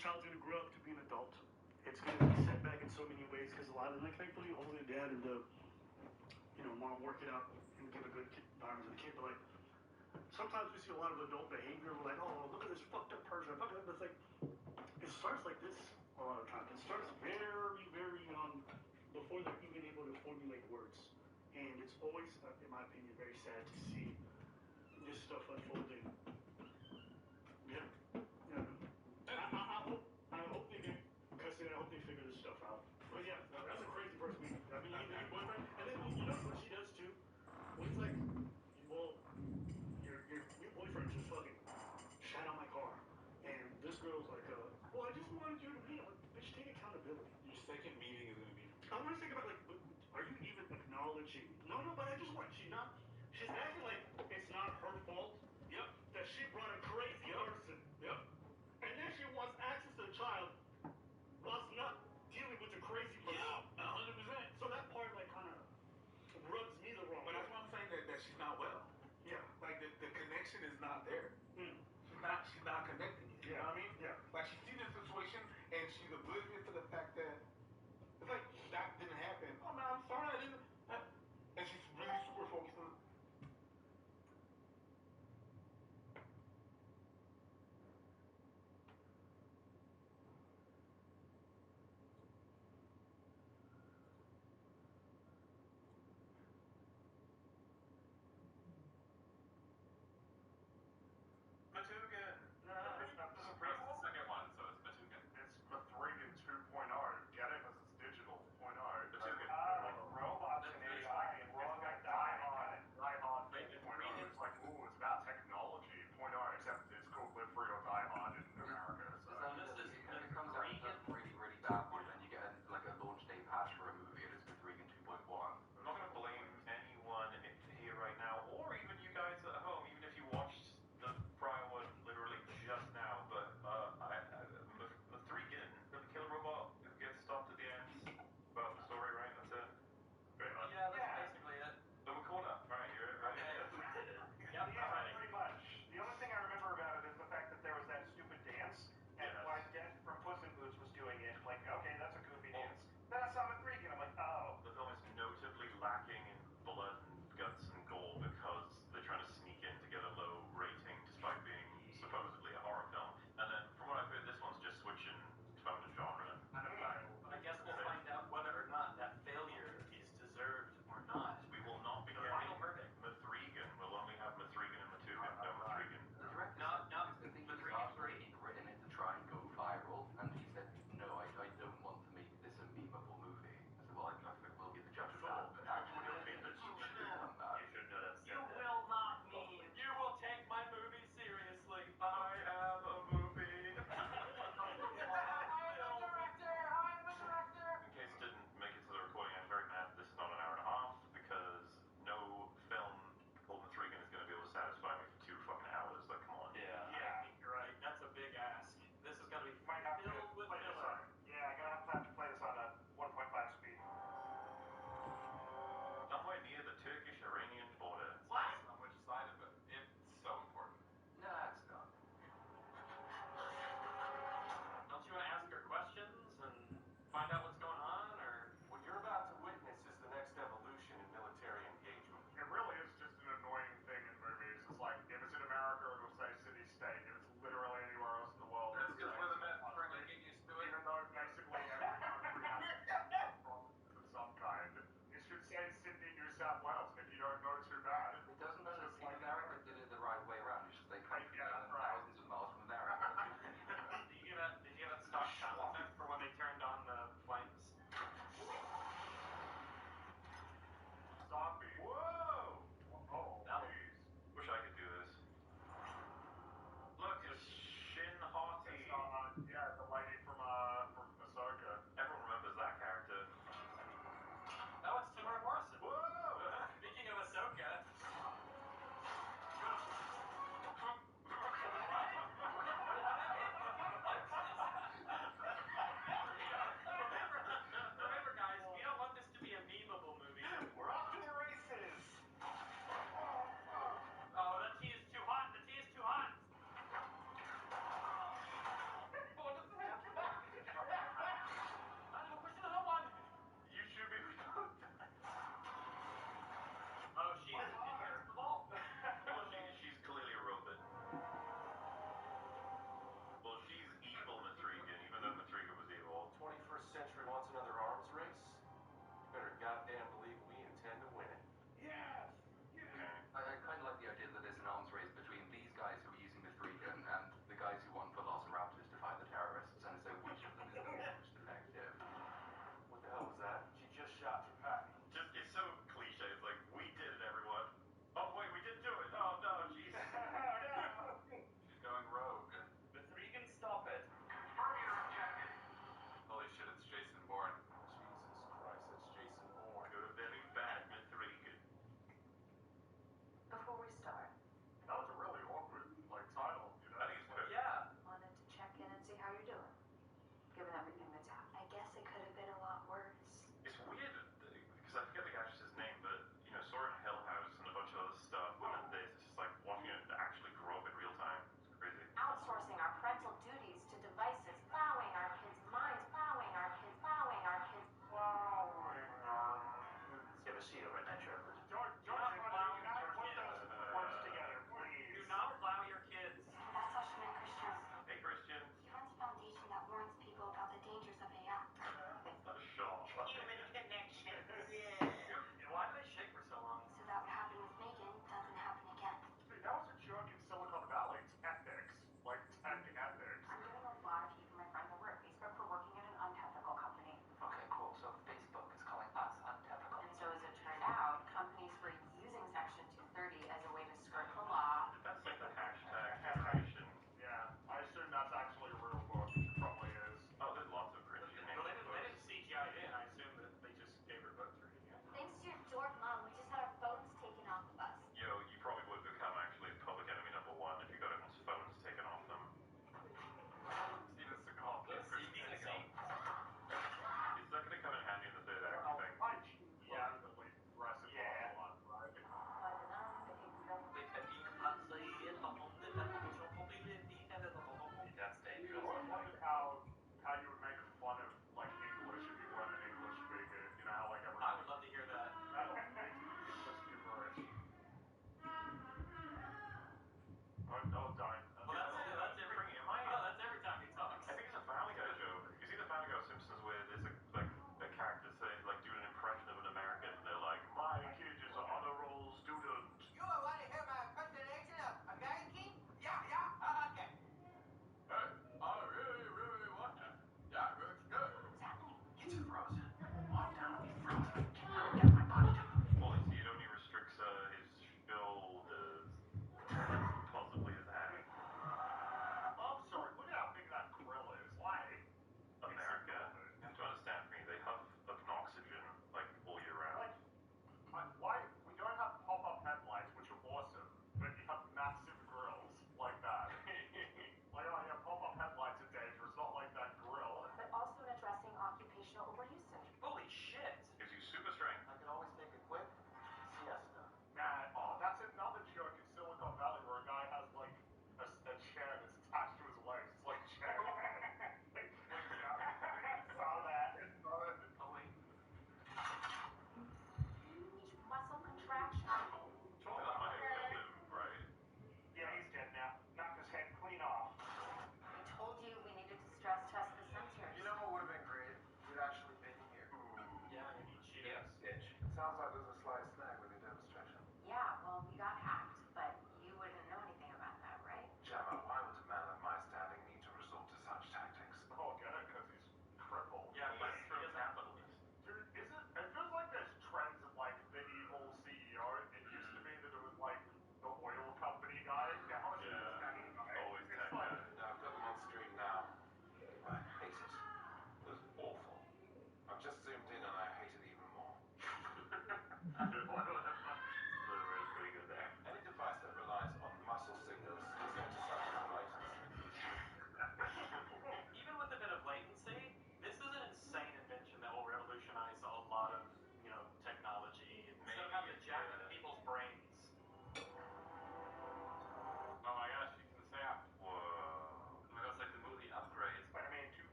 child's gonna grow up to be an adult. It's gonna be set back in so many ways because a lot of them, like, thankfully, holding dad and want to work it out and give a good environment to the kid. But like, sometimes we see a lot of adult behavior. We're like, oh, look at this fucked up person. But it's like, it starts like this a lot of times. It starts very, very young before they're even able to formulate words. And it's always, in my opinion, very sad to see this stuff unfolding. Yeah. I hope they get custody. I hope they figure this stuff out. But yeah, that's a crazy person. I mean, your boyfriend, and then you know what she does too. Well, he's like, well, your boyfriend just fucking shat on my car, and this girl's like, well, I just wanted you to meet. Like, bitch, take accountability. Your second meeting is gonna be. I want to think about like, are you even acknowledging? No, but I just want she's acting